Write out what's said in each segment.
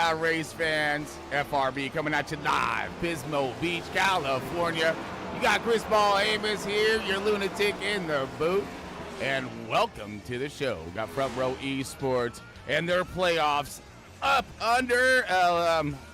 Yeah, race fans, FRB coming at you live, Pismo Beach, California. You got Chris Ball Amos here, your lunatic in the booth, and welcome to the show. We got Front Row ESPORTS and their playoffs up under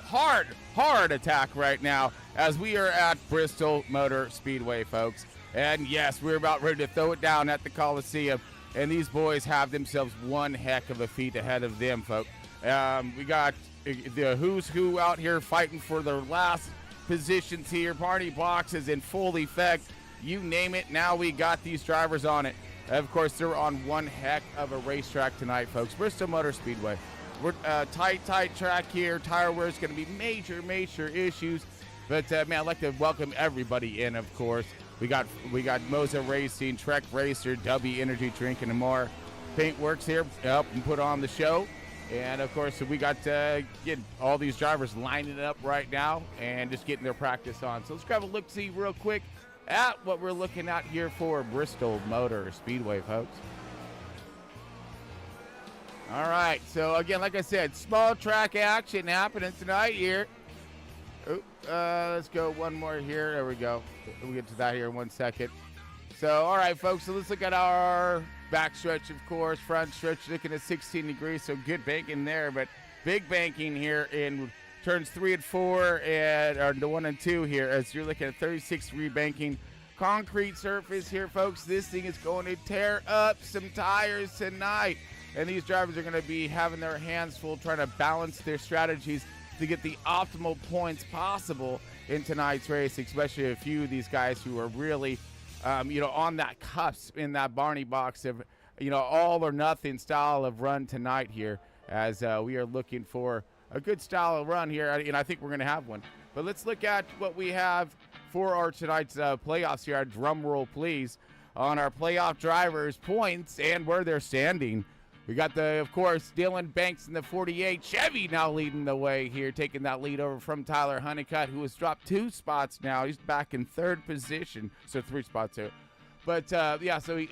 hard attack right now as we are at Bristol Motor Speedway, folks. And yes, we're about ready to throw it down at the Coliseum, and these boys have themselves one heck of a feat ahead of them, folks. We got the who's who out here fighting for their last positions here. Party box is in full effect. You name it, now we got these drivers on it. Of course, they're on one heck of a racetrack tonight, folks. Bristol Motor Speedway. We're tight track here. Tire wear is going to be major issues. But, man, I'd like to welcome everybody in, of course. We got Moza Racing, Trek Racer, W Energy Drink, and more. Paintworks here up and put on the show. And, of course, we got getting all these drivers lining up right now and just getting their practice on. So let's grab a look-see real quick at what we're looking at here for Bristol Motor Speedway, folks. All right, so, again, like I said, small track action happening tonight here. Let's go one more here. There we go. We'll get to that here in 1 second. So, all right, folks, so let's look at our back stretch, of course. Front stretch looking at 16 degrees, so good banking there. But big banking here in turns 3 and 4 and the 1 and 2 here as you're looking at 36-degree banking. Concrete surface here, folks. This thing is going to tear up some tires tonight. And these drivers are going to be having their hands full trying to balance their strategies to get the optimal points possible in tonight's race, especially a few of these guys who are really on that cusp in that Barney box of, all or nothing style of run tonight here as we are looking for a good style of run here, and I think we're going to have one. But let's look at what we have for our tonight's playoffs here. Drum roll, please, on our playoff drivers' points and where they're standing. We got of course, Dylan Banks in the 48. Chevy now leading the way here, taking that lead over from Tyler Honeycutt, who has dropped 2 spots now. He's back in 3rd position, so 3 spots here. But, so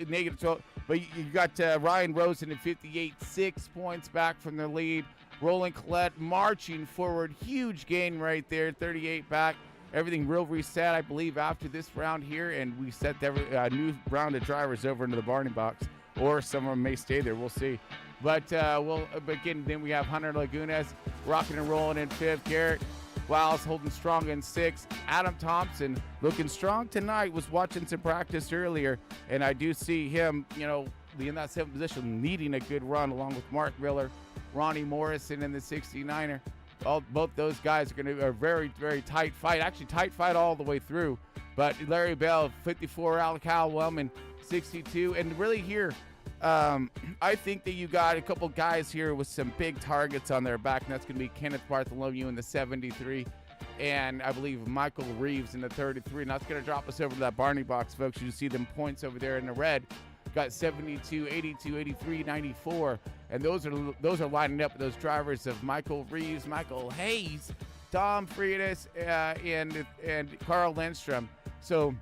negative 12. But you got Ryan Rosen at 58, 6 points back from the lead. Roland Collette marching forward. Huge gain right there, 38 back. Everything real reset, I believe, after this round here, and we set a new round of drivers over into the Barney box. Or some of them may stay there. We'll see. But again, then we have Hunter Lagunas rocking and rolling in 5th. Garrett Wiles holding strong in 6th. Adam Thompson looking strong tonight. Was watching some practice earlier, and I do see him, in that 7th position, needing a good run along with Mark Miller, Ronnie Morrison in the 69er. Both those guys are going to be a very tight fight. Actually, tight fight all the way through. But Larry Bell, 54, Cal Wellman, 62, and really here, I think that you got a couple guys here with some big targets on their back, and that's going to be Kenneth Bartholomew in the 73, and I believe Michael Reeves in the 33, and that's going to drop us over to that Barney box, folks. You see them points over there in the red. Got 72, 82, 83, 94, and those are lining up with those drivers of Michael Reeves, Michael Hayes, Tom Freitas, and Carl Lindstrom. So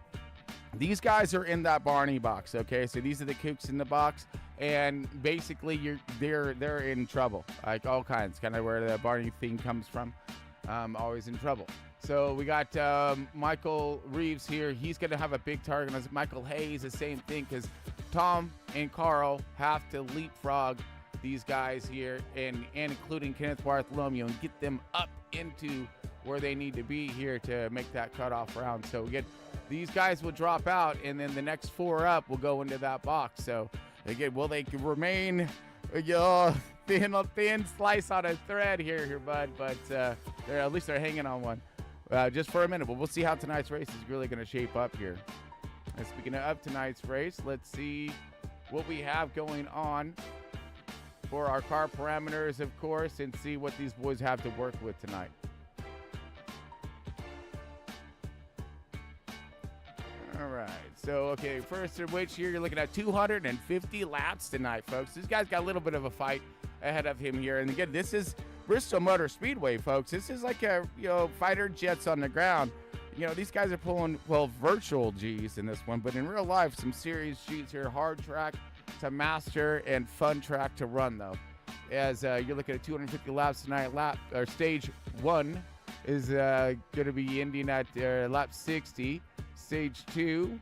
these guys are in that Barney box, okay? So these are the kooks in the box, and basically they're in trouble, like all kinds, kind of where the Barney thing comes from, always in trouble. So we got Michael Reeves here. He's going to have a big target. As Michael Hayes, the same thing, because Tom and Carl have to leapfrog these guys here, and including Kenneth Bartholomew, and get them up into where they need to be here to make that cutoff round. So these guys will drop out, and then the next 4 up will go into that box. So again, will they remain thin slice on a thread here, bud? But at least they're hanging on one just for a minute. But we'll see how tonight's race is really going to shape up here. And speaking of tonight's race, let's see what we have going on for our car parameters, of course, and see what these boys have to work with tonight. All right, so, okay, first of which here you're looking at 250 laps tonight, folks. This guy's got a little bit of a fight ahead of him here. And again, this is Bristol Motor Speedway, folks. This is like a, fighter jets on the ground. These guys are pulling, virtual G's in this one, but in real life, some serious G's here. Hard track to master and fun track to run, though. as you're looking at 250 laps tonight. Stage 1 is going to be ending at lap 60. Stage 2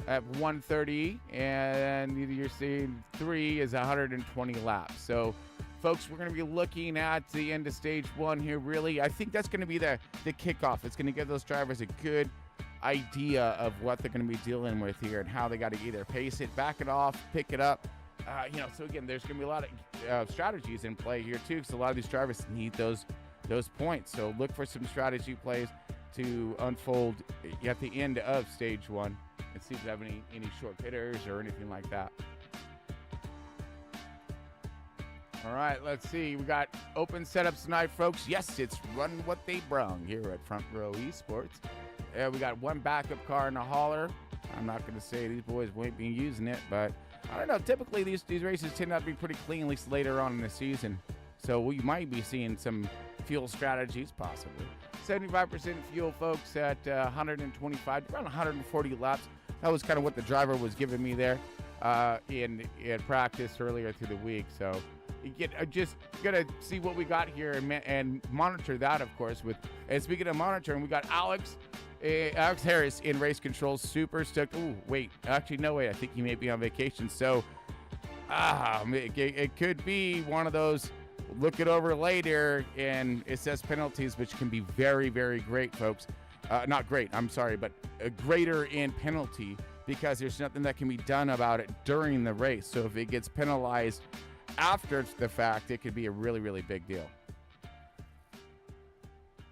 at 130, and you're seeing 3 is 120 laps. So, folks, we're going to be looking at the end of stage 1 here. Really, I think that's going to be the kickoff. It's going to give those drivers a good idea of what they're going to be dealing with here and how they got to either pace it, back it off, pick it up. So again, there's going to be a lot of strategies in play here too, because a lot of these drivers need those points. So look for some strategy plays to unfold at the end of stage 1 and see if they have any short hitters or anything like that. All right, let's see. We got open setups tonight, folks. Yes, it's run what they brung here at Front Row Esports. We got one backup car in the hauler. I'm not going to say these boys won't be using it, but I don't know. Typically, these races tend to be pretty clean, at least later on in the season. So we might be seeing some fuel strategies, possibly. 75% fuel, folks, at 125, around 140 laps. That was kind of what the driver was giving me there in practice earlier through the week. So just gonna see what we got here and monitor that, of course. And speaking of monitoring, we got Alex Harris in race control. Super stoked. Oh, wait. Actually, no, wait. I think he may be on vacation. So it could be one of those look it over later and assess penalties, which can be very, very great, folks. Not great, I'm sorry, but greater in penalty because there's nothing that can be done about it during the race. So if it gets penalized after the fact, it could be a really, really big deal.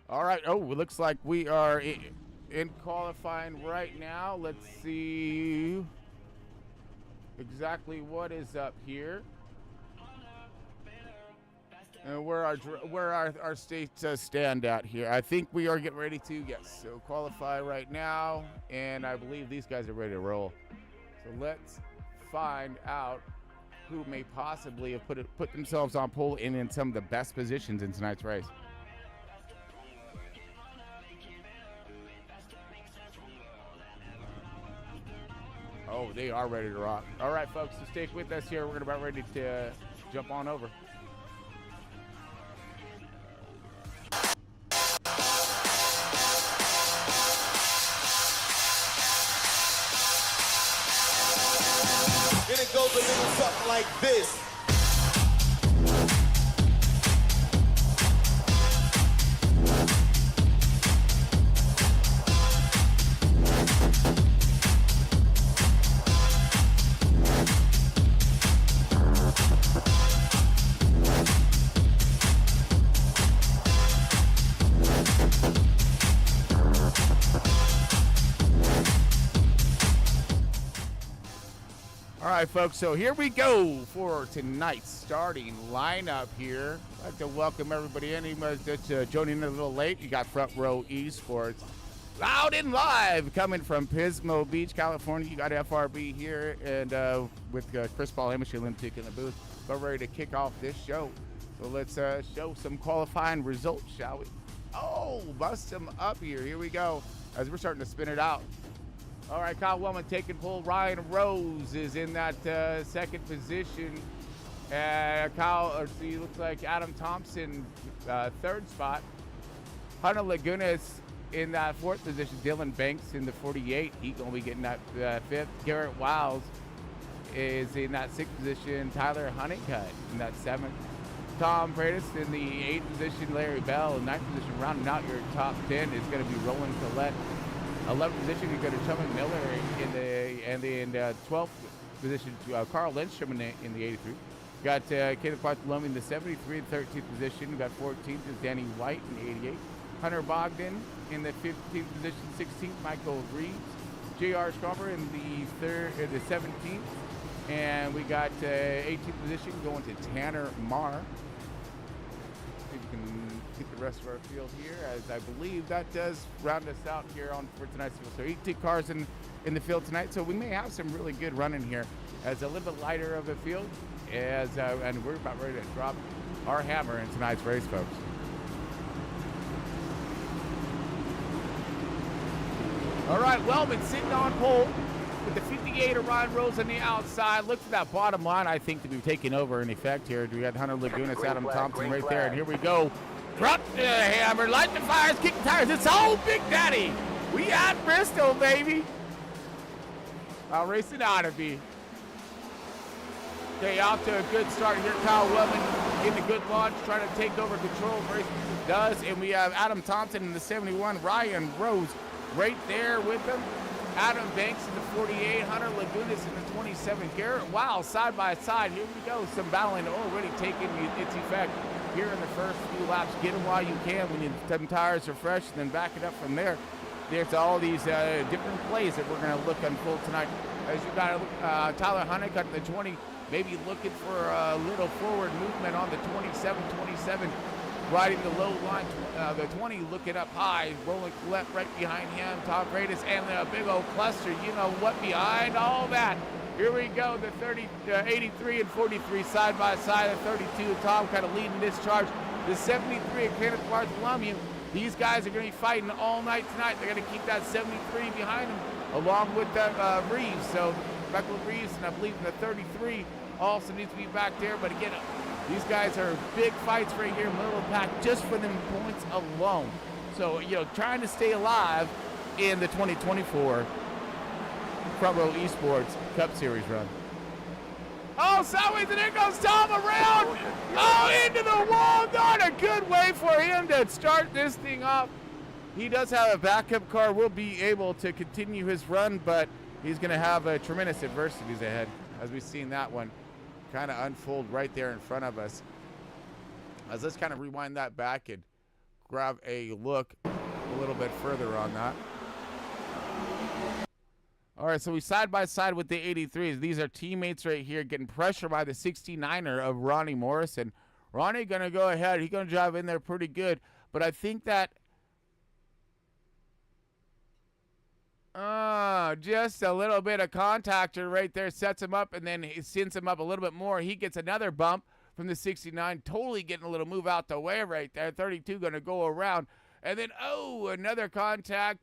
All right. Oh, it looks like we are in qualifying right now. Let's see exactly what is up here and where our states stand at here. I think we are getting ready to, yes, so qualify right now, and I believe these guys are ready to roll. So let's find out who may possibly have put themselves on pole and in some of the best positions in tonight's race. Oh, they are ready to rock. All right, folks, so stay with us here. We're about ready to jump on over. And it goes a little something like this. All right, folks, so here we go for tonight's starting lineup here. I'd like to welcome everybody in. Just joining in a little late. You got Front Row Esports loud and live coming from Pismo Beach, California. You got FRB here and with Chris Paul, Hamish, and Limtic in the booth. We're ready to kick off this show. So let's show some qualifying results, shall we? Oh, bust them up here. Here we go as we're starting to spin it out. All right, Kyle Wellman taking pole. Ryan Rose is in that second position. Looks like Adam Thompson, third spot. Hunter Lagunas in that fourth position. Dylan Banks in the 48. He's going to be getting that fifth. Garrett Wiles is in that sixth position. Tyler Honeycutt in that seventh. Tom Freitas in the eighth position. Larry Bell in ninth position. Rounding out your top 10 is going to be Roland Collette. 11th position, you go to Chuman Miller in the 12th position, Carl Lindstrom in the 83. Got Caleb Bartolome in the 73 and 13th position. We got 14th is Danny White in the 88. Hunter Bogdan in the 15th position. 16th, Michael Reeves. J.R. Scrumber in the 17th. And we got 18th position going to Tanner Marr. See if we can get the rest of our field here, as I believe that does round us out here for tonight's field. So 18 cars in the field tonight, so we may have some really good running here as a little bit lighter of a field, and we're about ready to drop our hammer in tonight's race, folks. All right, Wellman sitting on pole. With the 58 of Ron Rose on the outside. Look for that bottom line, I think, to be taken over in effect here. We got Hunter Lagunas, Adam Thompson right there. And here we go. Drop the hammer, light the fires, kick the tires. It's all Big Daddy. We at Bristol, baby. I'll race it out of me. Okay, off to a good start here. Kyle Wellman getting a good launch, trying to take over control. Does, and we have Adam Thompson in the 71, Ryan Rose right there with him. Adam Banks in the 48, Hunter Lagunas in the 27. Garrett Wow side by side. Here we go. Some battling already taking its effect here in the first few laps. Get them while you can when them tires are fresh, and then back it up from there. There's all these different plays that we're going to look unfold tonight. As you got Tyler Honeycutt in the 20, maybe looking for a little forward movement on the 27, riding the low line, the 20 looking up high, rolling Colette right behind him, Tom Freitas, and the big old cluster, you know what, behind all that. Here we go, the 83 and 43 side by side, the 32, Tom kind of leading this charge. The 73 of Kenneth Bartholomew, these guys are going to be fighting all night tonight. They're going to keep that 73 behind them, along with Reeves. So Michael Reeves, and I believe the 33 also needs to be back there. But again, these guys are big fights right here, middle of the pack, just for them points alone. So, you know, trying to stay alive in the 2024 Front Row Esports Cup Series run. Oh, sideways, and there goes Tom around. Oh, into the wall. Not a good way for him to start this thing off. He does have a backup car, will be able to continue his run, but he's going to have a tremendous adversities ahead, as we've seen that one kind of unfold right there in front of us. As let's kind of rewind that back and grab a look a little bit further on that. All right, so we side by side with the 83s. These are teammates right here getting pressure by the 69er of Ronnie Morrison. Ronnie going to go ahead. He's going to drive in there pretty good, but I think that just a little bit of contactor right there sets him up, and then he sends him up a little bit more. He gets another bump from the 69, totally getting a little move out the way right there. 32 going to go around, and then, oh, another contact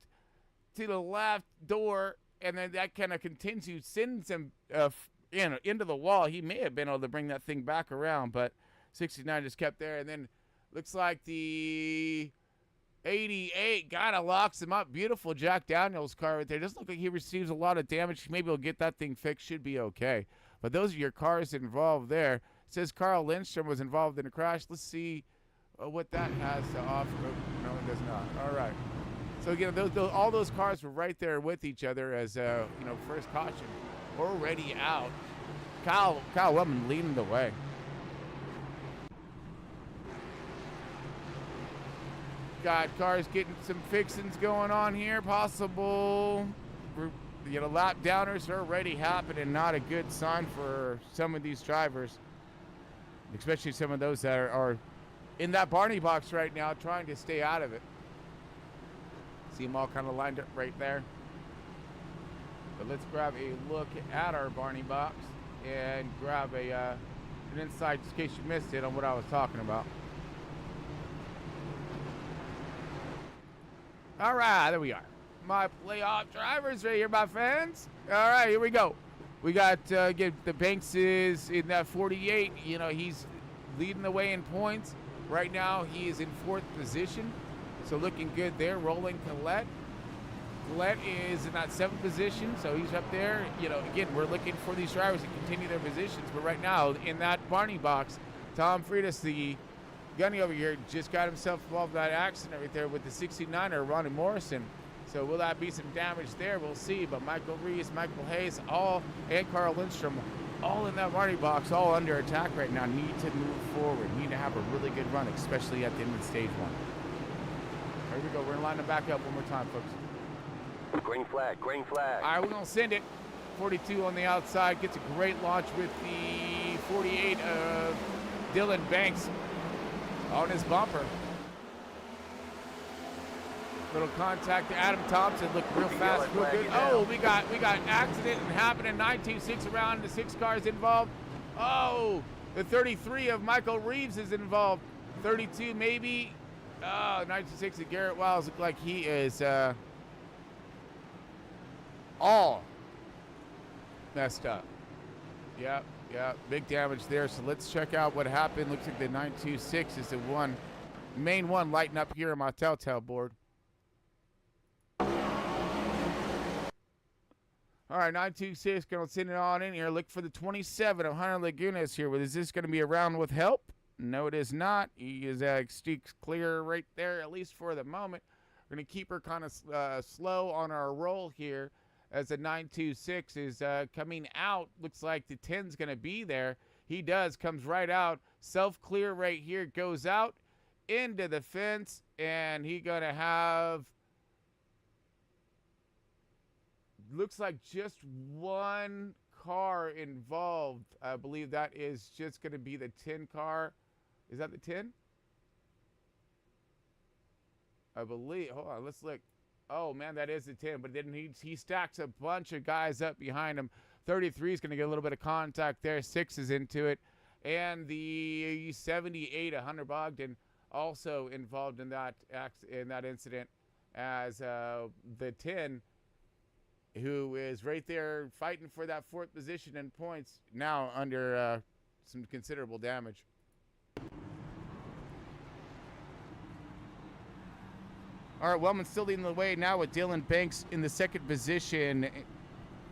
to the left door, and then that kind of continues, sends him into the wall. He may have been able to bring that thing back around, but 69 just kept there, and then looks like the 88 kind of locks him up. Beautiful Jack Daniels car right there. Doesn't look like he receives a lot of damage. Maybe he'll get that thing fixed. Should be okay. But those are your cars involved there. It says Carl Lindstrom was involved in a crash. Let's see what that has to offer. No, it does not. All right. So again, all those cars were right there with each other as first caution already out. Kyle Wellman leading the way. Got cars getting some fixings going on here. Possible, lap downers are already happening. Not a good sign for some of these drivers, especially some of those that are in that Barney box right now, trying to stay out of it. See them all kind of lined up right there. But let's grab a look at our Barney box and grab an insight, just in case you missed it, on what I was talking about. All right, there we are. My playoff drivers right here, my friends. All right, here we go. We got the Banks is in that 48. You know, he's leading the way in points. Right now, he is in 4th position. So looking good there. Rolling Colette. Colette is in that 7th position, so he's up there. You know, again, we're looking for these drivers to continue their positions. But right now, in that Barney box, Tom Freitas, the Gunny over here, just got himself involved in that accident right there with the 69er, Ronnie Morrison. So will that be some damage there? We'll see. But Michael Reese, Michael Hayes, and Carl Lindstrom, all in that Barney box, all under attack right now. Need to move forward. Need to have a really good run, especially at the end of stage 1. Here we go. We're going to line them back up one more time, folks. Green flag, green flag. All right, we're going to send it. 42 on the outside. Gets a great launch with the 48 of Dylan Banks on his bumper. Little contact to Adam Thompson. Looked real fast, real good. Oh, we got accident happening. 926 around. The 6 cars involved. Oh, the 33 of Michael Reeves is involved. 32 maybe. 926 of Garrett Wiles. Look like he is all messed up. Yep, big damage there. So let's check out what happened. Looks like the 926 is the main one lighting up here on my telltale board. All right, 926 going to send it on in here. Look for the 27 of Hunter Lagunas here. Is this going to be a round with help? No, it is not. He is steaks clear right there, at least for the moment. We're going to keep her kind of slow on our roll here as the 926 is coming out. Looks like the 10's going to be there. He does, comes right out. Self-clear right here, goes out into the fence, and he going to have, looks like just one car involved. I believe that is just going to be the 10 car. Is that the 10? I believe. Hold on, let's look. Oh, man, that is the 10. But then he stacks a bunch of guys up behind him. 33 is going to get a little bit of contact there. 6 is into it. And the 78 of Hunter Bogdan also involved in that incident as the 10, who is right there fighting for that 4th position in points, now under some considerable damage. All right, Wellman still leading the way now with Dylan Banks in the 2nd position.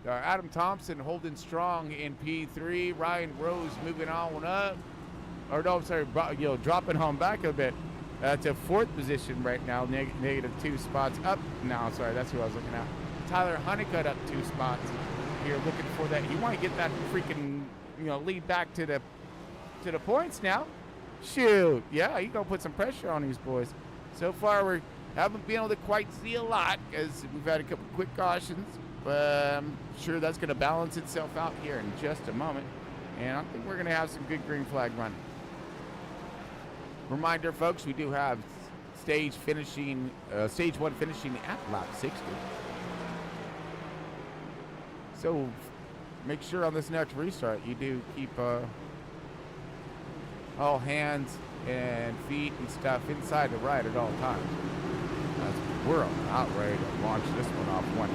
Adam Thompson holding strong in P3. Ryan Rose moving on up. Or no, I'm sorry, dropping home back a bit to 4th position right now. Negative 2 spots up. No, sorry, that's who I was looking at. Tyler Honeycutt up 2 spots here, looking for that. You want to get that freaking, lead back to the points now. Shoot, yeah, you gonna put some pressure on these boys. So far, we haven't been able to quite see a lot because we've had a couple quick cautions, but I'm sure that's gonna balance itself out here in just a moment. And I think we're gonna have some good green flag running. Reminder, folks, we do have stage 1 finishing at lap 60. So make sure on this next restart you do keep all hands and feet and stuff inside the ride at all times. We're about ready to launch this one off one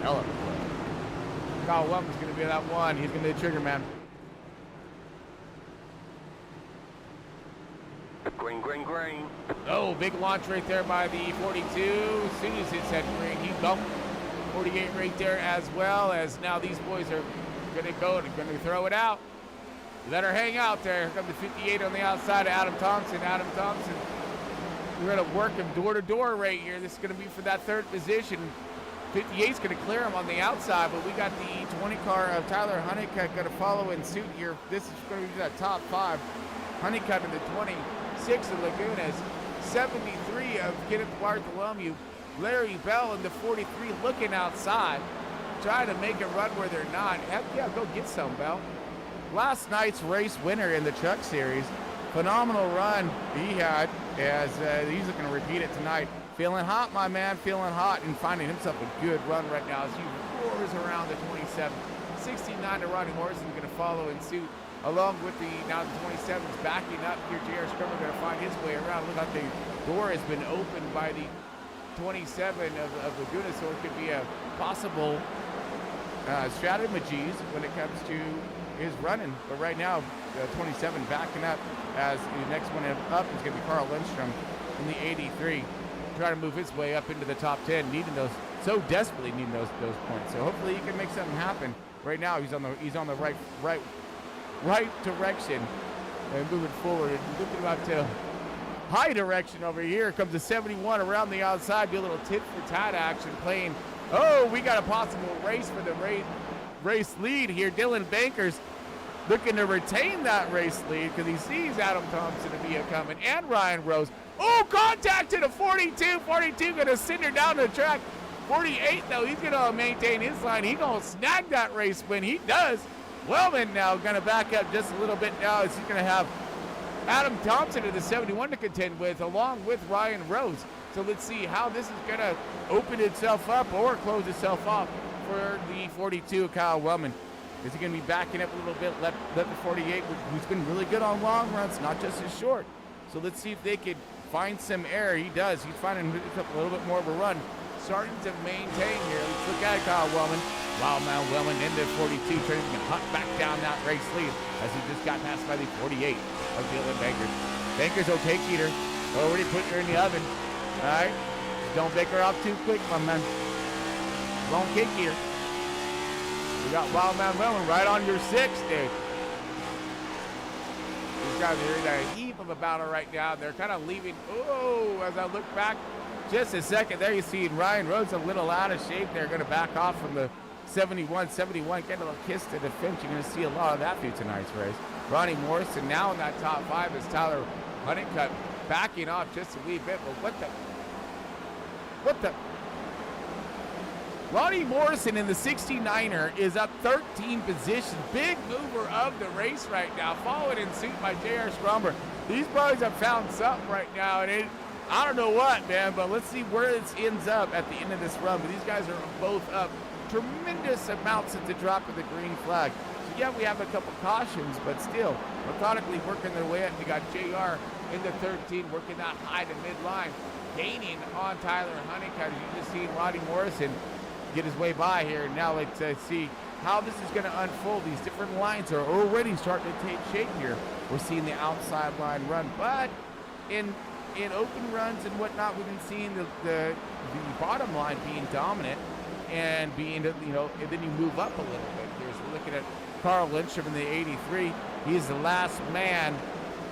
hell of a play. Kyle Wellman's going to be that one. He's going to be the trigger man. Green, green, green. Oh, big launch right there by the 42. As soon as it's at green, he bumped 48 right there, as well as now these boys are going to throw it out. Let her hang out there. Here comes the 58 on the outside of Adam Thompson. Adam Thompson, we're going to work him door to door right here. This is going to be for that 3rd position. 58's going to clear him on the outside, but we got the 20 car of Tyler Honeycutt going to follow in suit here. This is going to be that top 5. Honeycutt in the 26 of Lagunas, 73 of Kenneth Bartholomew, Larry Bell in the 43 looking outside, trying to make a run where they're not. Heck yeah, go get some, Bell. Last night's race winner in the Truck Series. Phenomenal run he had as he's looking to repeat it tonight. Feeling hot, my man, feeling hot and finding himself a good run right now as he roars around the 27. 69 to run, and Morrison's going to follow in suit along with the 27's backing up here. J.R. Scrimmage going to find his way around. Look like the door has been opened by the 27 of Laguna, so it could be a possible strategies when it comes to his running. But right now, 27 backing up as the next one up is going to be Carl Lindstrom in the 83. Trying to move his way up into the top 10, so desperately needing those points. So hopefully he can make something happen. Right now he's on the right direction and moving forward. And looking about to high direction over here. Comes a 71 around the outside. Do a little tit for tat action playing. Oh, we got a possible race for the race lead here. Dylan Bankers looking to retain that race lead because he sees Adam Thompson to be coming and Ryan Rose. Oh, contact to the 42. 42 going to send her down the track. 48, though, he's going to maintain his line. He's going to snag that race win. He does. Wellman now going to back up just a little bit now as he's going to have Adam Thompson to the 71 to contend with, along with Ryan Rose. So let's see how this is going to open itself up or close itself off for the 42, Kyle Wellman. Is he going to be backing up a little bit, let the 48, who's been really good on long runs, not just his short. So let's see if they could find some air. He does. He's finding a little bit more of a run. Starting to maintain here. Let's look at it, Kyle Wellman. Wildman Wellman into 42, trying to hunt back down that race lead as he just got passed by the 48 of Dylan Bankers. Bankers okay, Keeter. Already putting her in the oven. All right. Don't bake her off too quick, my man. Long kick here. We got Wildman Wellman right on your 6, dude. These guys are in a heap of a battle right now. They're kind of leaving. Oh, as I look back, just a second there, you see Ryan Rhodes a little out of shape. They're going to back off from the 71, get a little kiss to the finish. You're going to see a lot of that through tonight's race. Ronnie Morrison now in that top 5 as Tyler Honeycutt backing off just a wee bit. But what the? Ronnie Morrison in the 69er is up 13 positions. Big mover of the race right now, followed in suit by J.R. Scrumber. These boys have found something right now, and I don't know what, man, but let's see where it ends up at the end of this run. But these guys are both up tremendous amounts at the drop of the green flag. So, yeah, we have a couple cautions, but still methodically working their way up. We got JR in the 13, working that high to midline, gaining on Tyler Honeycutt. You just seen Ronnie Morrison get his way by here. Now let's see how this is going to unfold. These different lines are already starting to take shape here. We're seeing the outside line run, but in open runs and whatnot, we've been seeing the bottom line being dominant and being, you know, and then you move up a little bit here. So we're looking at Carl Lindstrom in the 83. He's the last man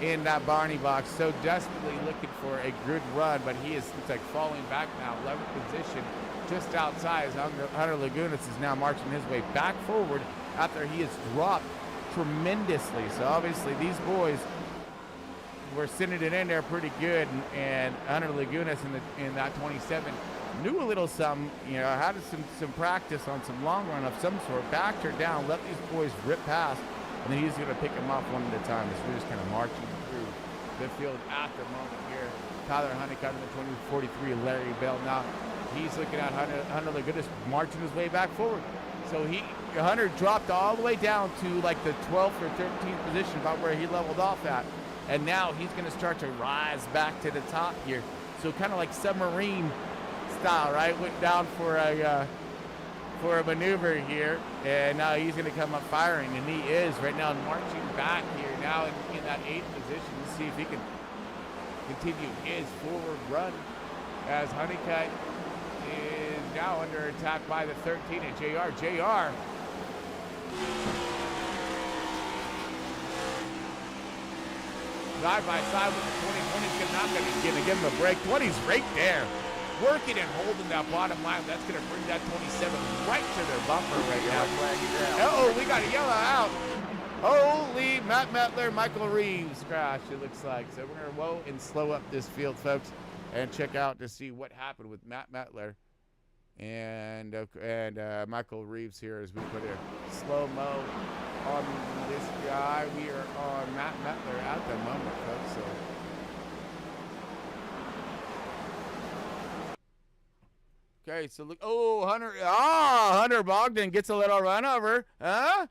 in that Barney box, so desperately looking for a good run, but he is, it's like falling back now, 11th position, just outside as Hunter Lagunas is now marching his way back forward after he has dropped tremendously. So obviously these boys were sending it in there pretty good, and Hunter Lagunas in that 27 knew a little something, you know, had some practice on some long run of some sort, backed her down, let these boys rip past, and then he's going to pick them off one at a time as we're just kind of marching through the field at the moment here. Tyler Honeycutt in the 2043, Larry Bell now. He's looking at Hunter Lagunas marching his way back forward. So Hunter dropped all the way down to like the 12th or 13th position, about where he leveled off at. And now he's going to start to rise back to the top here. So kind of like submarine style, right? Went down for a maneuver here, and now he's going to come up firing, and he is right now marching back here now in that 8th position to see if he can continue his forward run as Honeycutt is now under attack by the 13 and JR. Side by side with the 20. 20's not going to give him a break. 20's right there, working and holding that bottom line. That's going to bring that 27 right to their bumper right now. Uh-oh, we got a yellow out. Holy, Matt Metler, Michael Reeves crash, it looks like. So we're going to whoa and slow up this field, folks, and check out to see what happened with Matt Metler and Michael Reeves here as we put a slow-mo on this guy. We are on Matt Metler at the moment, folks. So okay, so look. Oh, Hunter Bogdan gets a little run over. Huh?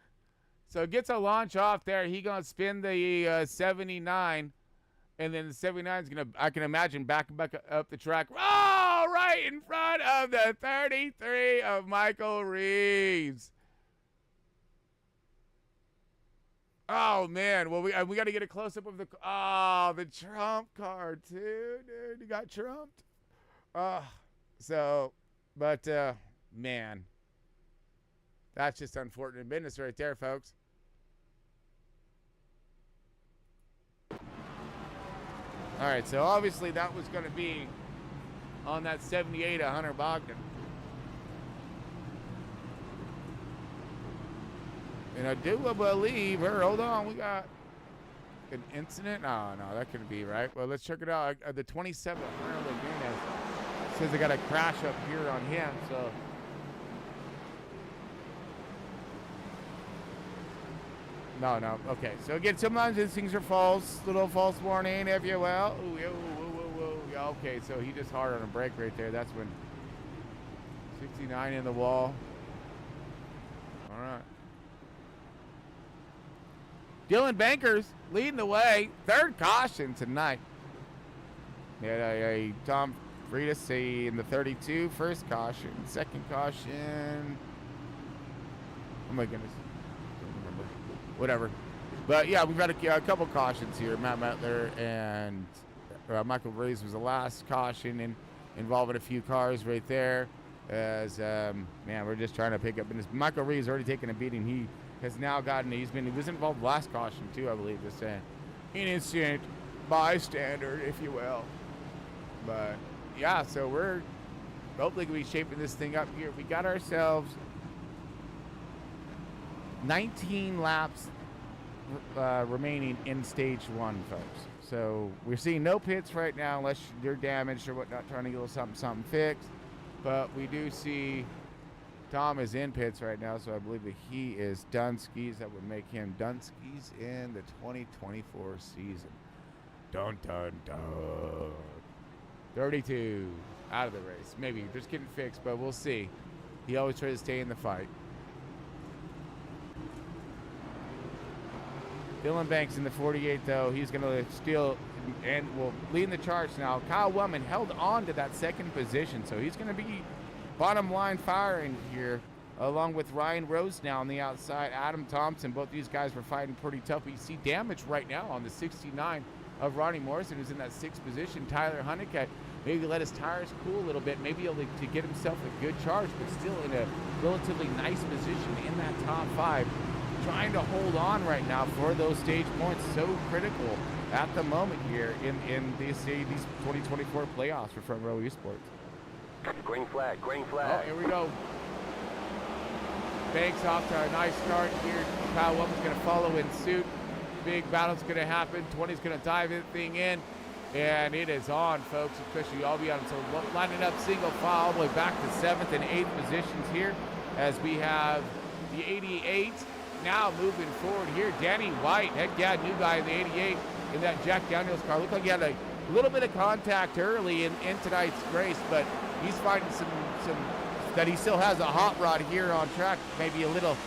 So gets a launch off there. He gonna spin the 79, and then the 79 is gonna, I can imagine, back up the track. Oh, right in front of the 33 of Michael Reeves. Oh man, well we got to get a close up of the trump card too, dude. He got trumped. But man, that's just unfortunate business right there, folks. All right, so obviously that was going to be on that 78 of Hunter Bogdan. And I do believe her. Hold on, we got an incident. No, that couldn't be right. Well, let's check it out. The 27 Hunter Lagunas says they got a crash up here on him. So no. Okay. So again, sometimes these things are false. Little false warning, if you will. Ooh, whoa. Yeah, okay, so he just hard on a brake right there. That's when 69 in the wall. All right. Dylan Bankers leading the way. Third caution tonight. Yeah, Tom Freitas in the 32. First caution. Second caution. Oh my goodness. Don't remember. Whatever. But yeah, we've got a couple cautions here. Matt Mettler and Michael Reyes was the last caution involving a few cars right there. As man, we're just trying to pick up. And Michael Reyes already taken a beating. He has now gotten. He was involved last caution too, I believe. Just an innocent bystander, if you will. But yeah, so we're hopefully gonna be shaping this thing up here. We got ourselves 19 laps remaining in stage 1, folks. So we're seeing no pits right now unless you're damaged or whatnot, trying to get a little something fixed. But we do see Tom is in pits right now, so I believe that he is done skis. That would make him done skis in the 2024 season. Dun, dun, dun. 32 out of the race. Maybe just getting fixed, but we'll see. He always tries to stay in the fight. Dylan Banks in the 48, though. He's going to steal and will lead the charge now. Kyle Wellman held on to that second position, so he's going to be bottom line firing here, along with Ryan Rose now on the outside. Adam Thompson, both these guys were fighting pretty tough. We see damage right now on the 69 of Ronnie Morrison, who's in that 6th position. Tyler Honeycutt maybe let his tires cool a little bit, maybe able to get himself a good charge, but still in a relatively nice position in that top 5. Trying to hold on right now for those stage points, so critical at the moment here in these 2024 playoffs for Front Row Esports. Green flag, green Oh, flag. here we go. Banks off to a nice start here. Kyle Wellman's going to follow in suit. Big battle's going to happen. 20's going to dive the thing in. And it is on, folks, especially all beyond. So lining up single file all the way back to 7th and 8th positions here as we have the 88 now moving forward here. Danny White, heck yeah, new guy in the 88 in that Jack Daniels car. Looked like he had a little bit of contact early in tonight's race, but he's finding some that he still has a hot rod here on track. Maybe a little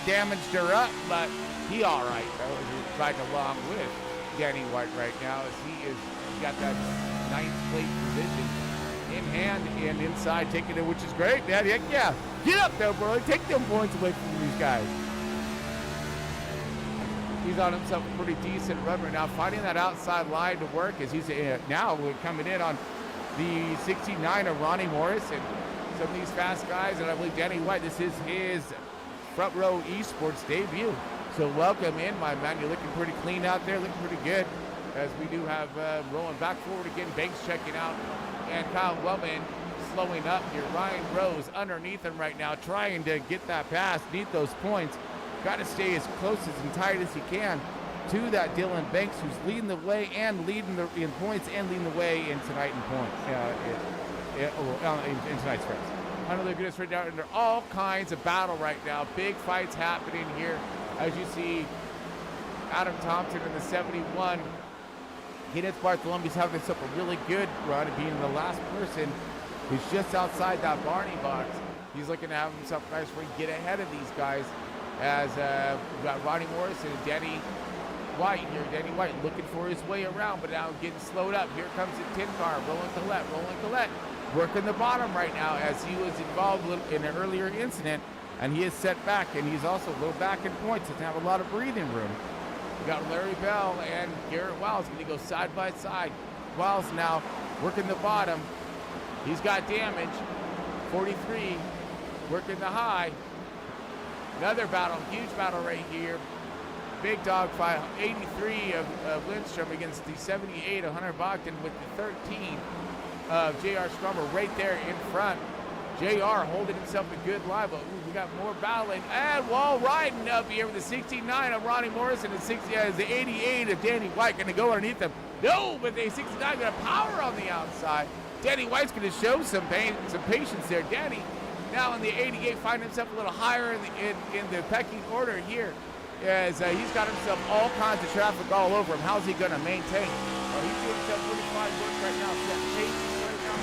damaged her up, but he all right. He's riding along with Danny White right now as he's got that 9th place position in hand and inside taking it, which is great, man. Heck yeah, get up there, bro. Take them points away from these guys. He's on himself a pretty decent run right now, finding that outside line to work as he's now coming in on the 69 of Ronnie Morris and some of these fast guys. And I believe Danny White, this is his Front Row Esports debut. So welcome in, my man. You're looking pretty clean out there, looking pretty good. As we do have rolling back forward again, Banks checking out, and Kyle Wellman slowing up here. Ryan Rose underneath him right now, trying to get that pass, need those points. Got to stay as close and tight as he can to that Dylan Banks, who's leading the way and leading in points and leading the way in tonight in points in tonight's race. Under the goodness right now, under all kinds of battle right now. Big fights happening here, as you see. Adam Thompson in the 71. Kenneth Bartholomew's having himself a really good run, being the last person who's just outside that Barney box. He's looking to have himself a nice ring, get ahead of these guys. As we've got Ronnie Morrison and Danny White here. Danny White looking for his way around, but now getting slowed up. Here comes the 10 car. Roland Collette working the bottom right now as he was involved in an earlier incident, and he is set back, and he's also a little back in points to have a lot of breathing room. We got Larry Bell and Garrett Wiles going to go side by side. Wiles now working the bottom. He's got damage. 43 working the high. Another battle, huge battle right here. Big dog fight, 83 of Lindstrom against the 78 of Hunter Bogdan with the 13 of J.R. Scrummer right there in front. J.R. holding himself a good line, but we got more battling. And Wall riding up here with the 69 of Ronnie Morrison and the 88 of Danny White going to go underneath them. No, but the 69 got a power on the outside. Danny White's going to show some patience there. Danny now in the 88, finding himself a little higher in the pecking order here, as he's got himself all kinds of traffic all over him. How's he going to maintain? Well, he's doing himself pretty fine work right now. He's got patience right now,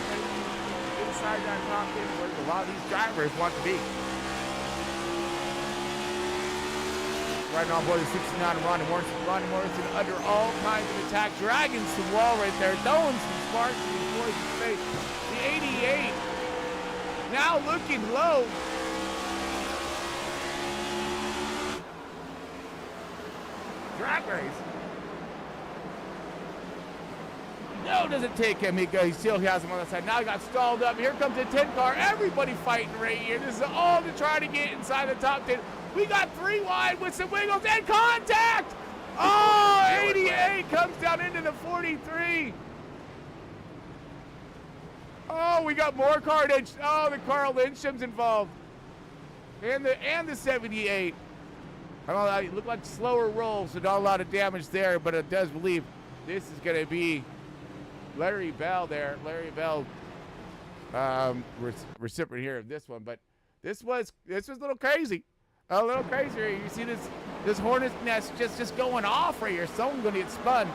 inside that top end where a lot of these drivers want to be. Right now on board the 69 of Ronnie Morrison. Ronnie Morrison under all kinds of attack, dragging some wall right there, throwing some sparks in these boys' face. The 88. Now looking low. drag race. No, doesn't take him. He still has him on the side. Now he got stalled up. Here comes the 10 car. Everybody fighting right here. This is all to try to get inside the top 10. We got 3 wide with some wiggles and contact. Oh, 88 comes down into the 43. Oh, we got more carnage. Oh, the Carl Lindstrom's involved. And the 78. I don't know, it looked like slower rolls, so not a lot of damage there, but it does believe this is going to be Larry Bell there. Larry Bell, recipient here of this one, but this was a little crazy. A little crazy here. You see this hornet's nest just going off right here. Someone's going to get spun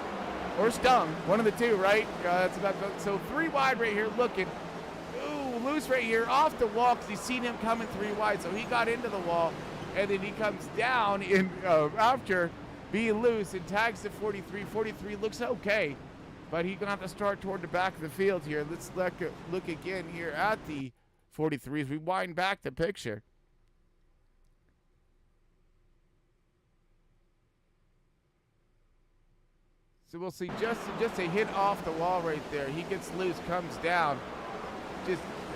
or stung. One of the two, right? That's about so 3 wide right here looking. Ooh, loose right here off the wall because he's seen him coming 3 wide. So he got into the wall, and then he comes down in after being loose and tags the 43. 43 looks okay, but he's going to have to start toward the back of the field here. Let's look again here at the 43 as we wind back the picture. So we'll see just a hit off the wall right there. He gets loose, comes down,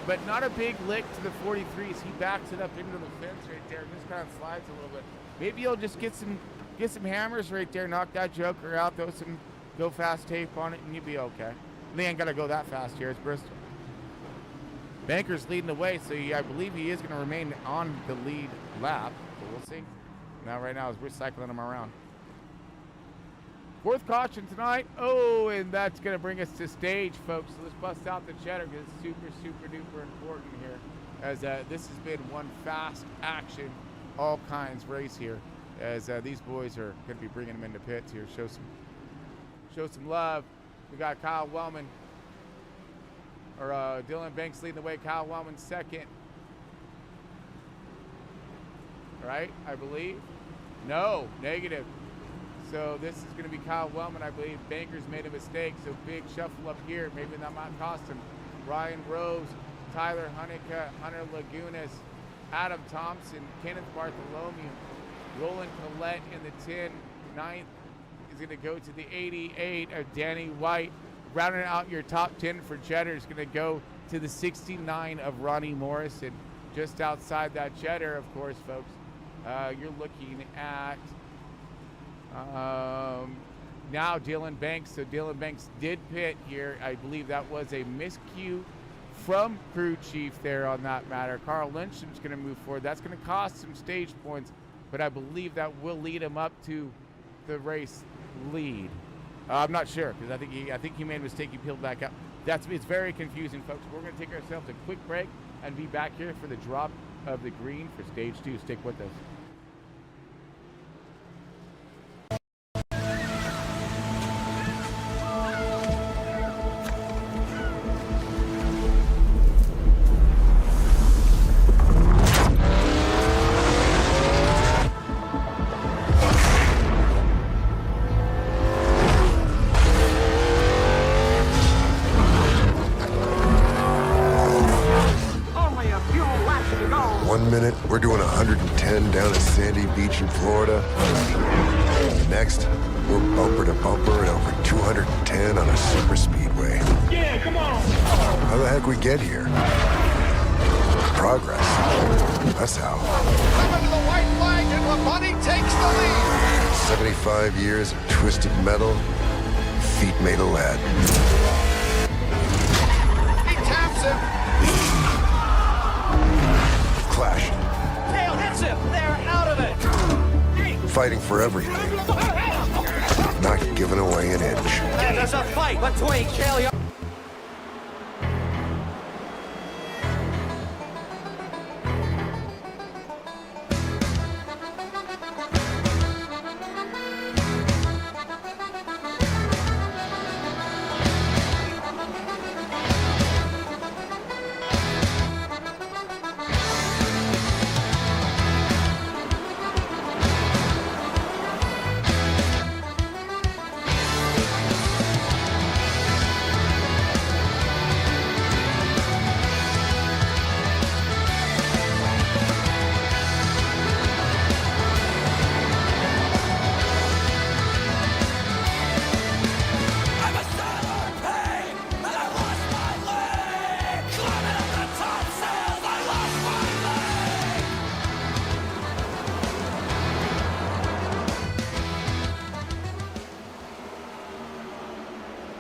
but not a big lick to the 43s. He backs it up into the fence right there and just kind of slides a little bit. Maybe he'll just get some hammers right there, knock that joker out, throw some go fast tape on it, and you'll be okay. They ain't gotta go that fast here. It's Bristol. Banker's leading the way, so I believe he is going to remain on the lead lap, but we'll see. Now, right now, as we're cycling him around. 4th caution tonight. Oh, and that's going to bring us to stage, folks. So let's bust out the cheddar because it's super, super duper important here. As this has been one fast action, all kinds race here. As these boys are going to be bringing them into pits here. Show some love. We got Kyle Wellman, or Dylan Banks leading the way. Kyle Wellman second. Right, I believe. No, negative. So this is going to be Kyle Wellman, I believe. Bankers made a mistake, so big shuffle up here. Maybe that might cost him. Ryan Rose, Tyler Hunnicutt, Hunter Lagunas, Adam Thompson, Kenneth Bartholomew, Roland Collette in the 10. 9th is going to go to the 88 of Danny White. Rounding out your top 10 for Cheddar is going to go to the 69 of Ronnie Morrison. Just outside that Cheddar, of course, folks, you're looking at now Dylan Banks. So Dylan Banks did pit here. I believe that was a miscue from crew chief there on that matter. Carl Lindstrom's going to move forward. That's going to cost some stage points, but I believe that will lead him up to the race lead. I'm not sure because I think he made a mistake. He peeled back out. It's very confusing, folks. We're going to take ourselves a quick break and be back here for the drop of the green for stage 2. Stick with us. We're doing 110 down at Sandy Beach in Florida. Next, we're bumper to bumper at over 210 on a super speedway. Yeah, come on! How the heck we get here? Progress. That's how. Under the white flag and Labonte takes the lead. 75 years of twisted metal, feet made of lead. He taps him. Clashing. Tail hits him! They're out of it! Fighting for everything. Not giving away an inch. There's a fight between Kelly.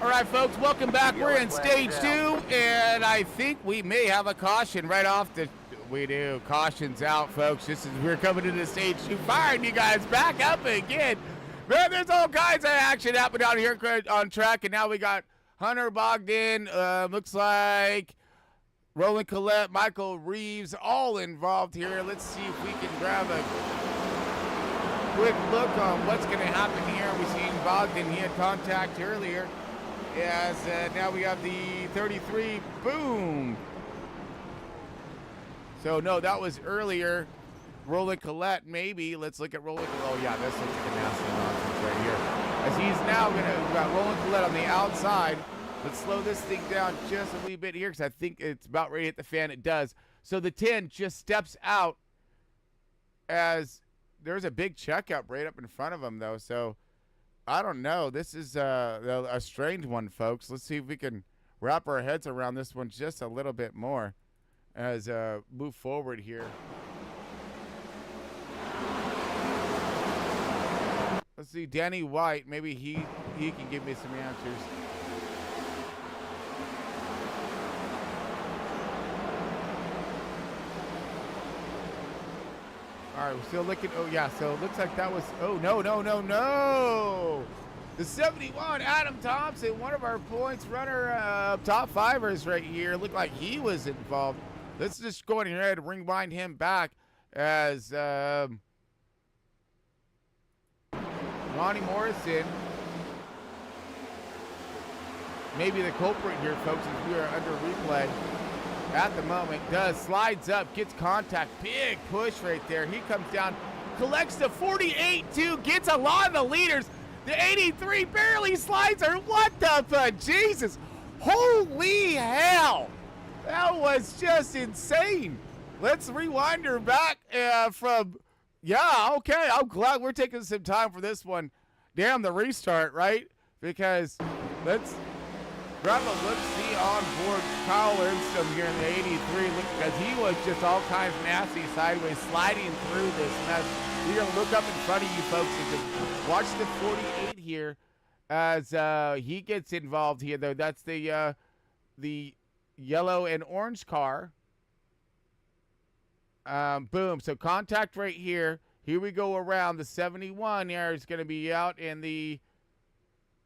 All right, folks, welcome back. We're in stage 2, and I think we may have a caution right off the... We do. Caution's out, folks. We're coming into stage 2. Firing you guys back up again. Man, there's all kinds of action happening out here on track, and now we got Hunter Bogdan, looks like Roland Collette, Michael Reeves, all involved here. Let's see if we can grab a quick look on what's going to happen here. We seen Bogdan, he had contact earlier. As now we have the 33, boom. So no, that was earlier. Roland Collette, maybe. Let's look at Roland. Oh yeah, this looks like a nasty nonsense right here. As he's now we got Roland Collette on the outside. Let's slow this thing down just a wee bit here because I think it's about ready to hit the fan. It does. So the 10 just steps out as there's a big checkup right up in front of him though. So I don't know. This is a strange one, folks. Let's see if we can wrap our heads around this one just a little bit more as move forward here. Let's see, Danny White. Maybe he can give me some answers. All right, we're still looking. Oh, yeah, so it looks like that was. Oh, no. The 71, Adam Thompson, one of our points runner, top fivers right here. Looked like he was involved. Let's just go ahead and rewind him back as Lonnie Morrison. Maybe the culprit here, folks, as we are under replay. At the moment, slides up, gets contact, big push right there. He comes down, collects the 48 too, gets a lot of the leaders. The 83 barely slides her. What the Jesus? Holy hell! That was just insane. Let's rewind her back from. Yeah, okay. I'm glad we're taking some time for this one. Damn the restart, right? Because let's. Grab a look-see on board Kyle Lindstrom here in the 83, because he was just all kinds of nasty sideways sliding through this mess. You're going to look up in front of you folks and just watch the 48 here as he gets involved here, though. That's the yellow and orange car. Boom. So contact right here. Here we go around. The 71 here is going to be out in the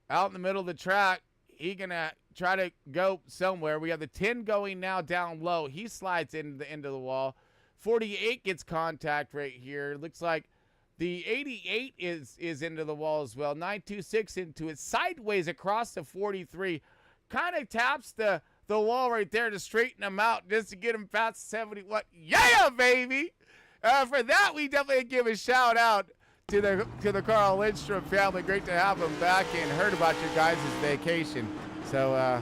middle of the track. He's going to try to go somewhere. We have the 10 going now down low. He slides into the wall. 48 gets contact right here. Looks like the 88 is into the wall as well. 926 into it. Sideways across the 43. Kind of taps the wall right there to straighten him out just to get him past 71. Yeah, baby! For that, we definitely give a shout out to the Carl Lindstrom family. Great to have them back and heard about your guys' vacation. So,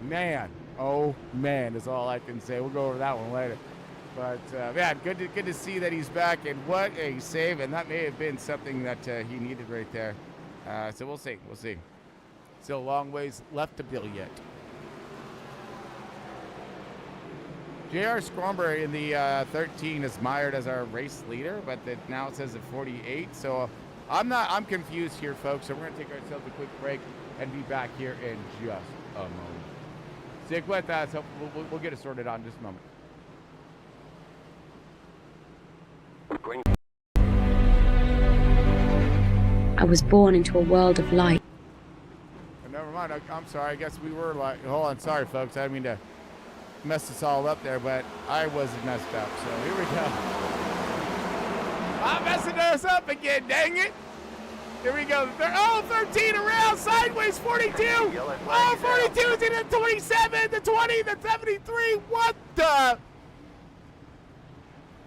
man, oh man, is all I can say. We'll go over that one later. But man, good to see that he's back, and what a save! And that may have been something that he needed right there. So we'll see. Still a long ways left to build yet. J.R. Scromberry in the 13 is mired as our race leader, but now it says at 48. So I'm confused here, folks. So we're going to take ourselves a quick break and be back here in just a moment. Stick with us. So we'll get it sorted out in just a moment. I was born into a world of light. Never mind. I'm sorry. I guess we were like, hold on. Sorry, folks. I didn't mean to mess this all up there, but I wasn't messed up. So here we go. I'm messing us up again. Dang it. Here we go. 13 around, sideways, 42. Oh, 42 is in the 27, the 20, the 73. What the?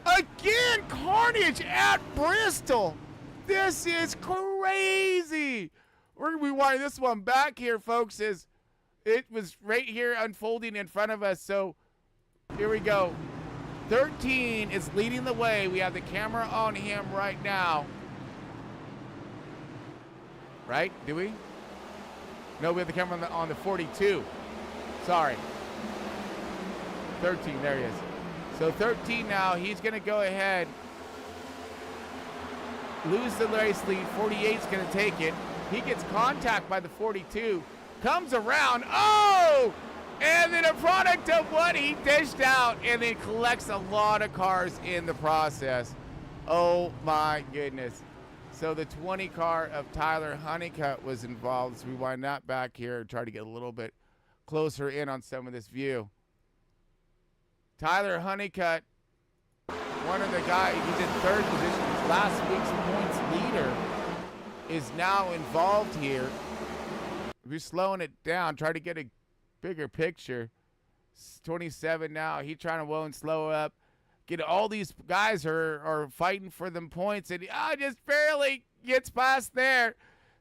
Again, carnage at Bristol. This is crazy. We're going to be winding this one back here, folks, as it was right here unfolding in front of us. So here we go. 13 is leading the way. We have the camera on him right now. Right? Do we? No, we have the camera on the 42. Sorry. 13, there he is. So 13 now, he's going to go ahead, lose the race lead. 48's going to take it. He gets contact by the 42. comes around. Oh! And then a product of what he dished out, and then collects a lot of cars in the process. Oh my goodness. So the 20 car of Tyler Honeycutt was involved. Let's rewind that back here and try to get a little bit closer in on some of this view. Tyler Honeycutt, one of the guys, he's in third position. Last week's points leader is now involved here. We're slowing it down, try to get a bigger picture. 27 now. He trying to won't slow up. Get all these guys are fighting for them points, and just barely gets past there.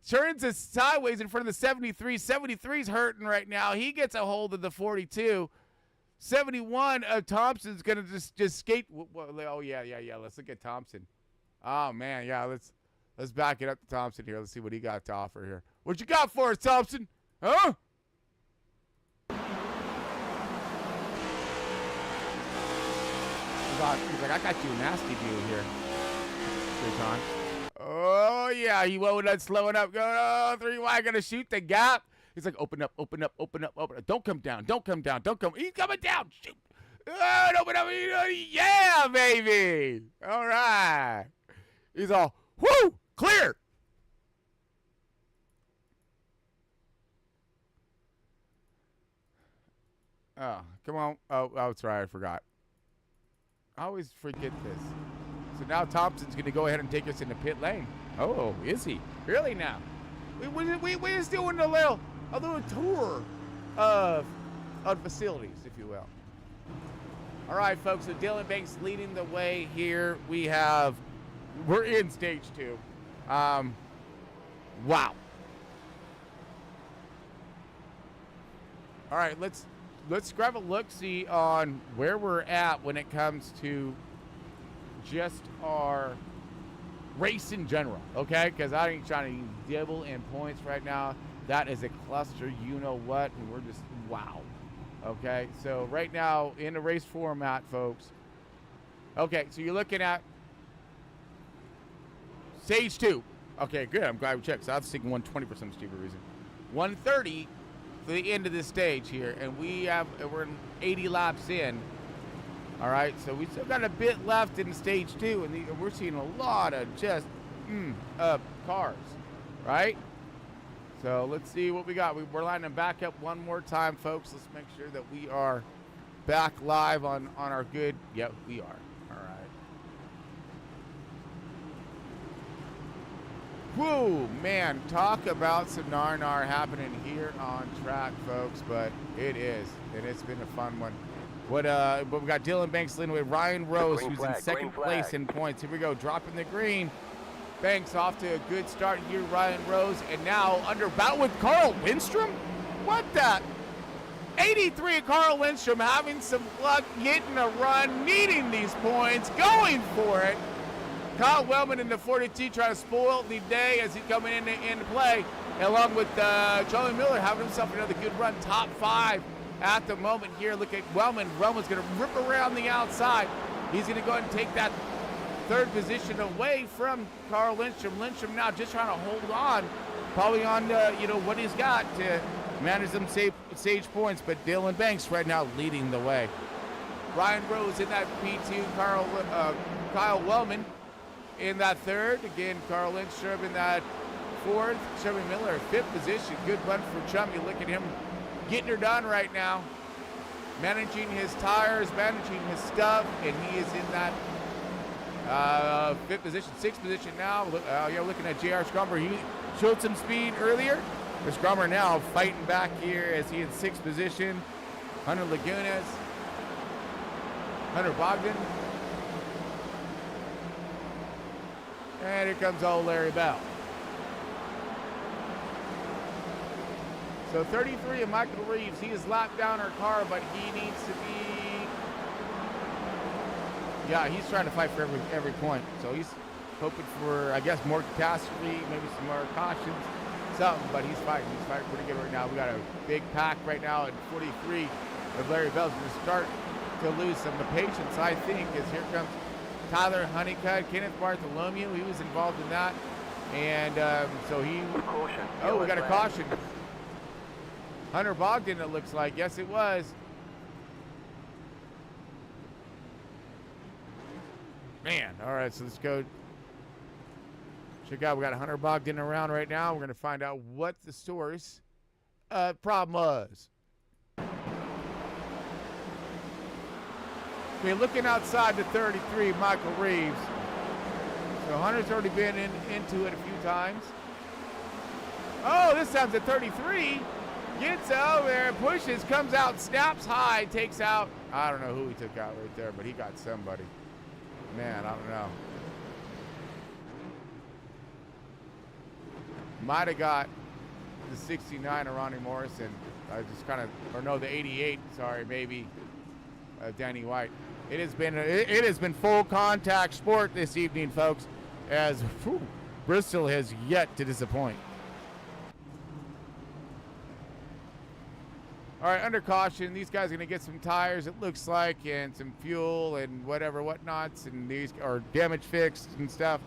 Turns it sideways in front of the 73. 73's hurting right now. He gets a hold of the 42. 71 of Thompson's gonna just skate. Oh yeah. Let's look at Thompson. Oh man, yeah. Let's back it up to Thompson here. Let's see what he got to offer here. What you got for us, Thompson? Huh? He's like, I got you a nasty deal here. John. Oh yeah, he won't slowing up. Go 3 wide, gonna shoot the gap. He's like, open up. Don't come down. He's coming down. Shoot. Open up. Yeah, baby. All right. He's all, whoo, clear. Oh, come on. Oh, that's right. I forgot. I always forget this. So now Thompson's going to go ahead and take us into pit lane. Oh, is he? Really now? We're just doing a little tour of facilities, if you will. All right, folks. So Dylan Banks leading the way here. We're in stage 2. Wow. All right, let's grab a look-see on where we're at when it comes to just our race in general, okay? Because I ain't trying to dibble in points right now. That is a cluster, you know what, and we're just, wow. Okay, so right now in the race format, folks. Okay, so you're looking at stage 2. Okay, good, I'm glad we checked. So I was thinking 120 for some stupid reason. 130 for the end of this stage here, and we're 80 laps in. All right, so we still got a bit left in stage 2, and we're seeing a lot of just cars, right? So let's see what we got. We're lining them back up one more time, folks. Let's make sure that we are back live on our good. Yep, we are. All right. Whoa, man, talk about some nar happening here on track, folks, but it is, and it's been a fun one. But we got Dylan Banks leading with Ryan Rose, who's in second place in points. Here we go, dropping the green. Banks off to a good start here, Ryan Rose, and now under battle with Carl Lindstrom? What the? 83, Carl Lindstrom having some luck, getting a run, needing these points, going for it. Kyle Wellman in the 42 trying to spoil the day as he's coming into play, along with Charlie Miller having himself another good run, top 5 at the moment here. Look at Wellman. Wellman's going to rip around the outside. He's going to go ahead and take that third position away from Carl Lindstrom. Lindstrom now just trying to hold on, probably on what he's got to manage them stage points. But Dylan Banks right now leading the way. Ryan Rose in that P2. Kyle Wellman in that third. Again, Carl Lindstrom in that fourth. Chevy Miller, 5th position. Good run for Chummy. Look at him getting her done right now. Managing his tires, managing his stuff, and he is in that 5th position, 6th position now. Looking at J.R. Scrumber. He showed some speed earlier. But Scrumber now fighting back here as he in 6th position. Hunter Lagunas, Hunter Bogdan. And here comes old Larry Bell. So 33 of Michael Reeves, he has lapped down our car, but he needs to be, he's trying to fight for every point. So he's hoping for, I guess, more catastrophe, maybe some more cautions, something, but he's fighting pretty good right now. We got a big pack right now at 43 of Larry Bell's going to start to lose some of the patience, I think, as here comes Tyler Honeycutt, Kenneth Bartholomew, he was involved in that. And so he, Caution. we got a caution. Hunter Bogdan, it looks like. Yes, it was. Man, all right, so let's go check out. We got Hunter Bogdan around right now. We're going to find out what the source problem was. Okay, looking outside the 33, Michael Reeves. So Hunter's already been into it a few times. Oh, this time's at 33. Gets over there, pushes, comes out, snaps high, takes out. I don't know who he took out right there, but he got somebody. Man, I don't know. Might have got the 69 of Ronnie Morrison. I just kind of, or no, the 88. Sorry, maybe Danny White. It has been full contact sport this evening, folks, as Bristol has yet to disappoint. All right, under caution, these guys are gonna get some tires, it looks like, and some fuel and whatnots, and these are damage fixed and stuff.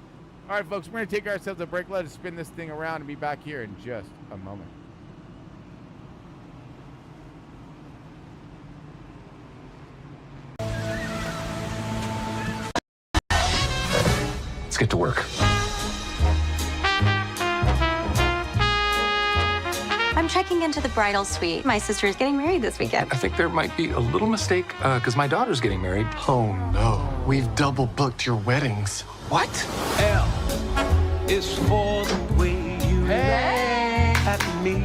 All right, folks, we're gonna take ourselves a break. Let us spin this thing around and be back here in just a moment. Let's get to work. I'm checking into the bridal suite. My sister is getting married this weekend. I think there might be a little mistake because my daughter's getting married. Oh no, we've double booked your weddings. What? L is for the way you look at me.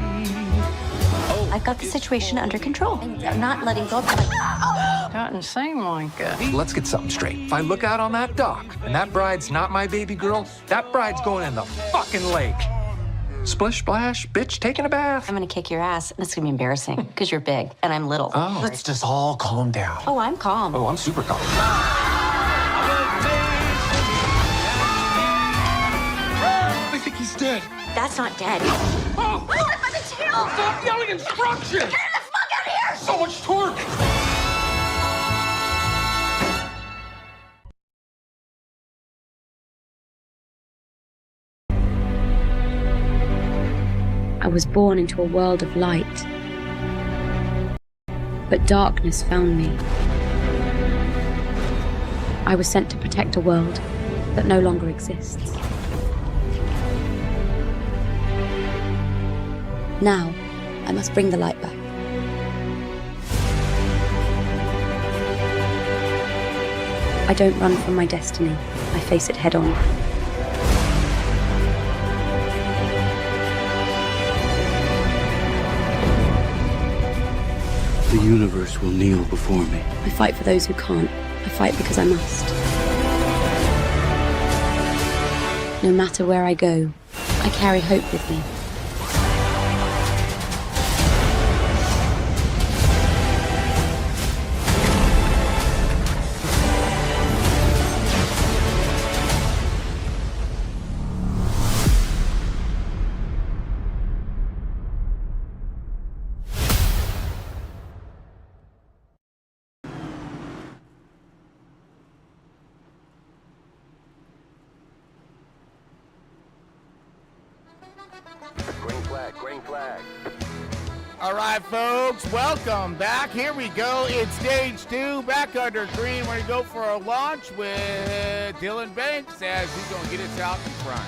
Oh, I've got the situation under control. I'm not letting go. Not insane like it. Let's get something straight. If I look out on that dock and that bride's not my baby girl, that bride's going in the fucking lake. Splish splash, bitch taking a bath. I'm gonna kick your ass, and it's gonna be embarrassing because you're big and I'm little. Oh. Let's just all calm down. Oh, I'm calm. Oh, I'm super calm. I think he's dead. That's not dead. Oh! What about the tail? Stop yelling instructions! Get the fuck out of here! So much torque! I was born into a world of light. But darkness found me. I was sent to protect a world that no longer exists. Now, I must bring the light back. I don't run from my destiny. I face it head on. The universe will kneel before me. I fight for those who can't. I fight because I must. No matter where I go, I carry hope with me. Green flag. All right, folks, welcome back. Here we go. It's stage 2, back under green. We're going to go for a launch with Dylan Banks as he's going to get us out in front.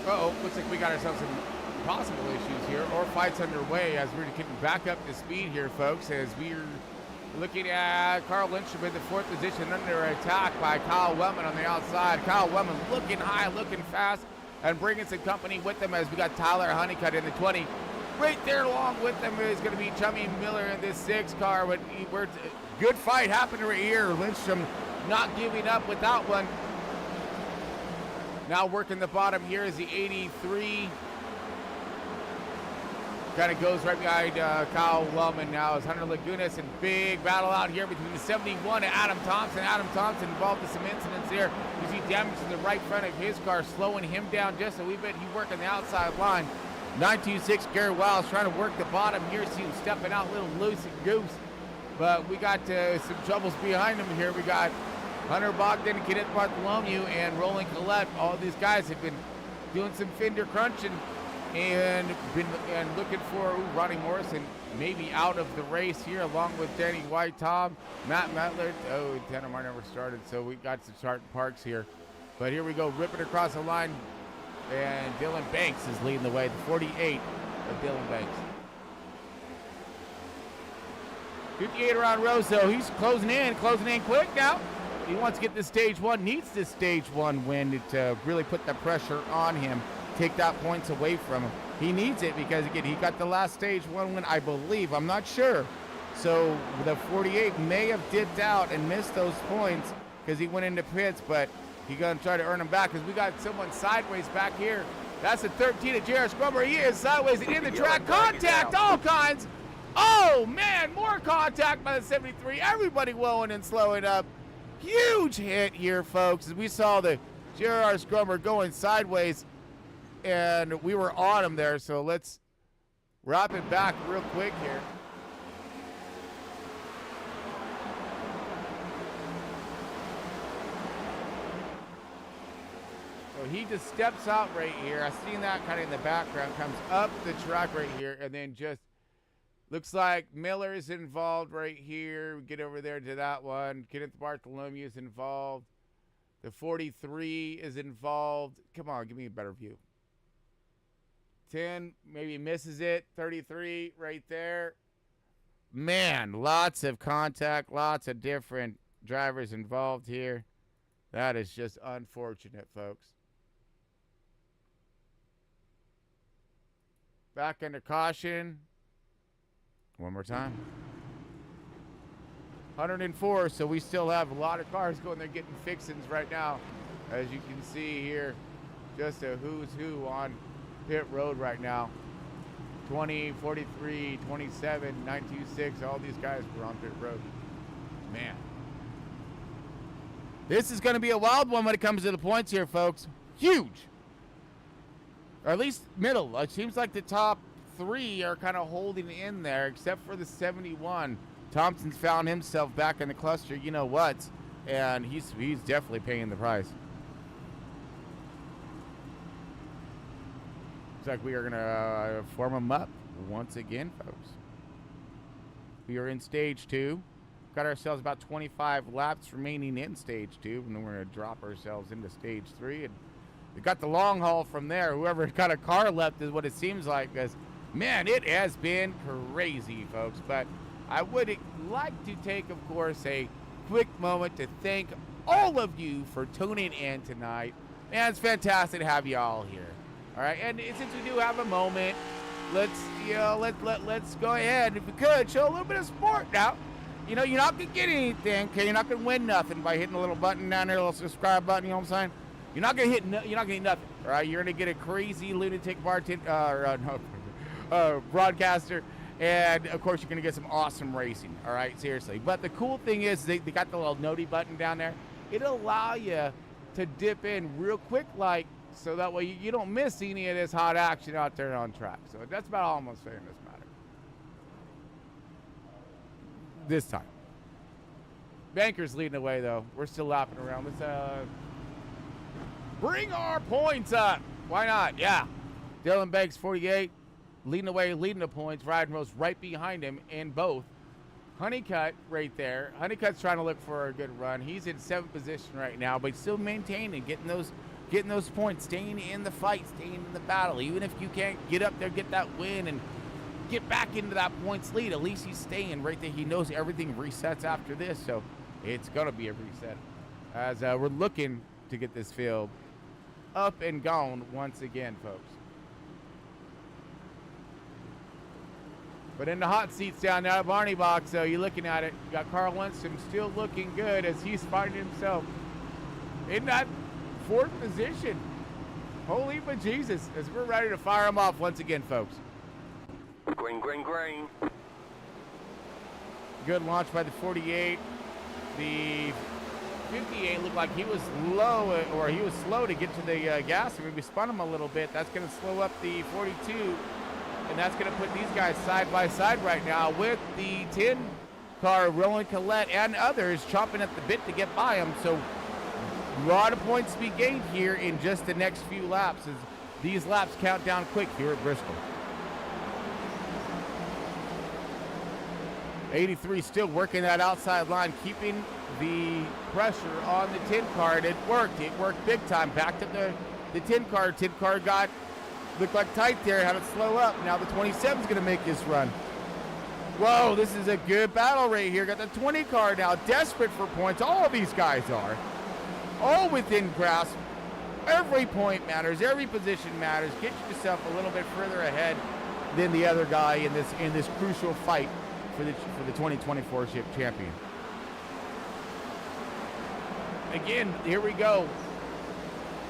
Uh-oh, looks like we got ourselves some possible issues here, or fights underway as we're getting back up to speed here, folks, as we're looking at Carl Lindstrom in the 4th position under attack by Kyle Wellman on the outside. Kyle Wellman looking high, looking fast, and bringing some company with them as we got Tyler Honeycutt in the 20. Right there along with them is going to be Chummy Miller in this 6 car, but good fight happening right here. Lindstrom not giving up with that one. Now working the bottom here is the 83. Kind of goes right behind Kyle Wellman now as Hunter Lagunas, and big battle out here between the 71 and Adam Thompson. Adam Thompson involved in some incidents here. You see damage to the right front of his car, slowing him down just a wee bit. He working the outside line. 926 Gary Wiles trying to work the bottom here. See him stepping out a little loose and goose. But we got some troubles behind him here. We got Hunter Bogdan, Kenneth Bartholomew, and Roland Collette. All these guys have been doing some fender crunching and looking for Ronnie Morrison maybe out of the race here, along with Danny White, Tom, Matt Mettler. Oh, Tanner Martin never started, so we got some starting parks here. But here we go, ripping across the line, and Dylan Banks is leading the way, the 48 of Dylan Banks. 58 around Rosso. He's closing in quick now. He wants to get this stage one, needs this stage one win to really put the pressure on him, take that points away from him. He needs it because, again, he got the last stage one win, I believe. I'm not sure. So the 48 may have dipped out and missed those points because he went into pits, but he's going to try to earn them back because we got someone sideways back here. That's the 13 of Jared Scrummer. He is sideways in the track. Contact, all kinds. Oh, man, more contact by the 73. Everybody blowing and slowing up. Huge hit here, folks, as we saw the J.R. Scrummer going sideways, and we were on him there. So let's wrap it back real quick here. So he just steps out right here. I've seen that kind of in the background, comes up the track right here, and then just looks like Miller is involved right here. We get over there to that one. Kenneth Bartholomew is involved. The 43 is involved. Come on, give me a better view. 10 maybe misses it. 33 right there. Man, lots of contact, lots of different drivers involved here. That is just unfortunate, folks. Back under caution. One more time. 104, so we still have a lot of cars going there getting fixings right now. As you can see here, just a who's who on pit road right now. 20, 43, 27, 926, all these guys were on pit road. Man. This is going to be a wild one when it comes to the points here, folks. Huge. Or at least middle. It seems like the top three are kind of holding in there, except for the 71. Thompson's found himself back in the cluster, you know what, and he's definitely paying the price. Looks like we are gonna form them up once again, folks. We are in stage 2. Got ourselves about 25 laps remaining in stage 2, and then we're gonna drop ourselves into stage 3, and we got the long haul from there. Whoever got a car left is what it seems like, because man, it has been crazy, folks. But I would like to take, of course, a quick moment to thank all of you for tuning in tonight. Man, it's fantastic to have you all here. All right, and since we do have a moment, let's go ahead, if we could, show a little bit of sport now. You know, you're not gonna get anything, okay? You're not gonna win nothing by hitting a little button down there, a little subscribe button. You know what I'm saying? You're not gonna get nothing. All right, you're gonna get a crazy lunatic broadcaster, and of course you're gonna get some awesome racing. All right, seriously. But the cool thing is they got the little noti button down there. It'll allow you to dip in real quick, like, so that way you don't miss any of this hot action out there on track. So that's about all I'm gonna say in this matter. This time. Banker's leading the way though. We're still lapping around. Let's bring our points up. Why not? Yeah. Dylan Banks, 48. Leading the way, leading the points. Ryan Rose right behind him in both. Honeycutt right there. Honeycutt's trying to look for a good run. He's in 7th position right now, but still maintaining, getting those points, staying in the fight, staying in the battle. Even if you can't get up there, get that win, and get back into that points lead, at least he's staying right there. He knows everything resets after this, so it's going to be a reset. As we're looking to get this field up and gone once again, folks. But in the hot seats down there at Barney Box, so you're looking at it. You got Carl Lindstrom still looking good as he's finding himself in that 4th position. Holy but Jesus, as we're ready to fire him off once again, folks. Green, green, green. Good launch by the 48. The 58 looked like he was low, or he was slow to get to the gas. Maybe spun him a little bit. That's going to slow up the 42. And that's going to put these guys side by side right now with the 10 car, Roland Collette, and others chomping at the bit to get by him. So a lot of points to be gained here in just the next few laps as these laps count down quick here at Bristol. 83 still working that outside line, keeping the pressure on the 10 car. It worked big time. Backed up the 10 car. 10 car looked like tight there, had it slow up. Now the 27 is going to make this run. Whoa, this is a good battle right here. Got the 20 car now, desperate for points. All these guys are. All within grasp. Every point matters. Every position matters. Get yourself a little bit further ahead than the other guy in this crucial fight for the 2024 ship champion. Again, here we go.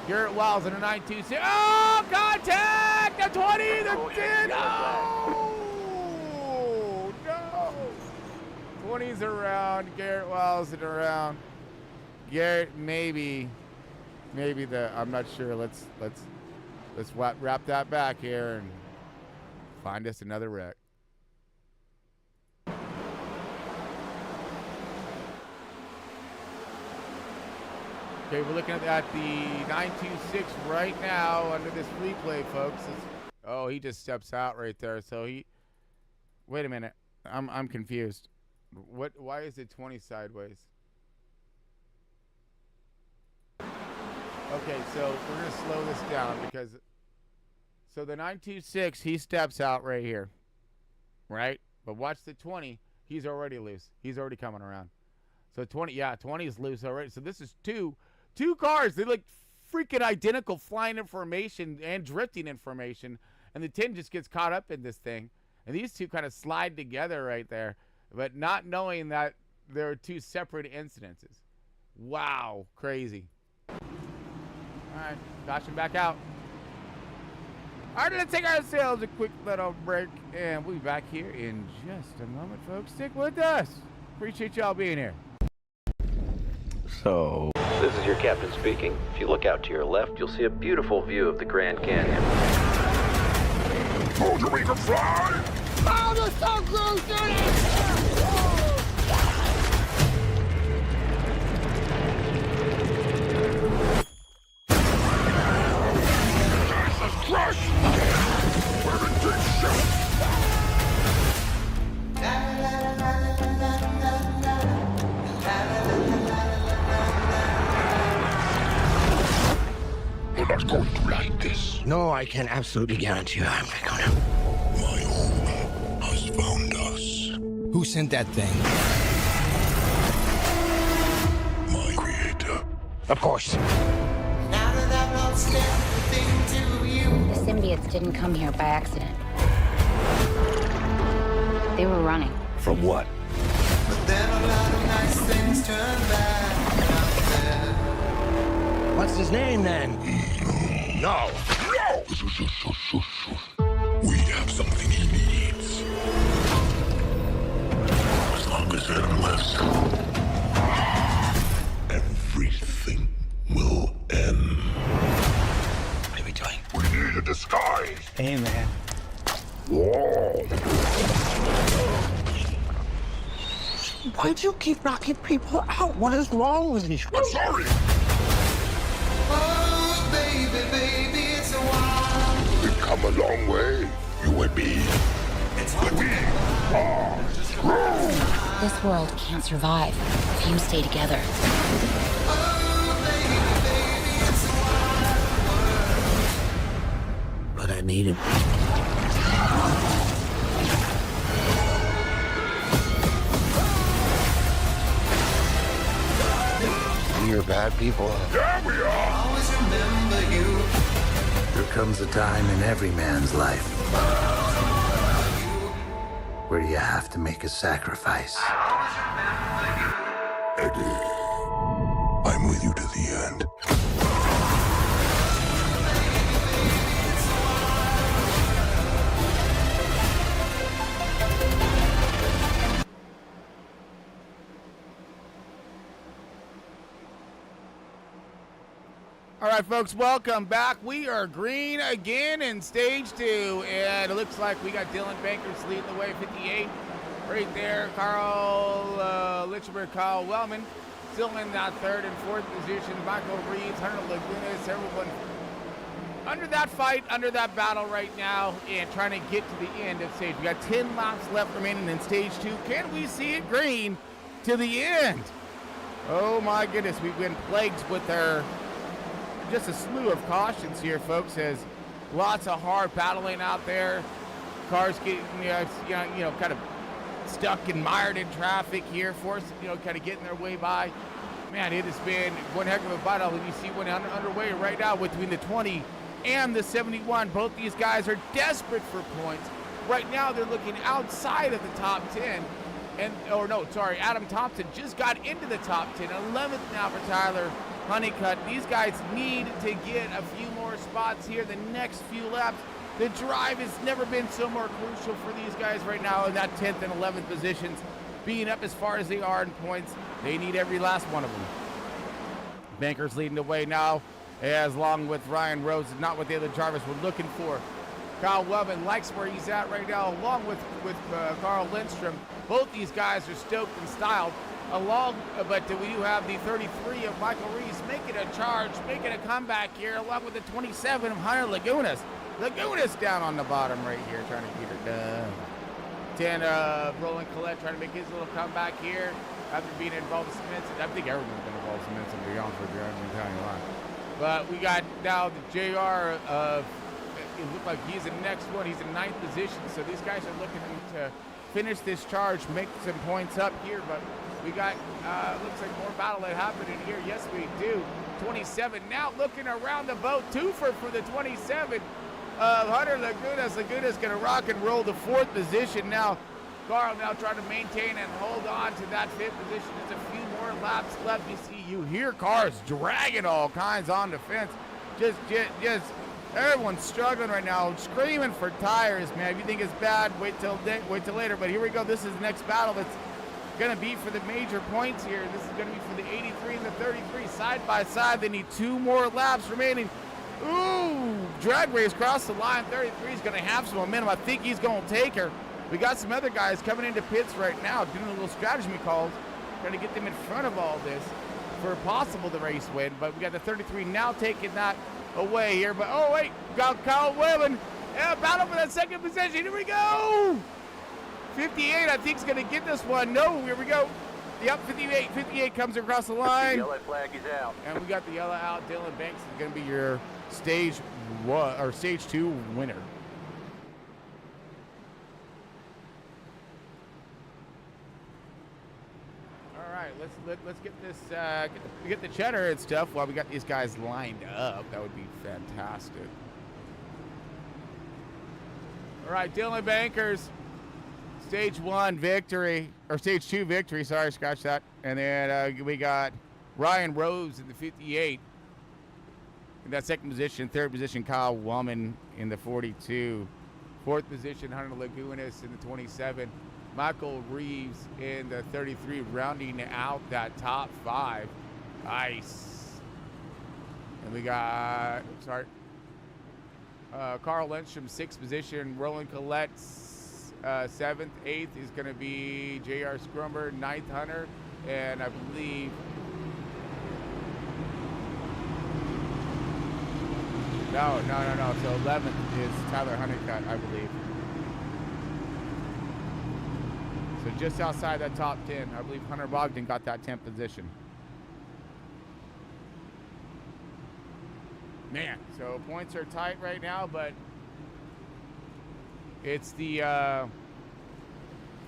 Garrett Wiles in a 926. Oh, contact! The 20, the 10. Oh, no. 20's around. Garrett Wiles is around. Garrett, maybe I'm not sure. Let's wrap that back here and find us another wreck. Okay, we're looking at the 926 right now under this replay, folks. Oh, he just steps out right there. So wait a minute. I'm confused. Why is it 20 sideways? Okay, so we're going to slow this down because so the 926, he steps out right here. Right? But watch the 20. He's already loose. He's already coming around. So 20 is loose already. So this is two cars. They look freaking identical, flying in formation and drifting in formation. And the 10 just gets caught up in this thing. And these two kind of slide together right there, but not knowing that there are two separate incidences. Wow, crazy. All right, caution back out. All right, let's take ourselves a quick little break, and we'll be back here in just a moment, folks. Stick with us. Appreciate y'all being here. So, this is your captain speaking. If you look out to your left, you'll see a beautiful view of the Grand Canyon. Told you we could fly! Oh, the sun grows, Crush! Where it takes shape! We're not going to like this. No, I can absolutely guarantee you I'm not gonna. My home has found us. Who sent that thing? My creator. Of course. The symbiotes didn't come here by accident. They were running. From what? What's his name then? No! No! We have something he needs. As long as Adam lives, everything will end. What are we doing? We need a disguise. Hey, man. Whoa! Why do you keep knocking people out? What is wrong with you? I'm sorry! Oh, baby, baby, it's a while. We've come a long way, you and me. But we are strong. This world can't survive if you stay together. Oh, baby, baby, it's a while. But I need him. You're bad people. Yeah, we are! Always remember you. There comes a time in every man's life where you have to make a sacrifice. Eddie, I'm with you to the end. All right, folks, welcome back. We are green again in stage 2, and it looks like we got Dylan Bankers leading the way, 58. right there. Carl Lichtenberg, Kyle Wellman still in that third and fourth position. Michael Reeves, Hunter Lagunas, everyone under that fight, under that battle right now, and trying to get to the end of stage. We got 10 laps left remaining in stage 2. Can we see it green to the end? Oh my goodness, we've been plagued with just a slew of cautions here, folks, as lots of hard battling out there. Cars getting, kind of stuck and mired in traffic here, forced, kind of getting their way by. Man, it has been one heck of a battle, and you see one underway right now between the 20 and the 71. Both these guys are desperate for points. Right now, they're looking outside of the top 10. Adam Thompson just got into the top 10. 11th now for Tyler Honeycutt. These guys need to get a few more spots here the next few laps. The drive has never been so more crucial for these guys right now in that 10th and 11th positions. Being up as far as they are in points, they need every last one of them. Bankers leading the way now, as long with Ryan Rhodes, not what the other drivers were looking for. Kyle Wellman likes where he's at right now, along with Carl Lindstrom. Both these guys are stoked and styled. But we do have the 33 of Michael Reeves making a charge, making a comeback here, along with the 27 of Hunter Lagunas. Lagunas down on the bottom right here, trying to get her done. 10 of Roland Collette trying to make his little comeback here after being involved with cements. I think everyone's been involved with cements, to be honest with you. I'm going to tell you why. But we got now the JR of, it looked like he's the next one. He's in 9th position, so these guys are looking to finish this charge, make some points up here. But we got, looks like more battle that happened in here. Yes, we do. 27 now looking around the boat. Twofer for the 27 of Hunter Lagunas. Lagunas going to rock and roll the 4th position now. Carl now trying to maintain and hold on to that 5th position. Just a few more laps left. You hear cars dragging all kinds on the fence. Just everyone's struggling right now, screaming for tires, man. If you think it's bad, wait till later. But here we go. This is the next battle that's going to be for the major points here. This is going to be for the 83 and the 33 side by side. They need 2 more laps remaining. Ooh, drag race across the line. 33 is going to have some momentum. I think he's going to take her. We got some other guys coming into pits right now, doing a little strategy calls, trying to get them in front of all this for possible the race win. But we got the 33 now taking that away here. But oh wait, got Kyle Wellman. Yeah, battle for that 2nd position. Here we go. 58, I think, is going to get this one. No, here we go. Yep, 58. 58 comes across the line. The yellow flag is out. And we got the yellow out. Dylan Banks is going to be your stage 2 winner. All right, let's get this get the cheddar and stuff while we got these guys lined up. That would be fantastic. All right, Dylan Bankers. Stage 1 victory, or stage 2 victory, sorry, scratch that. And then we got Ryan Rose in the 58. In that 2nd position, 3rd position, Kyle Wellman in the 42. 4th position, Hunter Lagunas in the 27. Michael Reeves in the 33, rounding out that top 5. Nice. And we got, Carl Lindstrom, 6th position. Roland Collette, 7th. 8th is going to be J.R. Scrumber, 9th Hunter, and I believe no. So 11th is Tyler Honeycutt, I believe. So just outside that top 10, I believe Hunter Bogdan got that 10th position. Man, so points are tight right now, but it's the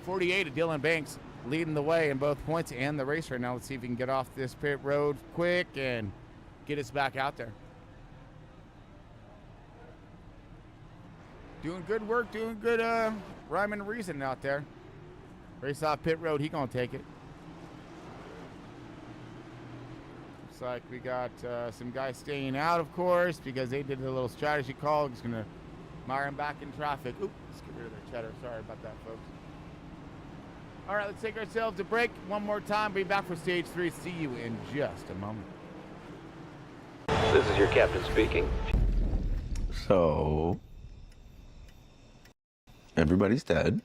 48 of Dylan Banks leading the way in both points and the race right now. Let's see if we can get off this pit road quick and get us back out there. Doing good work, doing good rhyme and reason out there. Race off pit road, he gonna take it. Looks like we got some guys staying out, of course, because they did a little strategy call. Just gonna mire them back in traffic. Oop, let's get rid of their cheddar. Sorry about that, folks. All right, let's take ourselves a break one more time. Be back for stage 3. See you in just a moment. This is your captain speaking. So, everybody's dead.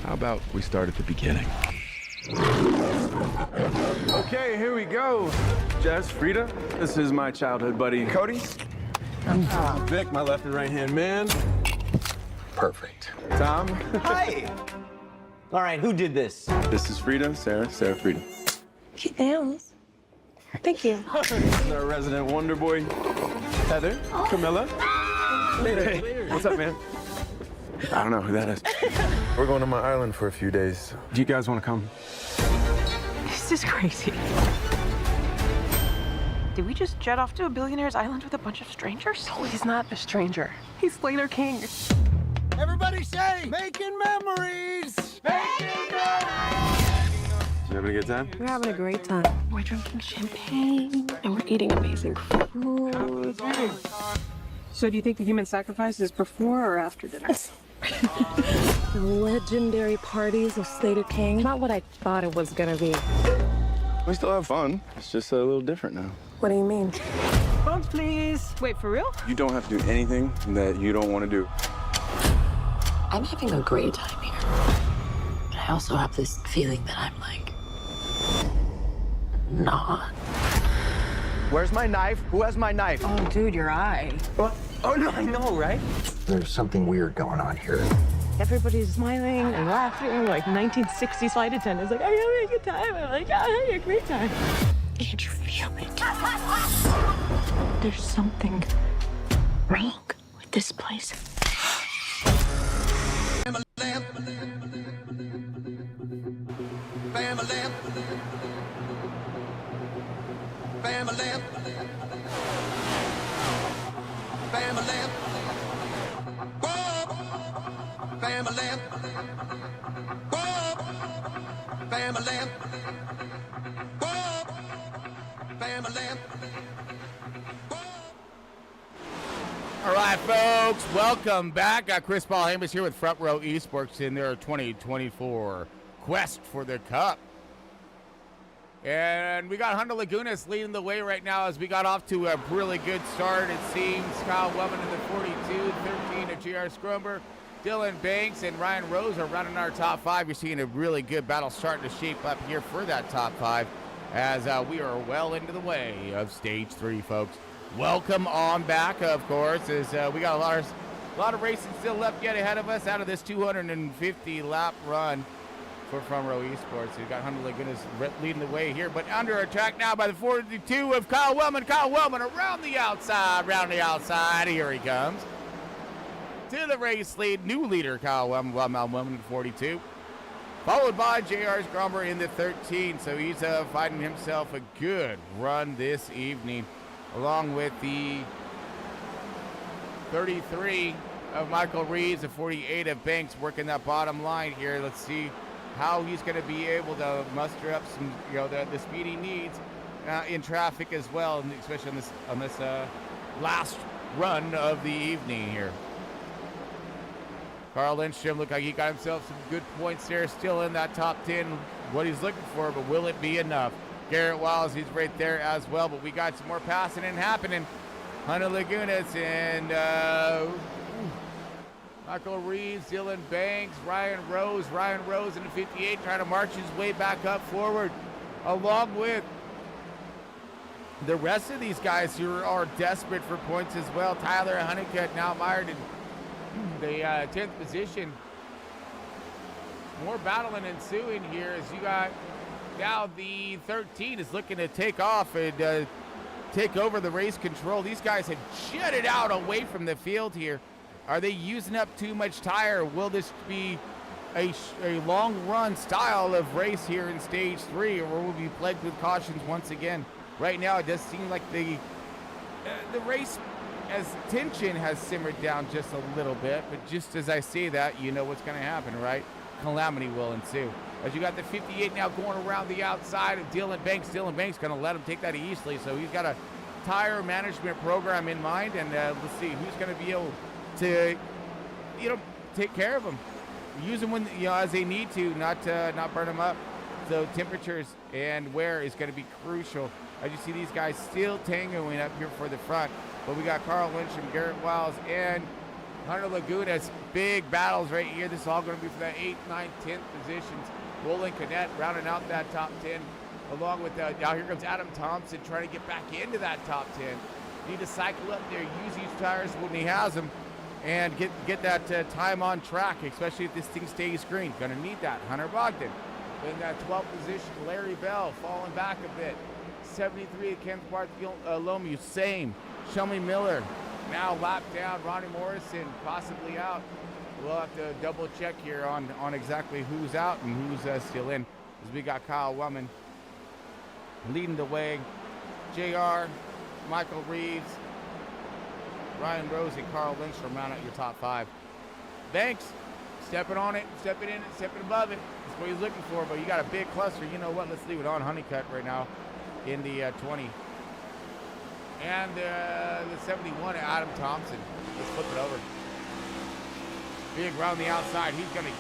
How about we start at the beginning? Okay, here we go. Jess, Frida, this is my childhood buddy, Cody. Vic, my left and right-hand man. Perfect. Tom. Hi. All right, who did this? This is Frida, Sarah, Frida. Cute nails. Thank you. This is our resident wonder boy, Heather, Camilla. Hey, what's up, man? I don't know who that is. We're going to my island for a few days. Do you guys want to come? This is crazy. Did we just jet off to a billionaire's island with a bunch of strangers? Oh, he's not a stranger. He's Slater King. Everybody say, making memories! Making memories! Did you have a good time? We're having a great time. We're drinking champagne and we're eating amazing food. So do you think the human sacrifice is before or after dinner? The legendary parties of Slater King. Not what I thought it was gonna be. We still have fun. It's just a little different now. What do you mean? Phones, please. Wait, for real? You don't have to do anything that you don't want to do. I'm having a great time here. But I also have this feeling that I'm like, not. Where's my knife? Who has my knife? Oh, dude, your eye. What? Oh, no, I know, right? There's something weird going on here. Everybody's smiling and laughing like 1960s flight attendants. Like, I'm having a good time. I'm like, I'm having a great time. Can't you feel it? There's something wrong with this place. All right, folks, welcome back. Got Chris Paul Hamus here with Front Row Esports in their 2024 quest for the Cup. And we got Hunter Lagunas leading the way right now as we got off to a really good start, it seems. Kyle Wellman in the 42, 13 of J.R. Scrumber. Dylan Banks and Ryan Rose are running our top five. You're seeing a really good battle starting to shape up here for that top five as we are well into the way of stage 3, folks. Welcome on back, of course, as we got a lot of racing still left yet ahead of us out of this 250-lap run for Front Row Esports. We've got Hunter Lagunas leading the way here, but under attack now by the 42 of Kyle Wellman. Kyle Wellman around the outside, here he comes. To the race lead, new leader Kyle Wellman in 42. Followed by J.R. Scrumber in the 13, so he's finding himself a good run this evening, along with the 33 of Michael Reeves, the 48 of Banks working that bottom line here. Let's see how he's going to be able to muster up some, the speed he needs in traffic as well, and especially on this last run of the evening here. Carl Lindstrom looked like he got himself some good points there, still in that top 10, what he's looking for, but will it be enough? Garrett Wiles, he's right there as well, but we got some more passing and happening. Hunter Lagunas and Michael Reeves, Dylan Banks, Ryan Rose in the 58 trying to march his way back up forward, along with the rest of these guys who are desperate for points as well. Tyler Honeycutt now mired in the 10th position. More battling ensuing here as you got now the 13 is looking to take off and take over the race control. These guys have jetted out away from the field here. Are they using up too much tire? Will this be a long run style of race here in stage 3, or will we be plagued with cautions once again? Right now it does seem like the race as tension has simmered down just a little bit, but just as I say that, you know what's going to happen, right? Calamity will ensue. As you got the 58 now going around the outside of Dylan Banks. Dylan Banks going to let him take that easily, so he's got a tire management program in mind, and let's see who's going to be able to, take care of them. Use them when, as they need to, not burn them up. So temperatures and wear is going to be crucial. As you see these guys still tangoing up here for the front. But we got Carl Lynch and Garrett Wiles and Hunter Laguna's big battles right here. This is all going to be for the 8th, 9th, 10th positions. Roland Cadet rounding out that top 10, along with, now here comes Adam Thompson trying to get back into that top 10. Need to cycle up there, use these tires when he has them, and get that time on track, especially if this thing stays green. Gonna need that. Hunter Bogdan in that 12th position. Larry Bell falling back a bit. 73 Kenneth Bartholomew, same. Shelby Miller now lapped down. Ronnie Morrison possibly out. We'll have to double check here on exactly who's out and who's still in, as we got Kyle Wellman leading the way. JR, Michael Reeves, Ryan Rose, and Carl Lindstrom round out your top 5. Banks stepping on it, stepping in it, stepping above it. That's what he's looking for, but you got a big cluster. You know what? Let's leave it on Honeycutt right now in the 20. And the 71, Adam Thompson. Let's flip it over. Big around the outside. He's going to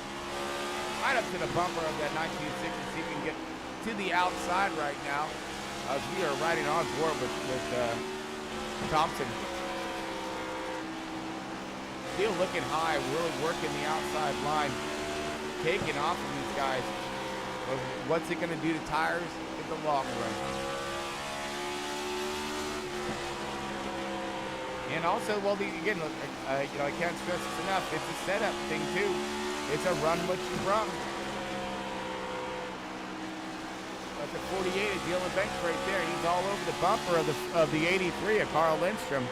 right up to the bumper of that 1960. See if he can get to the outside right now. As we are riding on board with Thompson. Still looking high, really working the outside line. Taking off from these guys. What's it going to do to tires in the long run? And also, well, again, I can't stress this enough. It's a setup thing too. It's a run what you run. That's a 48 of Dylan Banks right there. He's all over the bumper of the 83 of Carl Lindstrom.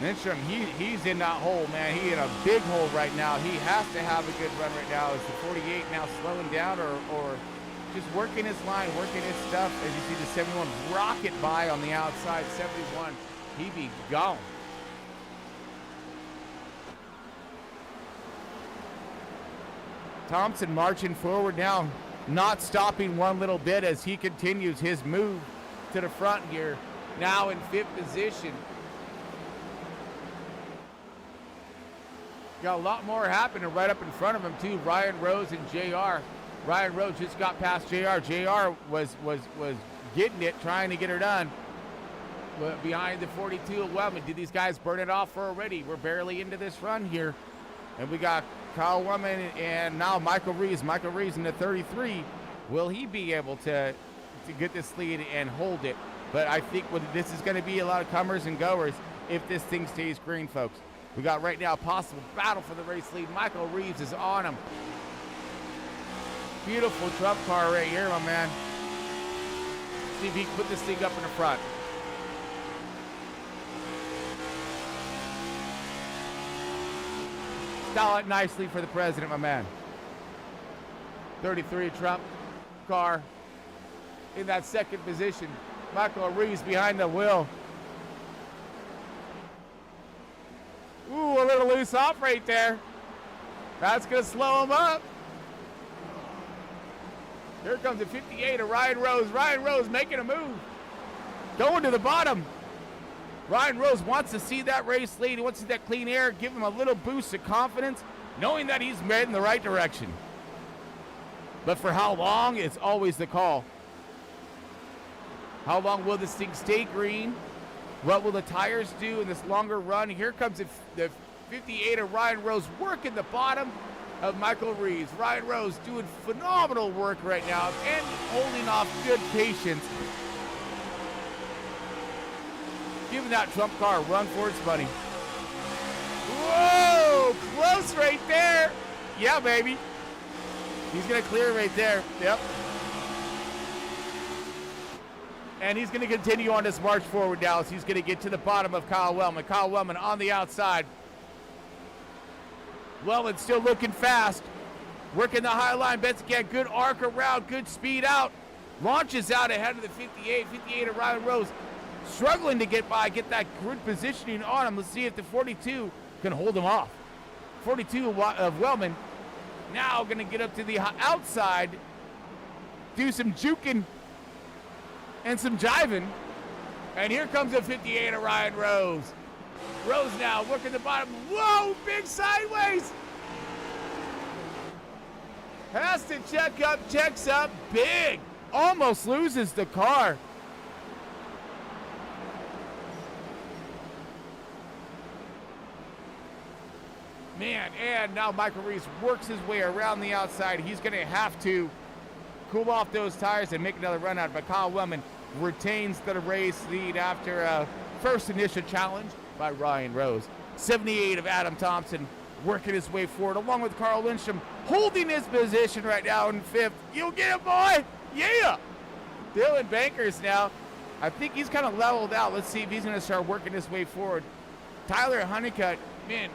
Lindstrom, he's in that hole, man. He's in a big hole right now. He has to have a good run right now. Is the 48 now slowing down or just working his line, working his stuff? As you see the 71 rocket by on the outside. 71. He be gone. Thompson marching forward now, not stopping one little bit as he continues his move to the front here. Now in 5th position. Got a lot more happening right up in front of him too. Ryan Rose and JR. Ryan Rose just got past JR. JR was getting it, trying to get her done. Behind the 42 of Wellman. Did these guys burn it off already? We're barely into this run here. And we got Kyle Wellman and now Michael Reeves. Michael Reeves in the 33. Will he be able to get this lead and hold it? But I think this is going to be a lot of comers and goers if this thing stays green, folks. We got right now a possible battle for the race lead. Michael Reeves is on him. Beautiful Trump car right here, my man. See if he can put this thing up in the front. Style it nicely for the president, my man. 33 Trump car in that 2nd position. Michael Reeves behind the wheel. Ooh, a little loose off right there. That's going to slow him up. Here comes the 58 of Ryan Rose. Ryan Rose making a move. Going to the bottom. Ryan Rose wants to see that race lead. He wants to see that clean air, give him a little boost of confidence, knowing that he's heading in the right direction. But for how long is always the call. How long will this thing stay green? What will the tires do in this longer run? Here comes the 58 of Ryan Rose working the bottom of Michael Reeves. Ryan Rose doing phenomenal work right now and holding off good patience. Giving that Trump car a run for its money. Whoa, close right there. Yeah, baby. He's going to clear right there. Yep. And he's going to continue on this march forward now as he's going to get to the bottom of Kyle Wellman. Kyle Wellman on the outside. Wellman still looking fast. Working the high line. Bets again. Good arc around. Good speed out. Launches out ahead of the 58. 58 of Ryan Rose. Struggling to get by. Get that good positioning on him. Let's see if the 42 can hold him off. 42 of Wellman. Now going to get up to the outside. Do some juking and some jiving. And here comes the 58 of Ryan Rose. Rose now working the bottom. Whoa, big sideways. Has to check up, checks up, big. Almost loses the car. Man, and now Michael Reeves works his way around the outside. He's going to have to cool off those tires and make another run out. But Kyle Wellman retains the race lead after a first initial challenge by Ryan Rose. 78 of Adam Thompson working his way forward, along with Carl Lindstrom holding his position right now in 5th. You get it, boy! Yeah! Dylan Bankers now. I think he's kind of leveled out. Let's see if he's going to start working his way forward. Tyler Honeycutt, man,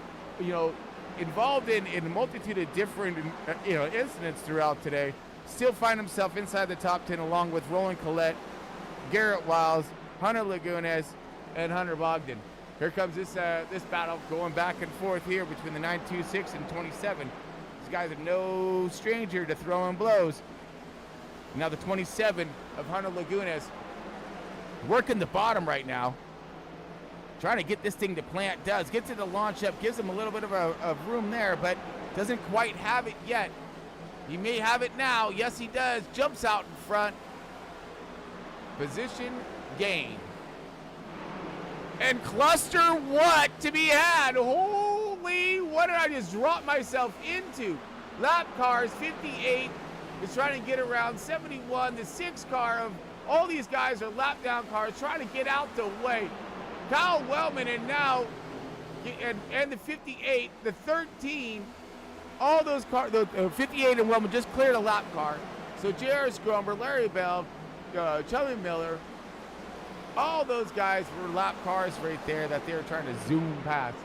involved in a multitude of different, incidents throughout today. Still find himself inside the top 10 along with Roland Collette, Garrett Wiles, Hunter Lagunes, and Hunter Bogdan. Here comes this battle going back and forth here between the 926 and 27. These guys are no stranger to throwing blows. Now the 27 of Hunter Lagunes working the bottom right now. Trying to get this thing to plant. Does. Gets it to launch up. Gives him a little bit of room there, but doesn't quite have it yet. He may have it now. Yes, he does. Jumps out in front. Position gain. And cluster what to be had? Holy, what did I just drop myself into? Lap cars, 58 is trying to get around 71. The 6 car of all these guys are lap down cars trying to get out the way. Kyle Wellman and now, and the 58, the 13, all those cars, the 58 and Wellman just cleared a lap car. So J.R. Scrumber, Larry Bell, Chubby Miller, all those guys were lap cars right there that they were trying to zoom past.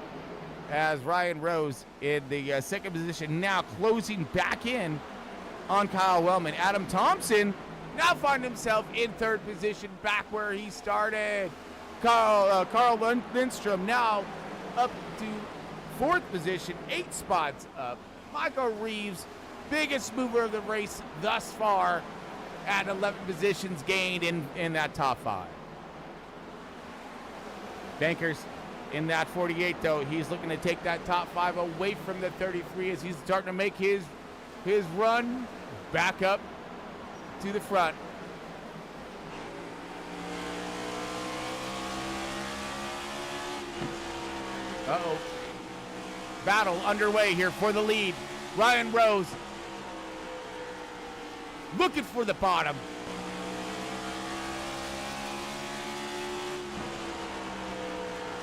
As Ryan Rose in the second position, now closing back in on Kyle Wellman. Adam Thompson now finds himself in 3rd position, back where he started. Carl Lindstrom now up to 4th position, 8 spots up. Michael Reeves, biggest mover of the race thus far, at 11 positions gained in that top 5. Bankers in that 48, though, he's looking to take that top 5 away from the 33 as he's starting to make his run back up to the front. Uh-oh. Battle underway here for the lead. Ryan Rose looking for the bottom.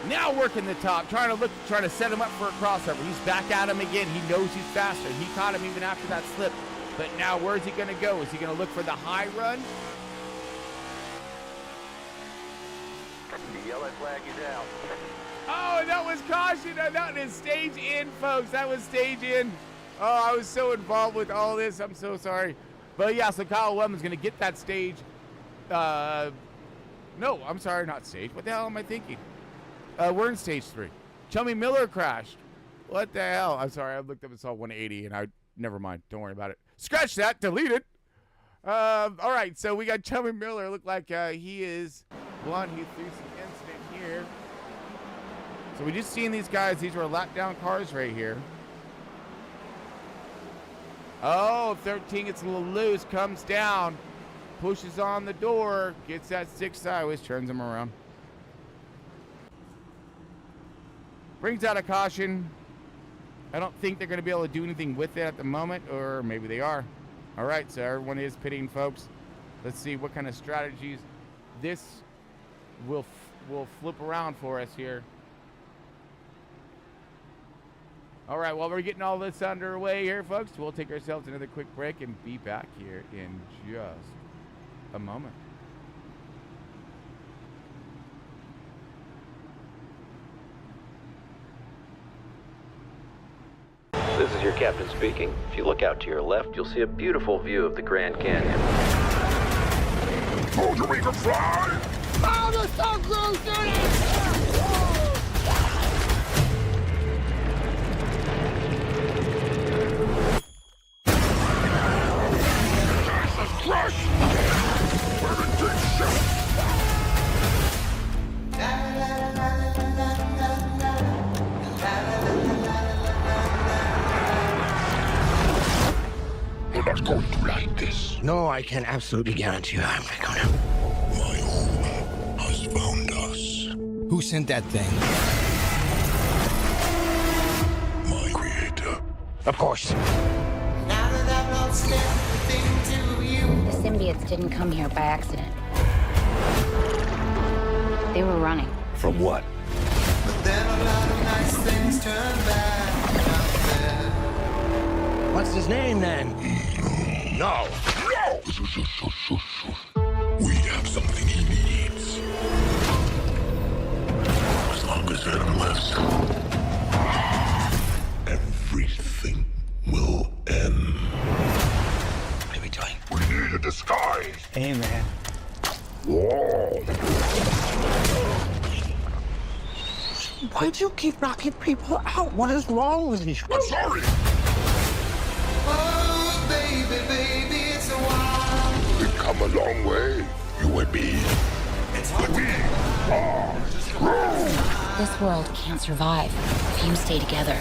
Now working the top, trying to set him up for a crossover. He's back at him again. He knows he's faster. He caught him even after that slip. But now where's he going to go? Is he going to look for the high run? The yellow flag is out. Oh, and that was caution. That is stage in, folks. That was stage in. Oh, I was so involved with all this. I'm so sorry. But yeah, so Kyle Wellman's going to get that stage. No, I'm sorry, not stage. What the hell am I thinking? We're in stage 3. Chummy Miller crashed. What the hell? I'm sorry. I looked up and saw 180, and never mind. Don't worry about it. Scratch that. Delete it. All right. So we got Chummy Miller. Look like he is one. He threw some incident here. So we just seen these guys. These were lap down cars right here. Oh, 13 gets a little loose. Comes down. Pushes on the door. Gets that 6 sideways. Turns him around. Brings out a caution. I don't think they're going to be able to do anything with it at the moment, or maybe they are. All right, so everyone is pitting, folks. Let's see what kind of strategies this will flip around for us here. All right, while we're getting all this underway here, folks, we'll take ourselves another quick break and be back here in just a moment. This is your captain speaking. If you look out to your left, you'll see a beautiful view of the Grand Canyon. Told you we could fly! Oh, the sun grows, Crush! Where did this shit? You're not going to like this. No, I can absolutely guarantee you I'm not gonna. My home has found us. Who sent that thing? My creation. Of course. Now that I've lost everything to you. The symbiotes didn't come here by accident. They were running. From what? But then a lot of nice things turn bad out there. What's his name then? No! No! We have something he needs. As long as Adam lives, everything will end. What are we doing? We need a disguise. Hey, man. Whoa! Why do you keep knocking people out? What is wrong with you? I'm sorry! Oh, baby, baby, it's a wild. We've come a long way, you and me. But we are grown. This world can't survive if you stay together.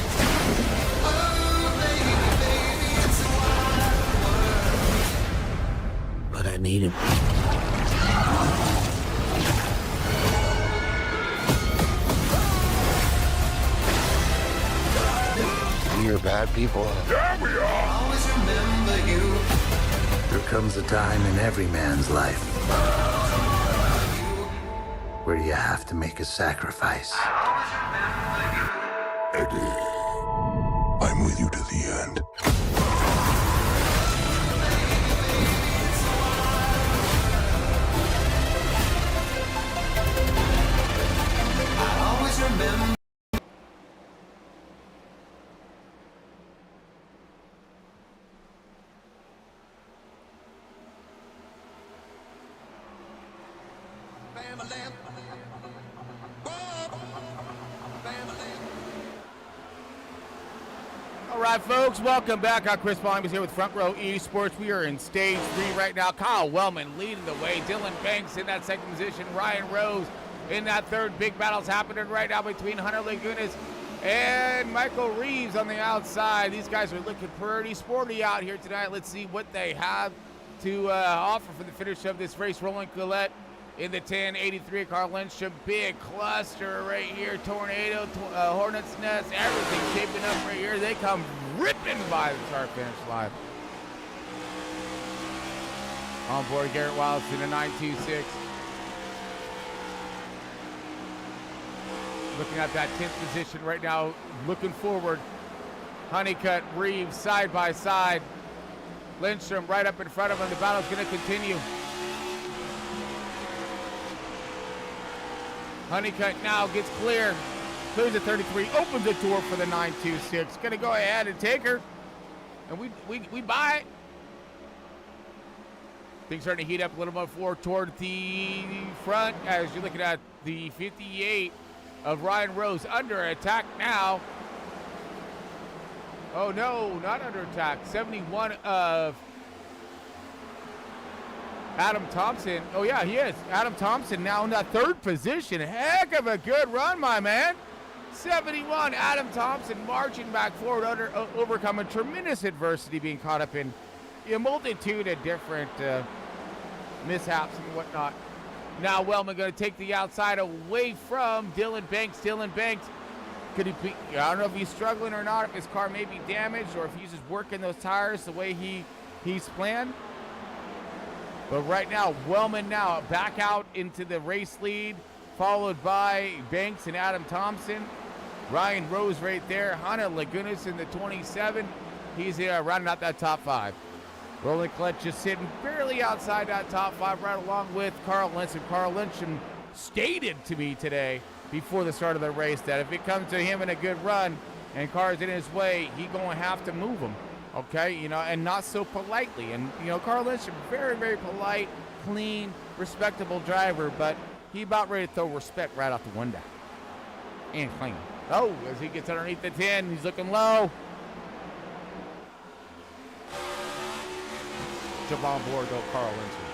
Oh, baby, baby, it's a wild world. But I need him. You're bad people. There we are! Always remember you. There comes a time in every man's life where you have to make a sacrifice. Eddie, I'm with you to the end. I always remember. All right, folks, welcome back. I'm Chris Paul. I'm here with Front Row Esports. We are in stage 3 right now. Kyle Wellman leading the way. Dylan Banks in that second position. Ryan Rose in that third. Big battles happening right now between Hunter Lagunas and Michael Reeves on the outside. These guys are looking pretty sporty out here tonight. Let's see what they have to offer for the finish of this race. Roland Collette in the 1083. Carl Lindstrom, big cluster right here. Tornado, Hornet's Nest, everything shaping up right here. They come ripping by the start finish line. On board Garrett Wiles in the 926. Looking at that 10th position right now, looking forward. Honeycutt, Reeves side by side. Lindstrom right up in front of him. The battle's going to continue. Honeycutt now gets clear. Clears at 33, opens the door for the 926. Gonna go ahead and take her. And we buy it. Things starting to heat up a little bit more toward the front as you're looking at the 58 of Ryan Rose under attack now. Oh no, not under attack. 71 of Adam Thompson. Oh, yeah, he is. Adam Thompson now in that third position. Heck of a good run, my man. 71, Adam Thompson marching back forward, overcoming tremendous adversity, being caught up in a multitude of different mishaps and whatnot. Now Wellman going to take the outside away from Dylan Banks. Dylan Banks, could he be, I don't know if he's struggling or not, if his car may be damaged or if he's just working those tires the way he's planned. But right now, Wellman now back out into the race lead, followed by Banks and Adam Thompson. Ryan Rose right there. Hunter Lagunas in the 27. He's rounding out that top 5. Roland Collette just sitting barely outside that top 5, right along with Carl Lindstrom. Carl Lindstrom stated to me today before the start of the race that if it comes to him in a good run and cars in his way, he gonna have to move them. Okay, you know, and not so politely. And, you know, Carl Lindstrom, very, very polite, clean, respectable driver, but he about ready to throw respect right out the window. And clean. Oh, as he gets underneath the 10, he's looking low. Jump on board, though, Carl Lindstrom.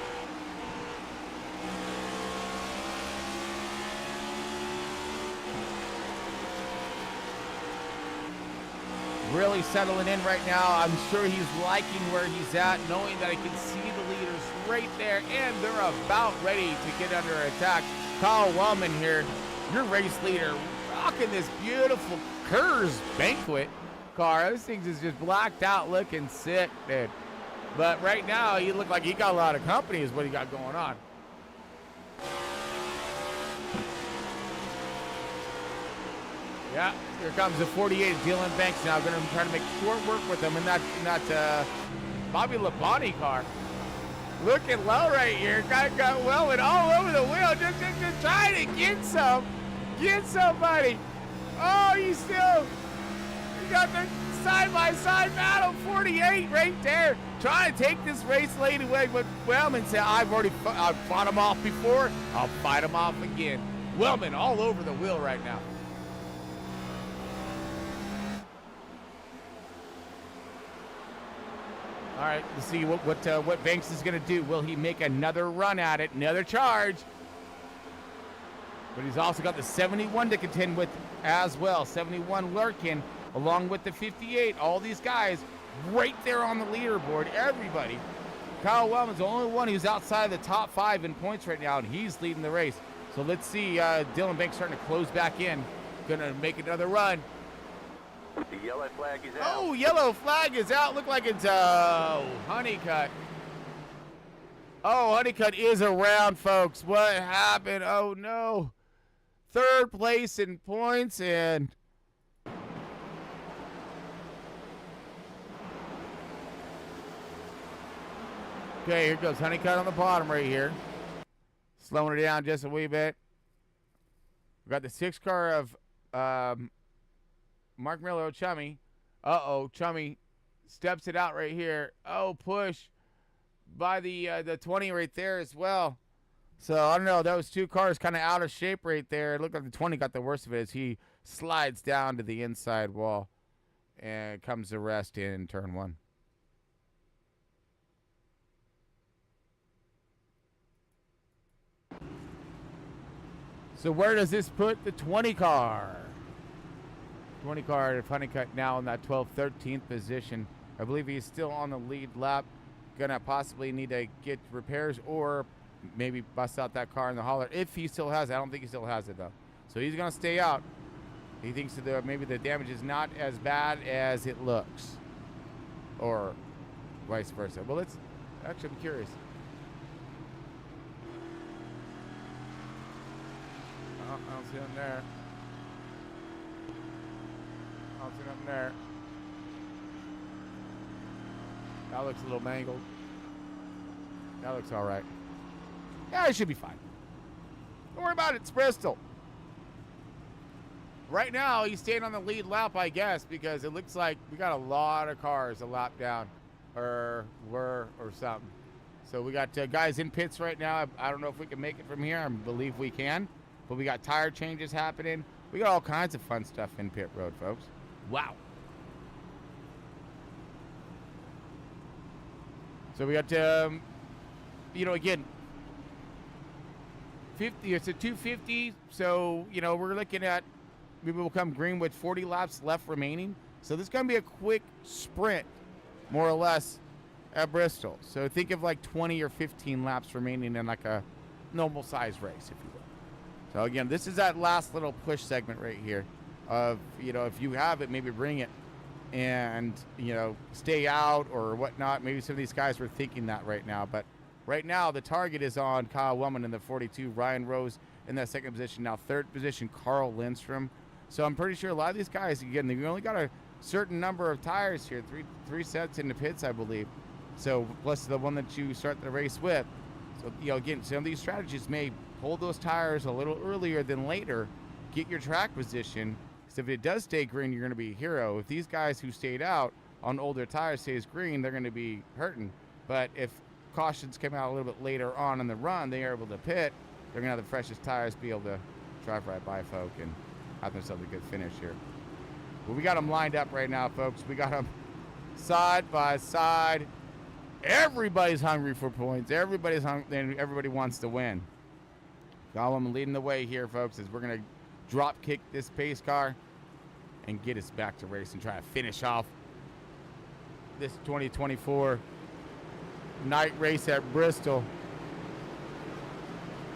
Really settling in right now. I'm sure he's liking where he's at, knowing that he can see the leaders right there, and they're about ready to get under attack. Kyle Wellman here, your race leader, rocking this beautiful Kerrs banquet. car. Those things is just blacked out looking sick, dude. But right now, he look like he got a lot of company is what he got going on. Yeah, here comes the 48, Dylan Banks now. Going to try to make short work with him, and that Bobby Labonte car. Looking low right here. Guy got Wellman all over the wheel, just trying to get somebody. Oh, you got the side-by-side battle. 48 right there, trying to take this race lane away. But Wellman said, I've fought him off before. I'll fight him off again. Wellman all over the wheel right now. All right, let's see what Banks is going to do. Will he make another run at it, another charge? But he's also got the 71 to contend with as well. 71 lurking along with the 58. All these guys right there on the leaderboard. Everybody. Kyle Wellman's the only one who's outside of the top 5 in points right now, and he's leading the race. So let's see Dylan Banks starting to close back in. Going to make another run. The yellow flag is out. Oh, yellow flag is out. Look like it's Honeycutt. Oh, Honeycutt is around, folks. What happened? Oh, no. 3rd place in points, and okay, here goes Honeycutt on the bottom right here. Slowing it down just a wee bit. We got the 6 car of Mark Miller, Chummy. Chummy steps it out right here. Oh, push by the 20 right there as well. So, I don't know. Those 2 cars kind of out of shape right there. It looked like the 20 got the worst of it as he slides down to the inside wall and comes to rest in turn 1. So, where does this put the 20 car? 20 car of Honeycutt now in that 12th, 13th position. I believe he's still on the lead lap. Gonna possibly need to get repairs or maybe bust out that car in the hauler if he still has it. I don't think he still has it though. So he's gonna stay out. He thinks that maybe the damage is not as bad as it looks, or vice versa. Well, let's actually, I'm curious. Oh, I don't see him there. I don't see nothing there. That looks a little mangled. That looks all right. Yeah, it should be fine. Don't worry about it. It's Bristol. Right now, he's staying on the lead lap, I guess, because it looks like we got a lot of cars a lap down, or something. So we got guys in pits right now. I don't know if we can make it from here. I believe we can. But we got tire changes happening. We got all kinds of fun stuff in pit road, folks. Wow. So we got, again, 50. It's a 250. So, we're looking at maybe we'll come green with 40 laps left remaining. So this is going to be a quick sprint, more or less, at Bristol. So think of like 20 or 15 laps remaining in like a normal size race, if you will. So again, this is that last little push segment right here of, if you have it, maybe bring it and, stay out or whatnot. Maybe some of these guys were thinking that right now. But right now, the target is on Kyle Wellman in the 42, Ryan Rose in that 2nd position. Now 3rd position, Carl Lindstrom. So I'm pretty sure a lot of these guys, again, they only got a certain number of tires here, three sets in the pits, I believe. So plus the one that you start the race with. So, again, some of these strategies may hold those tires a little earlier than later, get your track position. Because if it does stay green, you're going to be a hero. If these guys who stayed out on older tires stays green, they're going to be hurting. But if cautions come out a little bit later on in the run, they are able to pit, they're going to have the freshest tires, be able to drive right by folk and have themselves a good finish here. Well, we got them lined up right now, folks. We got them side by side. Everybody's hungry for points. Everybody's hungry, and everybody wants to win. Gollum leading the way here, folks, as we're going to drop kick this pace car and get us back to race and try to finish off this 2024 night race at Bristol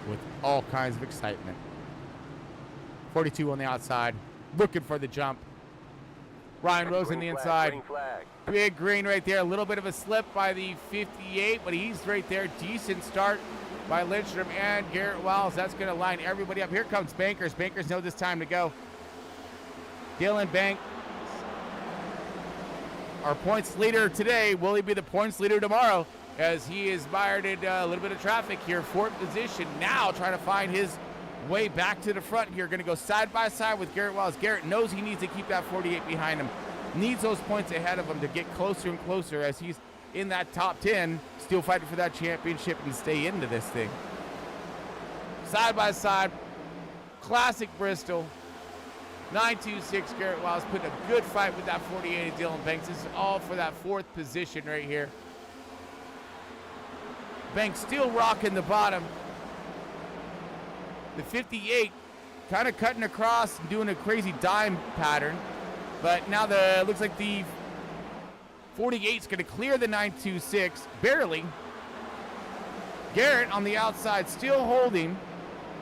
with all kinds of excitement. 42 on the outside, looking for the jump. Ryan Rose on the inside. Green flag. Big green right there. A little bit of a slip by the 58, but he's right there. Decent start by Lindstrom and Garrett Wells. That's going to line everybody up. Here comes Bankers. Bankers know this time to go. Dylan Banks, our points leader today. Will he be the points leader tomorrow? As he is mired in a little bit of traffic here. Fourth position now, trying to find his way back to the front here. Going to go side by side with Garrett Wells. Garrett knows he needs to keep that 48 behind him. Needs those points ahead of him to get closer and closer as he's in that top 10, still fighting for that championship and stay into this thing. Side by side, classic Bristol. 926 Garrett Wells putting a good fight with that 48 of Dylan Banks. This is all for that fourth position right here. Banks still rocking the bottom. The 58 kind of cutting across and doing a crazy dime pattern. But now looks like the 48 is going to clear the 926, barely. Garrett on the outside still holding.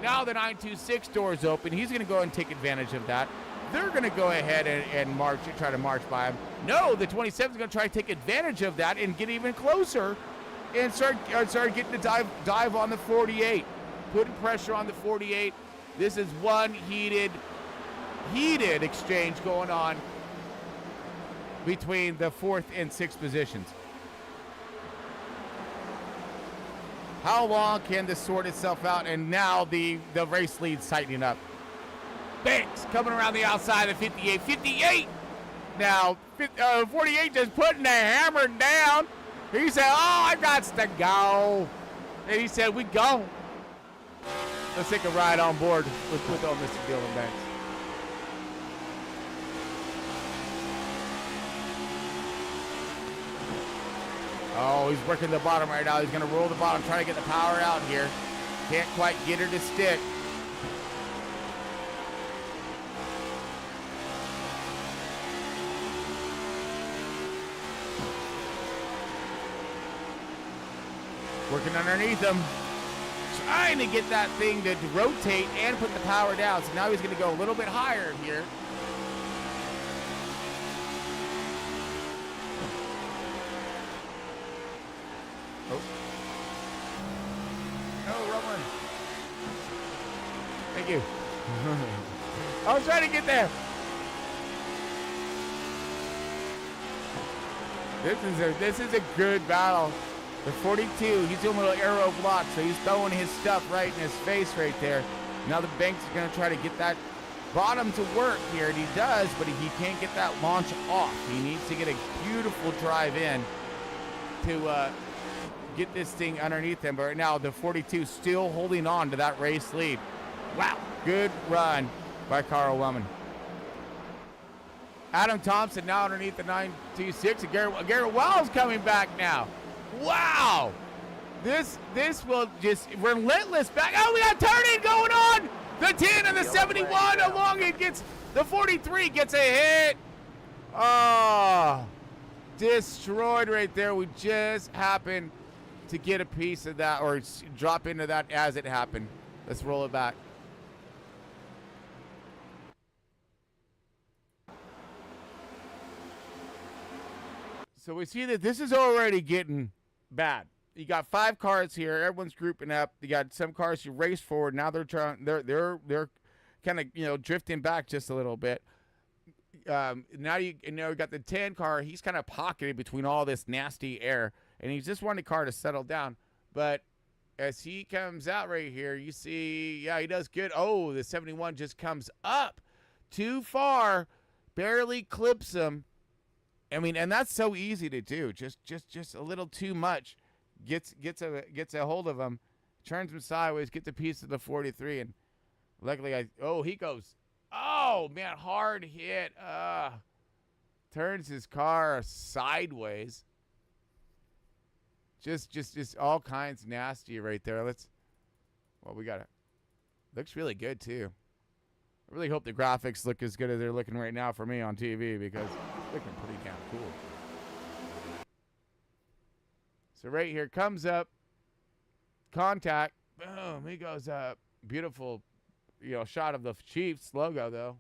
Now the 926 door is open. He's going to go and take advantage of that. They're going to go ahead and march and try to march by him. No, the 27 is going to try to take advantage of that and get even closer and start getting the dive on the 48, putting pressure on the 48. This is one heated exchange going on between the fourth and sixth positions. How long can this sort itself out? And now the race lead's tightening up. Banks coming around the outside of 58. 58 now. 48 just putting the hammer down. He said, oh, I got to go. And he said, we go. Let's take a ride on board with old Mr. Dylan Banks. Oh, he's working the bottom right now. He's going to roll the bottom, trying to get the power out here. Can't quite get her to stick. Working underneath him. Trying to get that thing to rotate and put the power down. So now he's going to go a little bit higher here. Oh. No, rubber. Thank you. I was trying to get there. This is a good battle. The 42, he's doing a little arrow block, so he's throwing his stuff right in his face right there. Now the Banks is going to try to get that bottom to work here, and he does, but he can't get that launch off. He needs to get a beautiful drive in to get this thing underneath him. But right now, the 42 still holding on to that race lead. Wow, good run by Carl Wellman. Adam Thompson now underneath the 926, and Garrett Wells coming back now. Wow, this will just relentless back. Oh, we got turning going on. The 10 and the 71 along it gets the 43 gets a hit. Oh, destroyed right there. We just happened to get a piece of that or drop into that as it happened. Let's roll it back. So we see that this is already getting bad. You got 5 cars here. Everyone's grouping up. You got some cars who race forward. Now they're they're kind of drifting back just a little bit. Now you got the 10 car. He's kind of pocketed between all this nasty air, and he's just wanting the car to settle down. But as he comes out right here, you see, yeah, he does good. Oh, the 71 just comes up too far, barely clips him. I mean, and that's so easy to do. Just a little too much. Gets a hold of him, turns him sideways, gets a piece of the 43, and luckily he goes. Oh man, hard hit. Turns his car sideways. Just all kinds nasty right there. We got it. Looks really good too. I really hope the graphics look as good as they're looking right now for me on TV, because it's looking pretty damn cool. So right here comes up, contact, boom, he goes up. Beautiful, shot of the Chiefs logo though.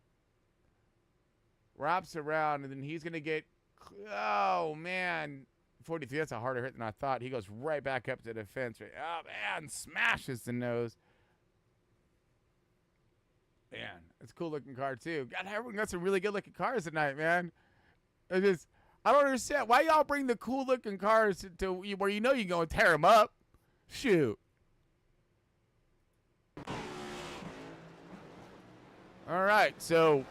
wraps around, and then he's going to get, oh, man, 43. That's a harder hit than I thought. He goes right back up to the fence. Right, oh, man, smashes the nose. Man, it's a cool-looking car, too. God, everyone got some really good-looking cars tonight, man. I don't understand. Why y'all bring the cool-looking cars to where you know you go and tear them up? Shoot. All right, so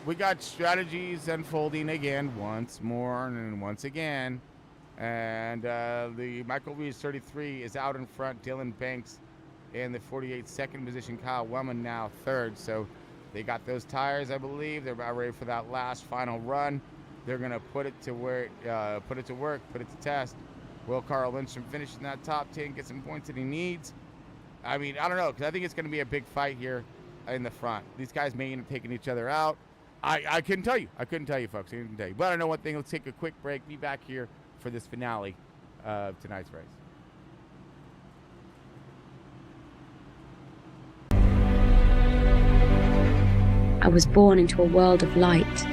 we got strategies unfolding again once more and once again. And the Michael Reeves 33 is out in front. Dylan Banks in the 48 second position. Kyle Wellman now third. So they got those tires, I believe. They're about ready for that last final run. They're going to put it to work, put it to test. Will Carl Lindstrom finish in that top 10, get some points that he needs? I mean, I don't know, because I think it's going to be a big fight here in the front. These guys may end up taking each other out. I couldn't tell you. I couldn't tell you, folks. I couldn't tell you. But I know one thing. Let's take a quick break. Be back here for this finale of tonight's race. I was born into a world of light,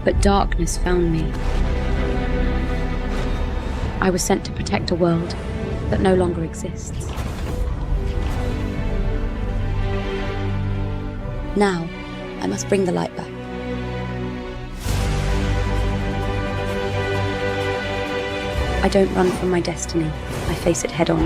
but darkness found me. I was sent to protect a world that no longer exists. Now, I must bring the light back. I don't run from my destiny. I face it head on.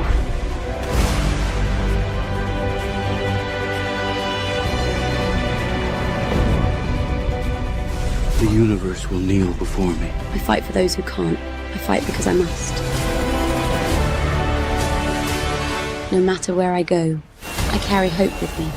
The universe will kneel before me. I fight for those who can't. I fight because I must. No matter where I go, I carry hope with me.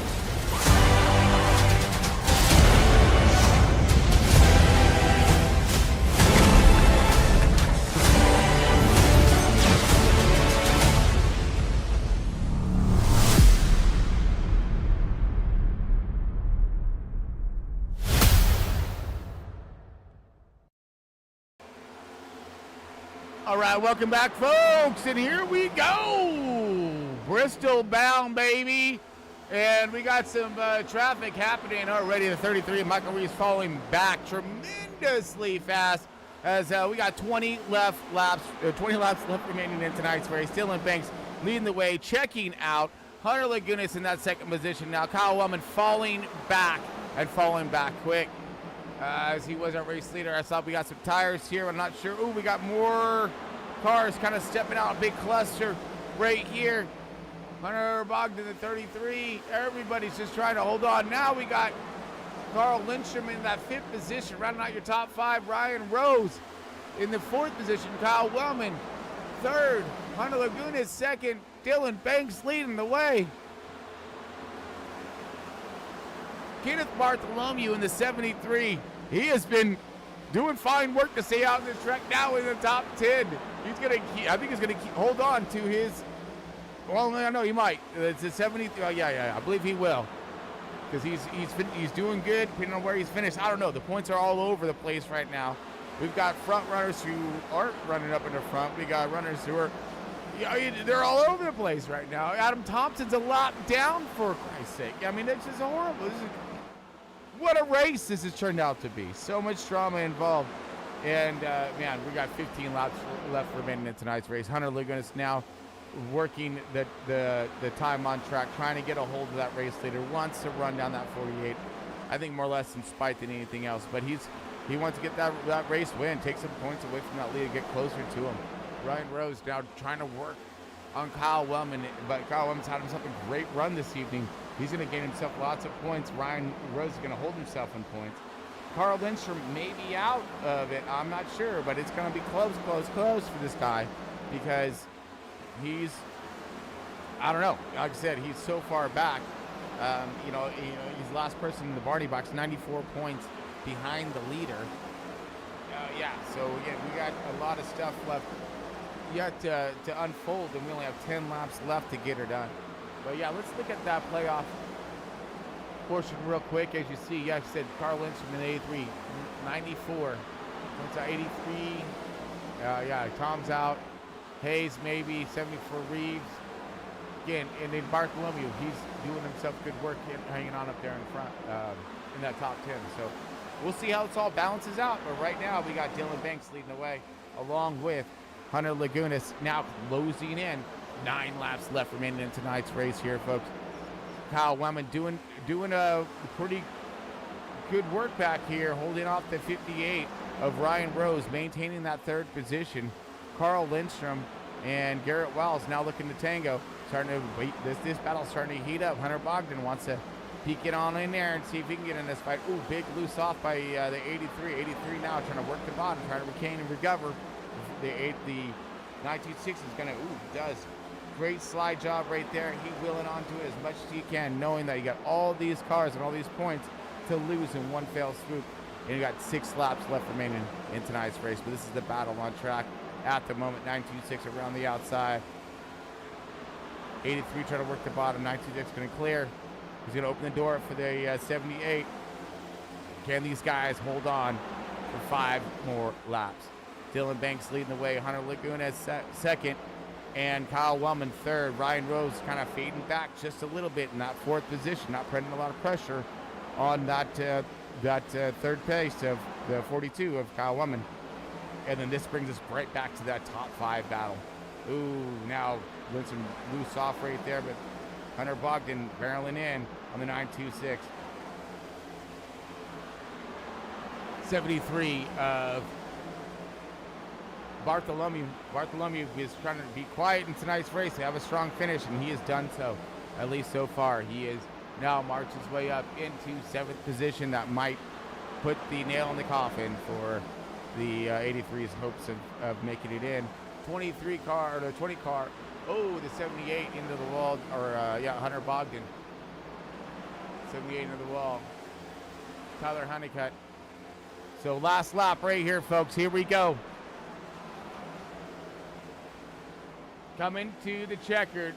All right, welcome back, folks, and here we go. Bristol bound, baby, and we got some traffic happening already. The 33, Michael Reeves falling back tremendously fast as we got 20 laps left remaining in tonight's race. Dylan Banks leading the way, checking out. Hunter Lagunas in that second position now. Kyle Wellman falling back quick. As he was our race leader. I thought we got some tires here. I'm not sure. Ooh, we got more cars kind of stepping out. A big cluster right here. Hunter Bogdan, the 33. Everybody's just trying to hold on. Now we got Carl Lindstrom in that fifth position, rounding out your top five. Ryan Rose in the fourth position. Kyle Wellman, third. Hunter Lagunas, second. Dylan Banks leading the way. Kenneth Bartholomew in the 73. He has been doing fine work to stay out in this track. Now in the top 10. I think he's gonna hold on to his. Well, I know he might. It's a 73. Oh, yeah. I believe he will, because he's doing good. Depending on where he's finished, I don't know. The points are all over the place right now. We've got front runners who aren't running up in the front. We got runners who are. They're all over the place right now. Adam Thompson's a lot down, for Christ's sake. I mean, it's just horrible. What a race this has turned out to be. So much drama involved. And, man, we got 15 laps left remaining in tonight's race. Hunter Lagunas now working the time on track, trying to get a hold of that race leader. Wants to run down that 48. I think more or less in spite than anything else. But he wants to get that race win, take some points away from that lead, get closer to him. Ryan Rose now trying to work on Kyle Wellman, but Kyle Wellman's had himself a great run this evening. He's going to gain himself lots of points. Ryan Rose is going to hold himself in points. Carl Lindstrom may be out of it. I'm not sure, but it's going to be close for this guy, because he's, I don't know. Like I said, he's so far back. He's the last person in the Barney box, 94 points behind the leader. So again, we got a lot of stuff left yet to unfold, and we only have 10 laps left to get her done. But yeah, let's look at that playoff portion real quick. As you see, I said Carl Lindstrom in 83, 94. Points out 83. Tom's out. Hayes maybe, 70 for Reeves. Again, and then Bartholomew, he's doing himself good work hanging on up there in front in that top 10. So we'll see how this all balances out. But right now, we got Dylan Banks leading the way, along with Hunter Lagunas now closing in. 9 laps left remaining in tonight's race here, folks. Kyle Wellman doing a pretty good work back here, holding off the 58 of Ryan Rose, maintaining that 3rd position. Carl Lindstrom and Garrett Wells now looking to tango. This battle's starting to heat up. Hunter Bogdan wants to peek it on in there and see if he can get in this fight. Ooh, big loose off by the 83. 83 now trying to work the bottom, trying to regain and recover. The 926 is going to, does. Great slide job right there. He willing onto it as much as he can, knowing that you got all these cars and all these points to lose in one fell swoop. And you got 6 laps left remaining in tonight's race. But this is the battle on track at the moment. 926 around the outside. 83 trying to work the bottom. 926 going to clear. He's going to open the door for the 78. Can these guys hold on for 5 more laps? Dylan Banks leading the way. Hunter Laguna second. And Kyle Wellman third. Ryan Rose kind of fading back just a little bit in that 4th position, not putting a lot of pressure on that 3rd place of the 42 of Kyle Wellman. And then this brings us right back to that top 5 battle. Ooh, now Winston loose off right there, but Hunter Bogdan barreling in on the 926. 73 of Bartholomew. Bartholomew is trying to be quiet in tonight's race, have a strong finish, and he has done so, at least so far. He is now marched his way up into 7th position. That might put the nail in the coffin for the 83's hopes of making it in. 23 car, or the 20 car, the 78 into the wall, or Hunter Bogdan. 78 into the wall. Tyler Honeycutt. So last lap right here, folks. Here we go. Coming to the checkered.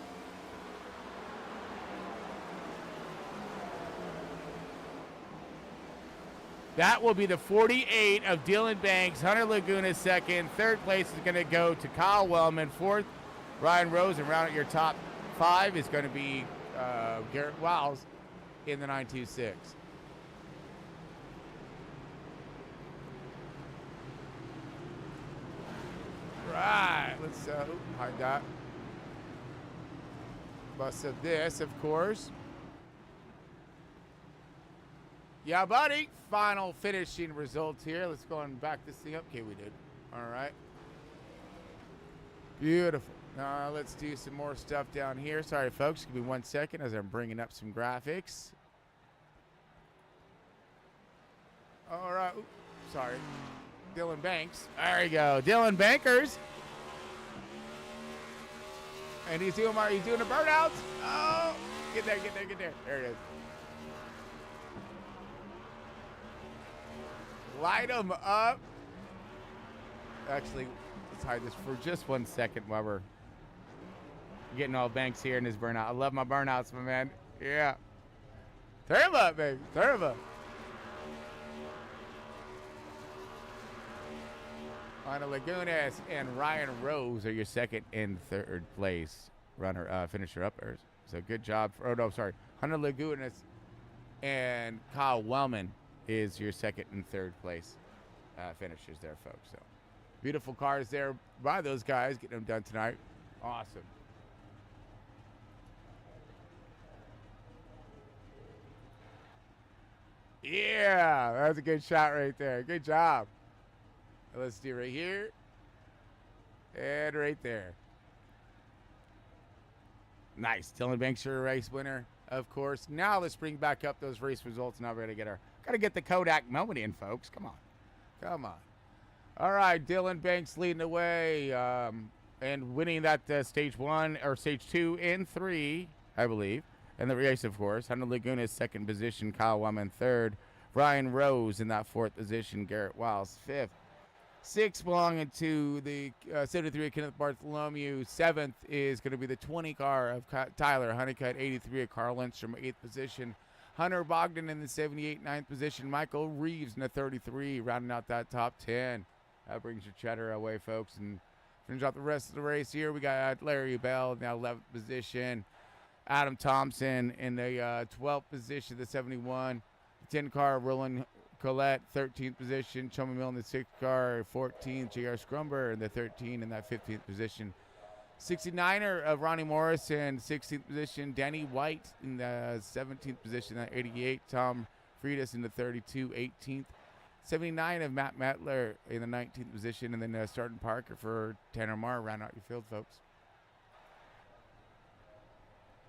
That will be the 48 of Dylan Banks. Hunter Laguna second. 3rd place is going to go to Kyle Wellman. 4th, Ryan Rose. And round out your top 5 is going to be Garrett Wiles in the 926. Right, let's hide that. Busted this, of course. Yeah, buddy. Final finishing results here. Let's go and back this thing up. Okay, we did. All right. Beautiful. Let's do some more stuff down here. Sorry, folks. Give me 1 second as I'm bringing up some graphics. All right. Oops, sorry. Dylan Banks. There you go. Dylan Bankers. And he's doing a burnout. Oh, get there. There it is. Light him up. Actually, let's hide this for just 1 second while we're getting all Banks here in his burnout. I love my burnouts, my man. Yeah. Turn him up, baby. Turn him up. Hunter Lagunas and Ryan Rose are your 2nd and 3rd place finisher uppers. So good job. Hunter Lagunas and Kyle Wellman is your 2nd and 3rd place finishers there, folks. So beautiful cars there by those guys, getting them done tonight. Awesome. Yeah, that's a good shot right there. Good job. Let's do right here and right there. Nice. Dylan Banks, your race winner, of course. Now let's bring back up those race results. Now we're gotta get the Kodak moment in, folks. Come on. All right, Dylan Banks leading the way and winning that stage 1 or stage 2 and 3, I believe. And the race, of course. Hunter Laguna's 2nd position. Kyle Wellman 3rd. Ryan Rose in that 4th position. Garrett Wiles 5th. 6th belonging to the 73 of Kenneth Bartholomew. 7th is going to be the 20 car of Tyler Honeycutt. 83 of Carl Lindstrom, 8th position. Hunter Bogdan in the 78, 9th position. Michael Reeves in the 33, rounding out that top 10. That brings your cheddar away, folks. And finish out the rest of the race here. We got Larry Bell in the 11th position. Adam Thompson in the 12th position, the 71. 10 car Roland Colette, 13th position. Chomi Mill in the 6th car, 14th. J.R. Scrumber in the 13th in that 15th position. 69er of Ronnie Morrison, 16th position. Danny White in the 17th position at 88. Tom Freitas in the 32, 18th. 79 of Matt Mettler in the 19th position. And then Starton Parker for Tanner Marr. Round out your field, folks.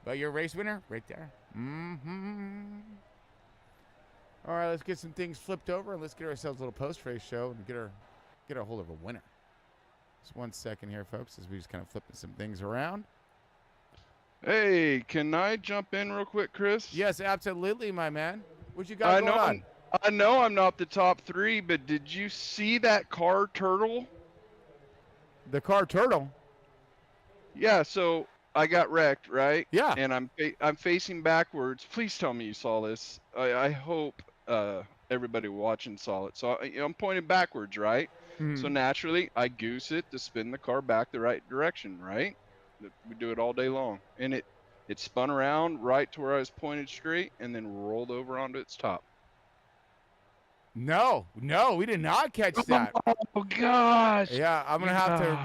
But your race winner, right there. All right, let's get some things flipped over and let's get ourselves a little post-race show and get a hold of a winner. Just 1 second here, folks, as we just kind of flipping some things around. Hey, can I jump in real quick, Chris? Yes, absolutely, my man. What you got going on? I know I'm not the top 3, but did you see that car turtle? The car turtle? Yeah, so I got wrecked, right? Yeah. And I'm facing backwards. Please tell me you saw this. I hope everybody watching saw it. So I'm pointing backwards, right? So naturally, I goose it to spin the car back the right direction, right? We do it all day long. And it spun around right to where I was pointed straight and then rolled over onto its top. No, we did not catch that. Oh, gosh. Yeah, I'm going to have to,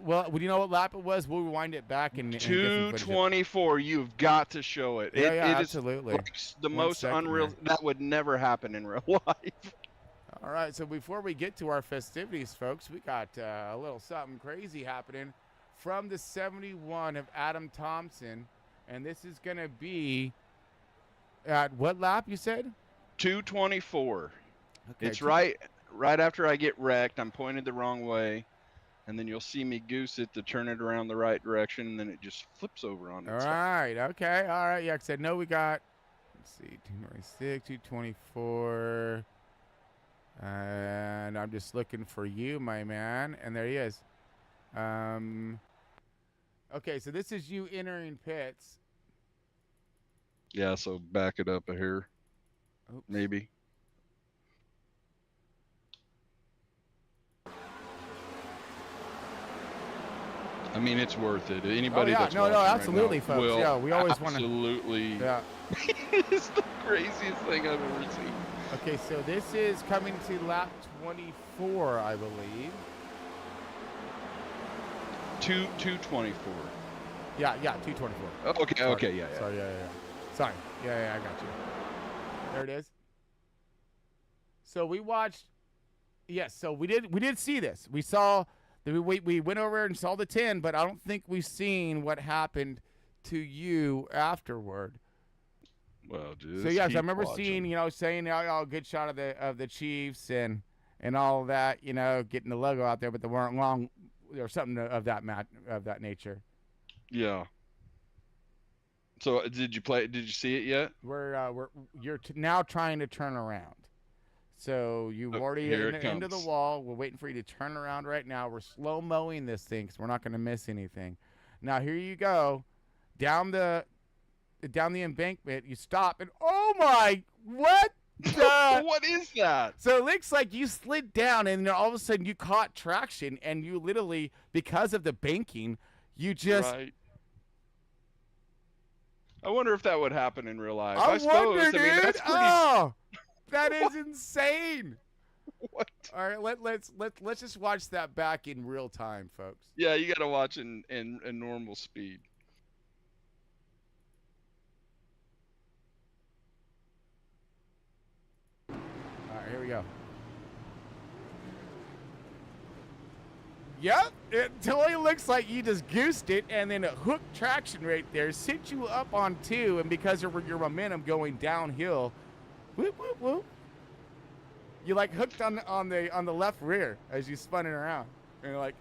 well, you know what lap it was? We'll rewind it back and 224, you've got to show it. Yeah, it absolutely. Is like the most unreal, that would never happen in real life. All right, so before we get to our festivities, folks, we got a little something crazy happening from the 71 of Adam Thompson, and this is going to be at what lap, you said? 224. Okay, it's right after I get wrecked. I'm pointed the wrong way, and then you'll see me goose it to turn it around the right direction, and then it just flips over on itself. All right, okay, all right. Yeah, I said no. We got, let's see, 296, 224, and I'm just looking for you, my man, and there he is. Okay, so this is you entering pits. Yeah, so back it up a hair. Oops. Maybe. I mean, it's worth it. Anybody that's watching absolutely, right now folks. Yeah, we always want to. Absolutely. Yeah. It's the craziest thing I've ever seen. Okay, so this is coming to lap 24, I believe. 224. Yeah, 224. Okay, Sorry. okay, yeah. Sorry, yeah. Sorry, yeah, I got you. There it is. So we watched. Yes, so we did see this. We saw. We went over and saw the 10, but I don't think we've seen what happened to you afterward. Well, dude. So yes, I remember seeing, saying, good shot of the Chiefs and all that, getting the logo out there, but they weren't long or something of that nature. Yeah. So did you see it yet? You're now trying to turn around. So you've already into the wall. We're waiting for you to turn around right now. We're slow-mowing this thing because we're not going to miss anything. Now, here you go. Down the embankment, you stop, and oh my, what? What is that? So it looks like you slid down, and then all of a sudden you caught traction, and you literally, because of the banking, you just... Right. I wonder if that would happen in real life. I suppose. Wonder, dude. I mean, that's pretty... Oh! That is insane. What? All right, let's just watch that back in real time, folks. Yeah, you got to watch in normal speed. All right, here we go. Yep, it totally looks like you just goosed it, and then a hook traction right there sent you up on 2, and because of your momentum going downhill. Whoop, whoop, whoop. You like hooked on the left rear as you spun it around. And you're like,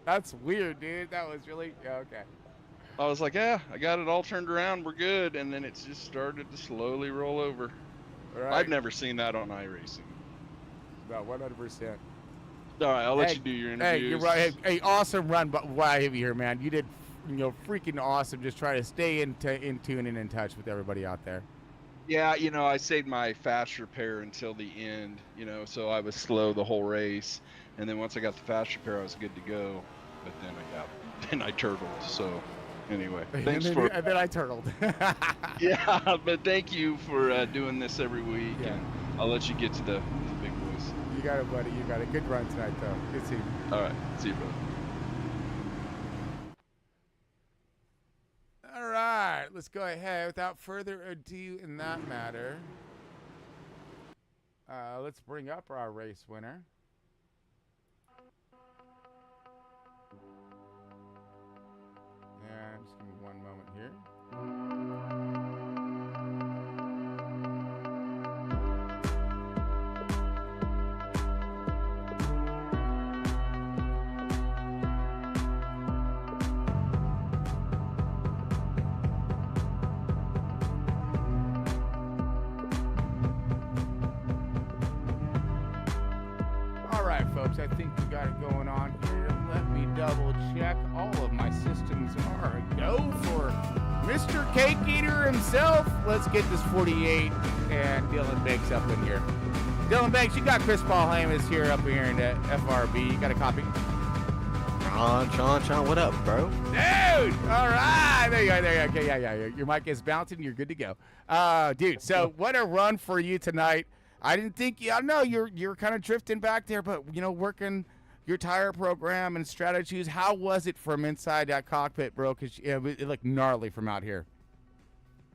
that's weird, dude. That was really okay. I was like, yeah, I got it all turned around. We're good. And then it's just started to slowly roll over. Right. I've never seen that on iRacing. About 100%. All right, I'll let you do your interviews. Hey, you're right. Hey, awesome run, but why have you here, man? You did, freaking awesome. Just try to stay in tune and in touch with everybody out there. Yeah, I saved my fast repair until the end, so I was slow the whole race. And then once I got the fast repair, I was good to go. But then I turtled. So anyway, thanks and then I turtled. Yeah, but thank you for doing this every week. Yeah. And I'll let you get to the big boys. You got it, buddy. You got it. Good run tonight, though. Good seeing you. All right. See you, brother. All right. Let's go ahead. Without further ado in that matter, let's bring up our race winner. And just give me one moment here. All right, folks, I think we got it going on here. Let me double check. All of my systems are a go for Mr. Cake Eater himself. Let's get this 48 and Dylan Banks up in here. Dylan Banks, you got Chris Paul Hamas here up here in the FRB. You got a copy? Sean, what up, bro? Dude, all right. There you go. Okay, yeah. Your mic is bouncing. You're good to go. Dude, so what a run for you tonight. I didn't think, I know you're kind of drifting back there, but, working your tire program and strategies, how was it from inside that cockpit, bro? Because it looked gnarly from out here.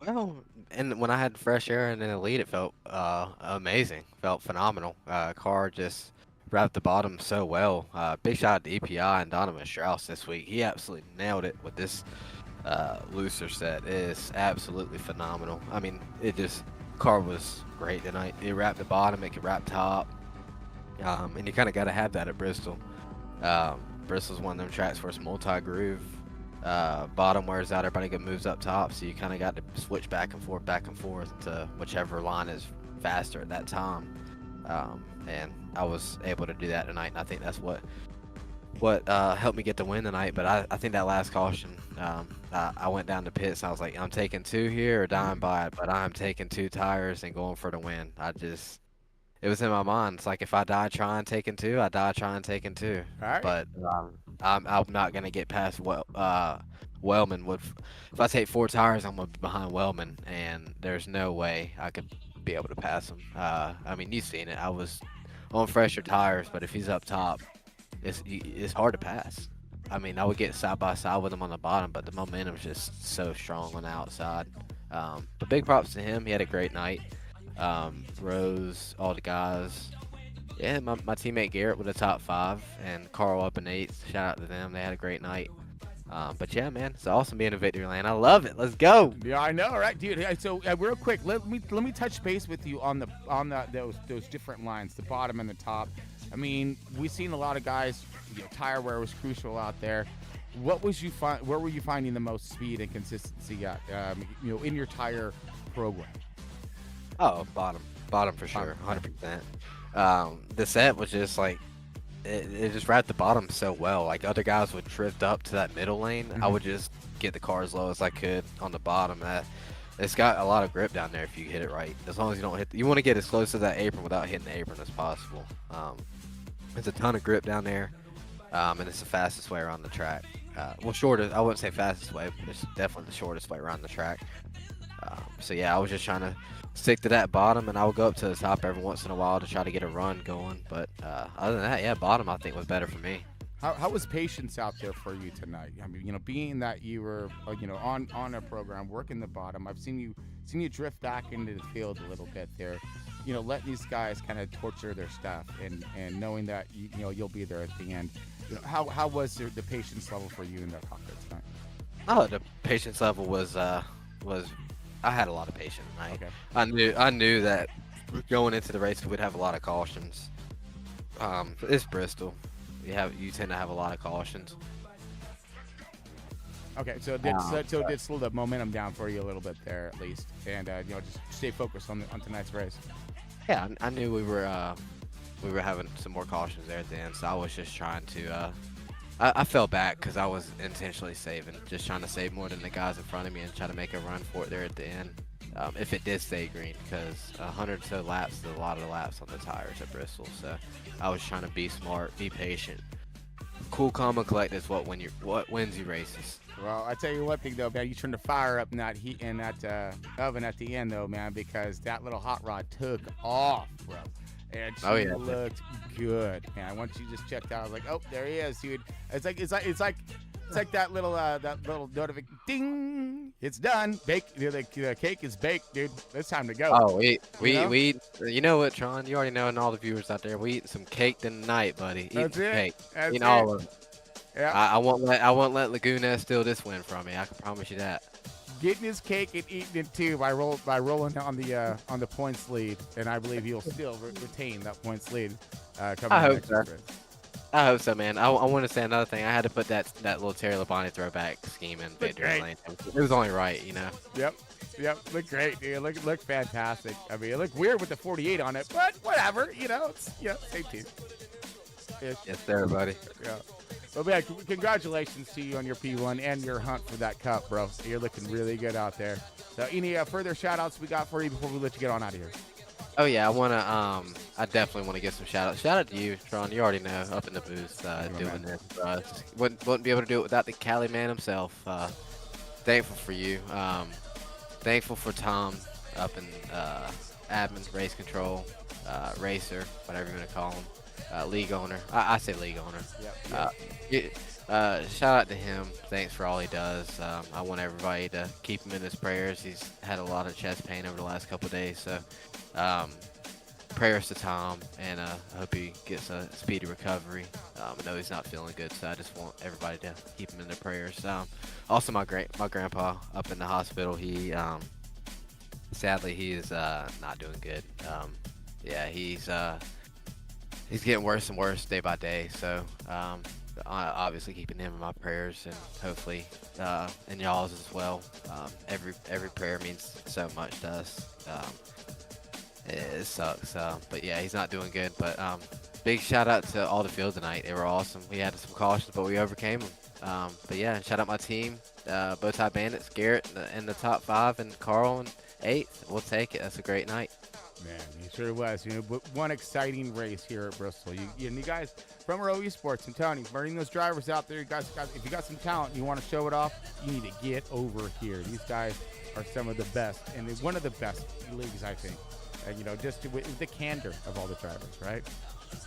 Well, and when I had fresh air and an elite, it felt amazing. Felt phenomenal. Car just wrapped the bottom so well. Big shout out to EPI and Donovan Strauss this week. He absolutely nailed it with this looser set. It is absolutely phenomenal. I mean, car was great tonight. It wrapped the bottom, it could wrap top. And you kind of got to have that at Bristol. Bristol's one of them tracks where it's multi-groove. Bottom wears out, everybody moves up top, so you kind of got to switch back and forth to whichever line is faster at that time. And I was able to do that tonight, and I think that's what helped me get the win tonight. But I think that last caution, I went down to pits, and I was like, I'm taking 2 here or dying by it, but I'm taking 2 tires and going for the win. It was in my mind. It's like, if I die trying taking 2, I die trying taking 2. All right. But I'm not gonna get past Wellman. If I take 4 tires, I'm gonna be behind Wellman, and there's no way I could be able to pass him. I mean, you've seen it. I was on fresher tires, but if he's up top, it's hard to pass. I mean, I would get side by side with him on the bottom, but the momentum's just so strong on the outside. But big props to him. He had a great night. Rose, all the guys. Yeah, my teammate Garrett with a top 5, and Carl up in 8th. Shout out to them. They had a great night. But yeah, man, it's awesome being in victory lane. I love it. Let's go. Yeah, I know, right, dude? So real quick, let me touch base with you on those different lines, the bottom and the top. I mean, we've seen a lot of guys. Tire wear was crucial out there. Where were you finding the most speed and consistency at? In your tire program. Oh, bottom for sure, 100%. The set was just like, it just wrapped the bottom so well. Like, other guys would drift up to that middle lane. I would just get the car as low as I could on the bottom. It's got a lot of grip down there if you hit it right. As long as you don't you want to get as close to that apron without hitting the apron as possible. There's a ton of grip down there, and it's the fastest way around the track. Well, shortest, I wouldn't say fastest way, but it's definitely the shortest way around the track. So yeah, I was just trying to stick to that bottom, and I would go up to the top every once in a while to try to get a run going. But other than that, yeah, bottom I think was better for me. How was patience out there for you tonight? I mean, being that you were, on a program working the bottom, I've seen you drift back into the field a little bit there. Letting these guys kind of torture their stuff, and knowing that you'll be there at the end. How was the patience level for you in that cockpit tonight? Oh, the patience level was I had a lot of patience tonight. Okay. I knew that going into the race we'd have a lot of cautions. It's Bristol. You tend to have a lot of cautions. Okay, so it did slow the momentum down for you a little bit there at least, and just stay focused on tonight's race. Yeah, I knew we were having some more cautions there at the end, so I was just trying to. I fell back because I was intentionally saving, just trying to save more than the guys in front of me and try to make a run for it there at the end. If it did stay green, because 100 or so laps is a lot of the laps on the tires at Bristol, so I was trying to be smart, be patient, cool, calm, and collect is what wins you races. Well, I tell you one thing though, man, you turned the fire up in that heat in that oven at the end though, man, because that little hot rod took off, bro. And she looked good. And once you just checked out, I was like, oh, there he is, dude. It's like that little notification. Ding! It's done. The cake is baked, dude. It's time to go. Oh, we you know what, Tron? You already know, and all the viewers out there, we eating some cake tonight, buddy. Eating some cake. Eating all of it. Yeah. I won't let Laguna steal this win from me. I can promise you that. Getting his cake and eating it too by rolling on the points lead, and I believe he'll still retain that points lead. I hope so. I hope so, man. I want to say another thing. I had to put that little Terry Labonte throwback scheme in Victory Lane. It was only right, you know. Yep. Look great, dude. Look fantastic. I mean, it looked weird with the 48 on it, but whatever. You know, same team. Yes, sir, buddy. Yeah. Well, man, congratulations to you on your P1 and your hunt for that cup, bro. You're looking really good out there. So, any further shout-outs we got for you before we let you get on out of here? Oh yeah, I definitely want to give some shout-outs. Shout out to you, Tron. You already know, up in the booth doing this. Wouldn't be able to do it without the Cali man himself. Thankful for you. Thankful for Tom up in admin, race control, racer, whatever you want to call him. League owner. I say league owner. Shout out to him. Thanks for all he does. I want everybody to keep him in his prayers. He's had a lot of chest pain over the last couple of days, so prayers to Tom, and I hope he gets a speedy recovery. I know he's not feeling good, so I just want everybody to keep him in their prayers. Also, my grandpa up in the hospital. He sadly he is not doing good. He's getting worse and worse day by day, so obviously keeping him in my prayers, and hopefully in y'all's as well. Every prayer means so much to us. It sucks, but yeah, he's not doing good. But big shout out to all the field tonight. They were awesome. We had some cautions, but we overcame them. But yeah, shout out my team, Bowtie Bandits, Garrett in the top 5, and Carl in 8th. We'll take it. That's a great night. Man, he sure was. One exciting race here at Bristol. You guys from Row Esports, I'm telling you, burning those drivers out there. You guys, if you got some talent, and you want to show it off, you need to get over here. These guys are some of the best, and one of the best leagues, I think. And just with the candor of all the drivers, right?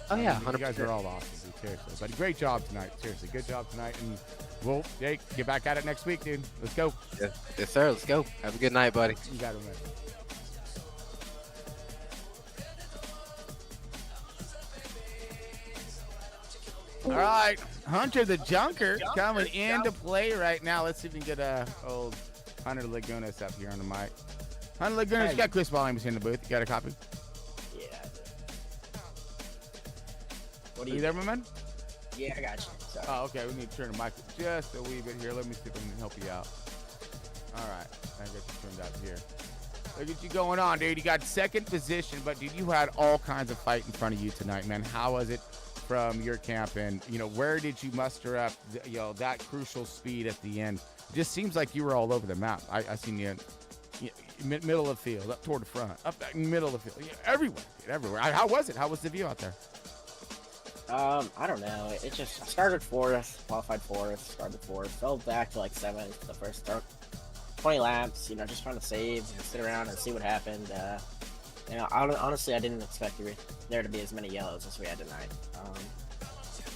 Oh yeah, 100%. You guys are all awesome, dude, seriously. But great job tonight, seriously. Good job tonight, and we'll get back at it next week, dude. Let's go. Yes, sir. Let's go. Have a good night, buddy. You got it, man. All right, Hunter the Junker coming into play right now. Let's see if we can get old Hunter Lagunas up here on the mic. Hunter Lagunas, you got Chris Williams in the booth. You got a copy? Yeah, I do. What are you there, my man? Yeah, I got you. Sorry. Oh, okay. We need to turn the mic just a wee bit here. Let me see if I can help you out. All right, I got you turned out here. Look at you going on, dude. You got second position, but dude, you had all kinds of fight in front of you tonight, man. How was it from your camp, and where did you muster up that crucial speed at the end? It just seems like you were all over the map. I seen you middle of the field, up toward the front, up back middle of the field, everywhere. How was it? How was the view out there? I don't know. I started 4th, qualified 4th, started 4th, fell back to like 7th the first 20 laps, just trying to save and sit around and see what happened. Honestly, I didn't expect there to be as many yellows as we had tonight.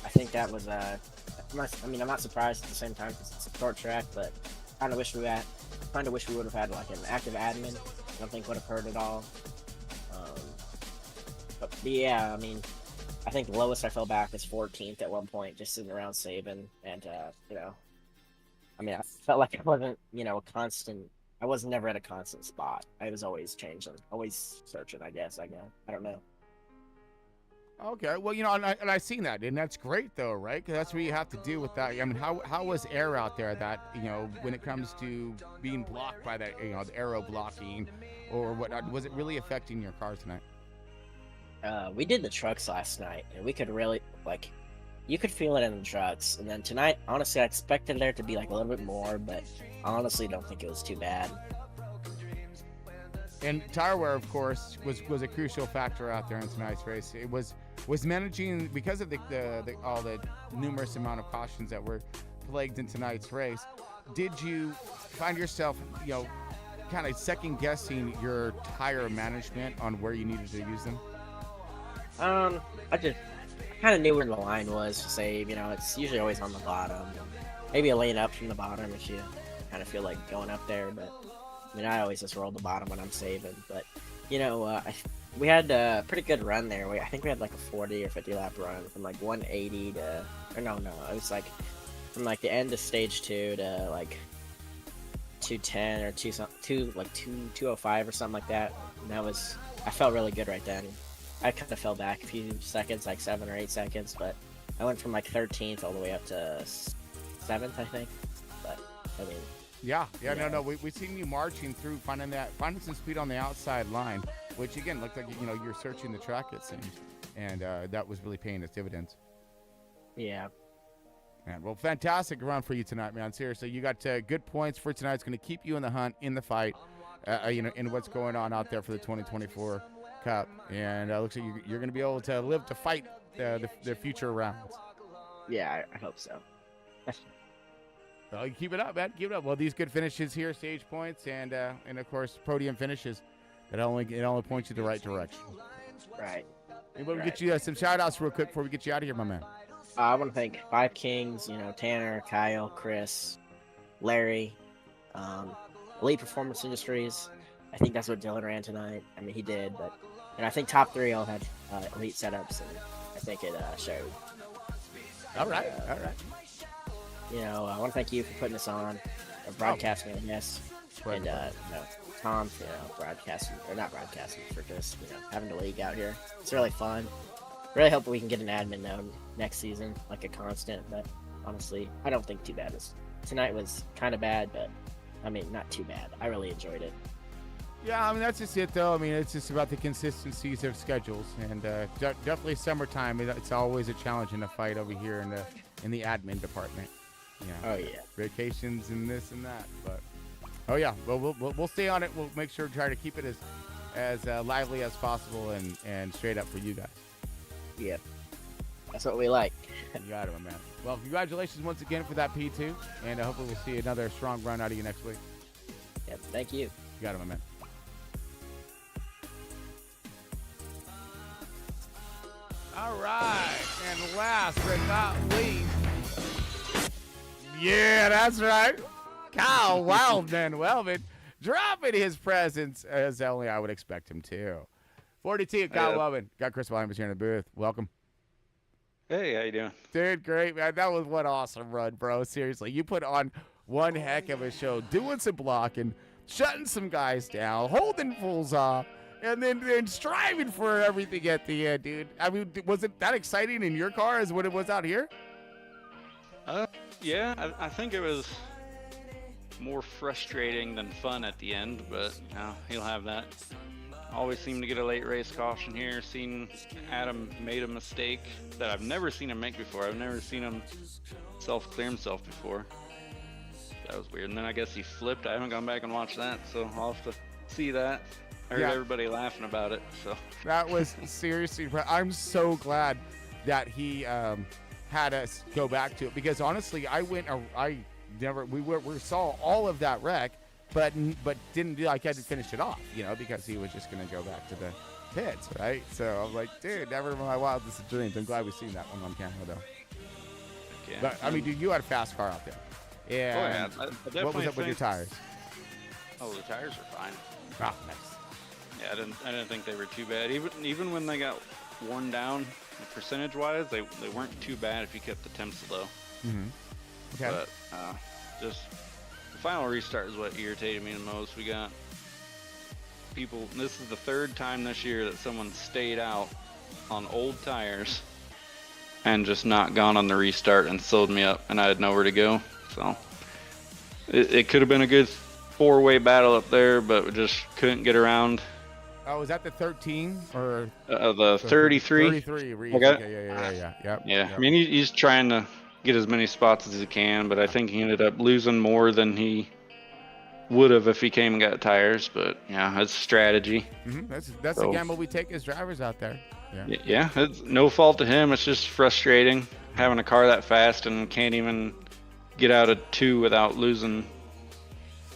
I think that was, I'm not surprised at the same time because it's a short track, but kind of wish we would have had like an active admin. I don't think would have hurt at all. But yeah, I think the lowest I fell back was 14th at one point, just sitting around saving, and I felt like I wasn't, a constant. I was never at a constant spot. I was always changing, always searching. I guess. I don't know. Okay, well, and I seen that, and that's great though, right? Because that's what you have to do with that. How was air out there? That when it comes to being blocked by that, the aero blocking or whatnot, was it really affecting your car tonight? We did the trucks last night, and we could really you could feel it in the trucks. And then tonight, honestly, I expected there to be like a little bit more, but I honestly don't think it was too bad. And tire wear, of course, was a crucial factor out there in tonight's race. It was was managing because of all the numerous amount of cautions that were plagued in tonight's race. Did you find yourself, kind of second guessing your tire management on where you needed to use them? I kind of knew where the line was to save. It's usually always on the bottom. Maybe a lane up from the bottom if you kind of feel like going up there. But I always just roll the bottom when I'm saving. But we had a pretty good run there. I think we had like a 40 or 50 lap run from like 180 to, or no, it was like from like the end of stage 2 to like 210 or 205 or something like that. And I felt really good right then. I kind of fell back a few seconds, like 7 or 8 seconds, but I went from like 13th all the way up to 7th, I think. But Yeah. No. We've seen you marching through, finding some speed on the outside line, which again looked like you're searching the track, it seems, and that was really paying its dividends. Yeah. Man, well, fantastic run for you tonight, man. Seriously, you got good points for tonight. It's going to keep you in the hunt, in the fight, in what's going on out there for the 2024 Cup, and looks like you're going to be able to live to fight the future rounds. Yeah, I hope so. So keep it up, man. Keep it up. Well, these good finishes here, stage points, and of course podium finishes, it only points you the right direction. Right. We'll get you some shout outs real quick before we get you out of here, my man. I want to thank Five Kings, Tanner, Kyle, Chris, Larry, Elite Performance Industries. I think that's what Dylan ran tonight. He did, and I think top 3 all had elite setups, and I think it showed. All right. I want to thank you for putting this on, or broadcasting, I guess, and Tom, broadcasting, or not broadcasting, for just having the league out here. It's really fun. Really hope we can get an admin node next season, like a constant. But honestly, I don't think too bad. Tonight was kind of bad, but not too bad. I really enjoyed it. Yeah, that's just it, though. It's just about the consistencies of schedules, and definitely summertime. It's always a challenge and a fight over here in the admin department. Oh yeah. Vacations and this and that, but oh yeah. Well, we'll stay on it. We'll make sure to try to keep it as lively as possible and straight up for you guys. Yeah, that's what we like. You got it, my man. Well, congratulations once again for that P2, and hopefully we'll see another strong run out of you next week. Yep, thank you. You got it, my man. All right, and last but not least, yeah, that's right, Kyle Wildman dropping his presence as only I would expect him to. 42, Kyle Wellman. Got Chris Williams here in the booth. Welcome. Hey, how you doing? Dude, great, man. That was one awesome run, bro. Seriously, you put on one heck of a show, doing some blocking, shutting some guys down, holding fools off, and then striving for everything at the end, dude. Was it that exciting in your car as what it was out here? Yeah, I think it was more frustrating than fun at the end, but he'll have that. Always seem to get a late race caution here. Seen Adam made a mistake that I've never seen him make before. I've never seen him self-clear himself before. That was weird. And then I guess he flipped. I haven't gone back and watched that, so I'll have to see that. I heard everybody laughing about it. So that was seriously. I'm so glad that he had us go back to it, because honestly, we saw all of that wreck. But didn't do like I had to finish it off, because he was just going to go back to the pits, right? So I'm like, dude, never in my wildest dreams. I'm glad we've seen that one on camera, though. Yeah. But, dude, you had a fast car out there. And I what was up with your tires? Oh, the tires are fine. Ah, nice. Yeah, I didn't think they were too bad. Even when they got worn down, percentage-wise, they weren't too bad if you kept the temps low. Mm-hmm. Okay. But just... the final restart is what irritated me the most. We got people, this is the 3rd time this year that someone stayed out on old tires and just not gone on the restart and sold me up, and I had nowhere to go. So it could have been a good 4-way battle up there, but we just couldn't get around. Oh, is that the 13 or the 33? 33. Okay. Yeah. Yep. He's trying to get as many spots as he can, but I think he ended up losing more than he would have if he came and got tires. But yeah, that's strategy. That's the gamble we take as drivers out there. Yeah. Yeah, it's no fault to him. It's just frustrating having a car that fast and can't even get out of 2 without losing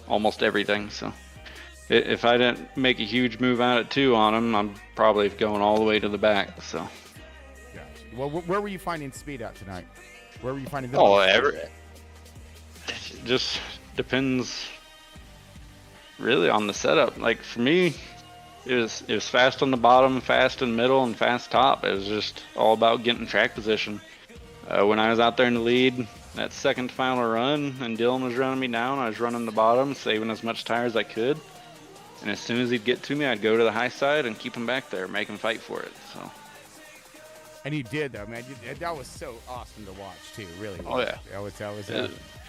almost everything. So if I didn't make a huge move out at 2 on him, I'm probably going all the way to the back. So. Gotcha. Well, where were you finding speed at tonight? Where were you finding the just depends really on the setup. Like for me, it was fast on the bottom, fast in the middle, and fast top. It was just all about getting track position. When I was out there in the lead, that second final run, and Dylan was running me down, I was running the bottom, saving as much tire as I could. And as soon as he'd get to me, I'd go to the high side and keep him back there, make him fight for it. So. And you did, though, man. That was so awesome to watch, too. Really. Oh yeah. That was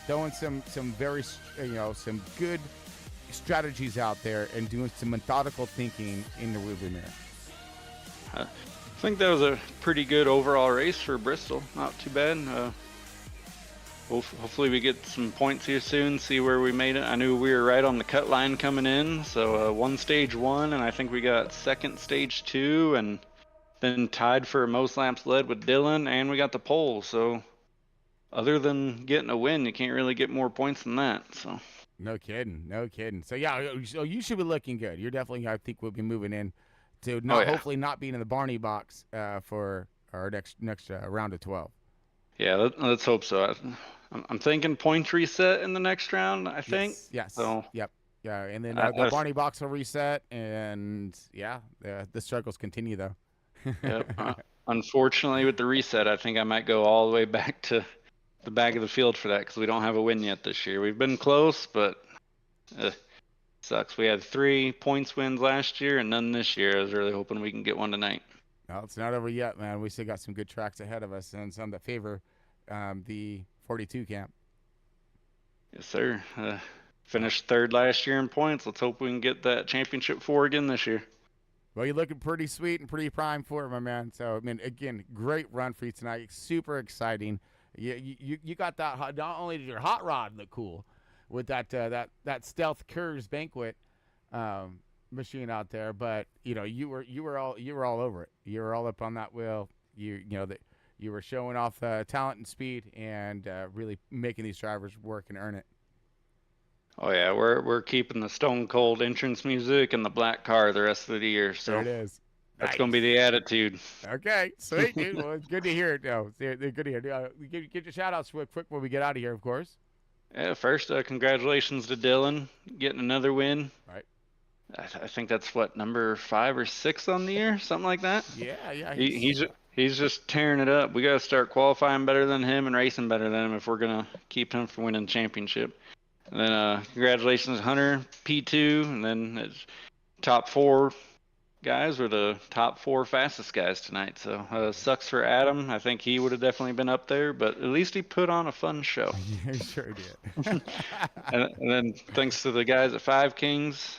throwing some very, some good strategies out there and doing some methodical thinking in the rearview mirror. I think that was a pretty good overall race for Bristol. Not too bad. Hopefully we get some points here soon, see where we made it. I knew we were right on the cut line coming in, so one stage 1, and I think we got second stage 2, and then tied for most laps led with Dylan, and we got the pole. So other than getting a win, you can't really get more points than that. So. No kidding. So yeah, so you should be looking good. You're definitely, I think, we'll be moving in to hopefully not being in the Barney box for our next round of 12. Yeah, let's hope so. I'm thinking points reset in the next round. I think. Yes. So. Yep. Yeah, and then the Barney box will reset, and yeah, the struggles continue though. Yep. Unfortunately, with the reset, I think I might go all the way back to the back of the field for that because we don't have a win yet this year. We've been close, but sucks. We had 3 points wins last year and none this year. I was really hoping we can get one tonight. No, it's not over yet, man. We still got some good tracks ahead of us and some that favor the 42 camp. Yes, sir. Finished 3rd last year in points. Let's hope we can get that championship 4 again this year. Well, you're looking pretty sweet and pretty prime for it, my man. So, I mean, again, great run for you tonight. Super exciting. You got that. Not only did your hot rod look cool with that Stealth Curves Banquet machine out there, but you were all over it. You were all up on that wheel. You were showing off talent and speed and really making these drivers work and earn it. Oh yeah, we're keeping the Stone Cold entrance music and the black car the rest of the year. So there it is. That's gonna be the attitude. Okay, sweet, dude. Well, it's good to hear it. No, good to hear. Get your shout outs real quick when we get out of here, of course. Yeah, first, congratulations to Dylan getting another win. Right. I think that's what, number 5 or 6 on the year, something like that. Yeah. He's just tearing it up. We got to start qualifying better than him and racing better than him if we're gonna keep him from winning the championship. And then congratulations, Hunter P2, and then it's top 4 guys were the top 4 fastest guys tonight. So sucks for Adam. I think he would have definitely been up there, but at least he put on a fun show. Yeah, he sure did. and then thanks to the guys at 5 Kings.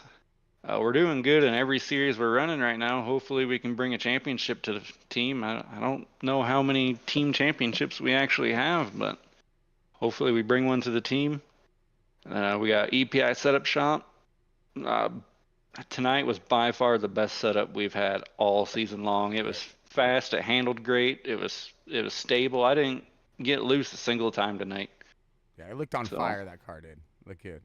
We're doing good in every series we're running right now. Hopefully we can bring a championship to the team. I don't know how many team championships we actually have, but hopefully we bring one to the team. We got EPI Setup Shop. Tonight was by far the best setup we've had all season long. It was fast. It handled great. It was stable. I didn't get loose a single time tonight. Yeah, it looked on fire. That car did. Looked good.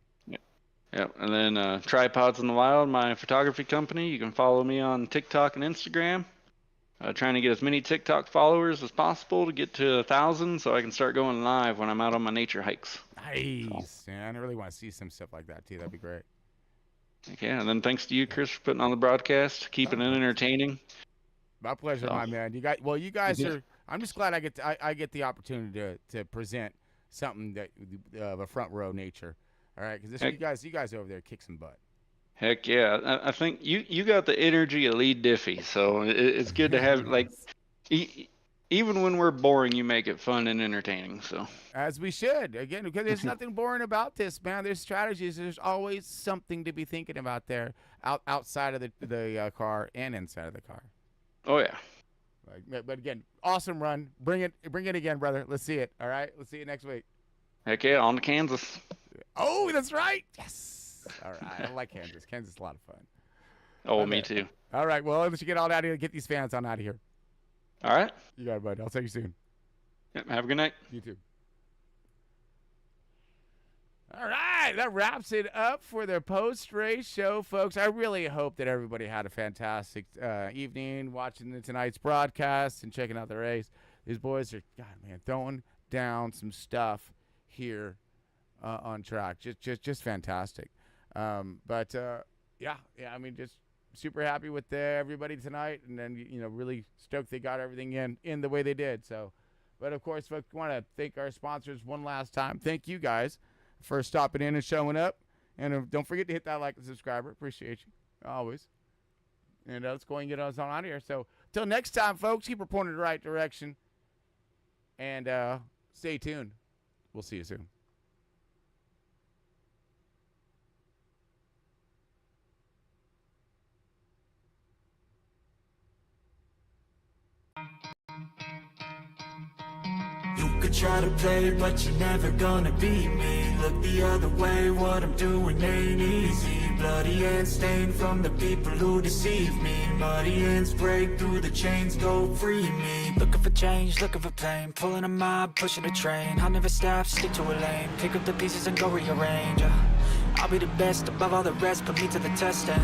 Yeah, and then Tripods in the Wild, my photography company. You can follow me on TikTok and Instagram. Trying to get as many TikTok followers as possible to get to 1,000 so I can start going live when I'm out on my nature hikes. Nice, man. I really want to see some stuff like that too. That'd be great. Yeah, and then thanks to you, Chris, for putting on the broadcast, keeping it entertaining. My pleasure, my man. You guys are. I'm just glad I get the opportunity to present something that of a front row nature. All right, because you guys over there kick some butt. Heck yeah, I think you got the energy of lead Diffie, so it's good to have like. Even when we're boring, you make it fun and entertaining. So as we should, again, because there's nothing boring about this, man. There's strategies. There's always something to be thinking about there, outside of the car and inside of the car. Oh yeah. But again, awesome run. Bring it again, brother. Let's see it. All right, let's see it next week. Heck yeah, on to Kansas. Oh, that's right. Yes. All right. I like Kansas. Kansas is a lot of fun. Oh, me too. All right. Well, let's get all out of here. Get these fans on out of here. All right. You got it, bud. I'll see you soon. Yep, have a good night. You too. All right, that wraps it up for the post-race show, folks. I really hope that everybody had a fantastic evening watching tonight's broadcast and checking out the race. These boys are, God, man, throwing down some stuff here on track. Just fantastic. Yeah, I mean, just super happy with everybody tonight, and then really stoked they got everything in the way they did. So, but of course, folks, want to thank our sponsors one last time. Thank you guys for stopping in and showing up. And don't forget to hit that like and subscriber. Appreciate you, always. And let's go and get us on out of here. So, till next time, folks, keep reporting in the right direction. And stay tuned. We'll see you soon. You could try to play, but you're never gonna beat me. Look the other way, what I'm doing ain't easy. Bloody hands stained from the people who deceive me. Muddy hands break through the chains, go free me. Looking for change, looking for pain. Pulling a mob, pushing a train. I'll never stop, stick to a lane. Pick up the pieces and go rearrange. I'll be the best above all the rest, put me to the test and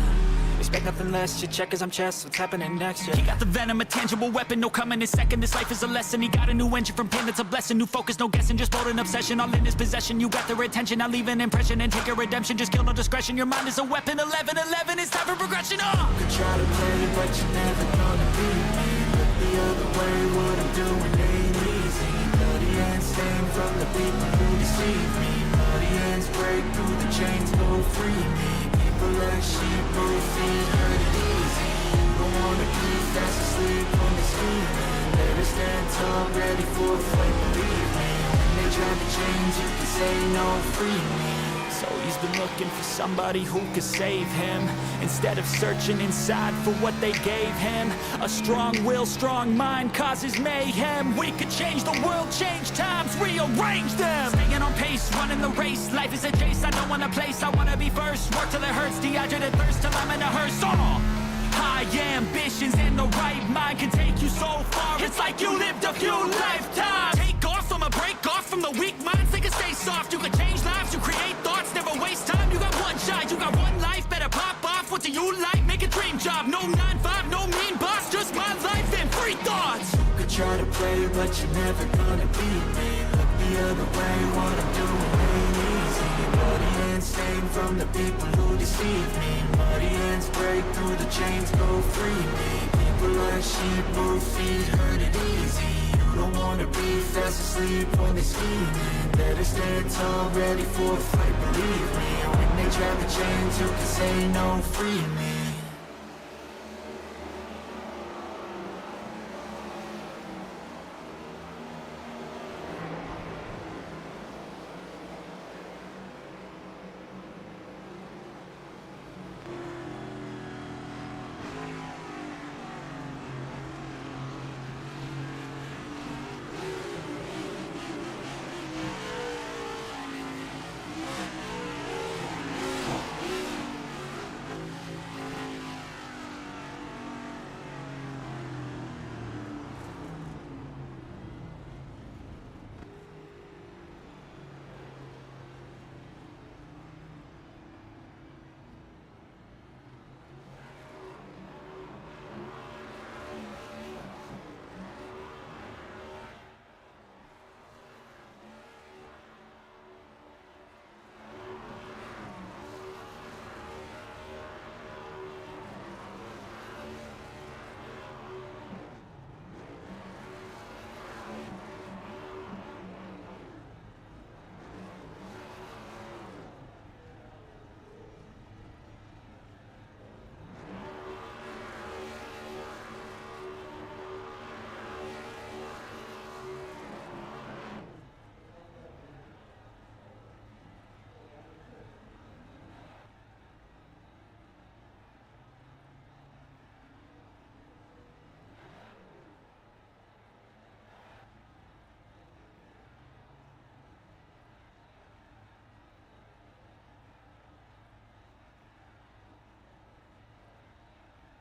expect nothing less, your check as I'm chess, what's happening next, yeah. He got the venom, a tangible weapon, no coming in second. This life is a lesson, he got a new engine from pain, that's a blessing. New focus, no guessing, just bold and obsession. All in his possession, you got their attention. I'll leave an impression and take a redemption. Just kill no discretion, your mind is a weapon. 11-11, it's time for progression, You could try to play, but you're never gonna beat me. Look the other way, what I'm doing ain't easy. Bloody hands stained from the people who deceive me. Muddy hands break through the chains, go free me. Like sheep, both feet hurt it easy. You don't wanna be fast asleep on the scheming. Better stand tall, ready for a fight, believe me. When they try to change, you can say no, free me. So he's been looking for somebody who could save him, instead of searching inside for what they gave him. A strong will, strong mind causes mayhem. We could change the world, change times, rearrange them. Staying on pace, running the race. Life is a chase, I don't want a place. I wanna be first, work till it hurts. Dehydrated thirst till I'm in a hearse. High ambitions and the right mind can take you so far. It's like you lived a few lifetimes. Take off from a break off from the weak minds. They can stay soft, you can change lives, you create thoughts. Never waste time, you got one shot, you got one life. Better pop off, what do you like? Make a dream job, no 9-5, no mean boss. Just my life and free thoughts. You could try to play, but you're never gonna beat me. Look the other way, what I'm doing ain't easy. Bloody hands stained from the people who deceive me. Muddy hands break through the chains, go free me. People like sheep, both feet hurt it easy. You don't wanna be fast asleep when they're scheming. Better stand tall, ready for a fight, believe me. When they try to change, you can say no, free me.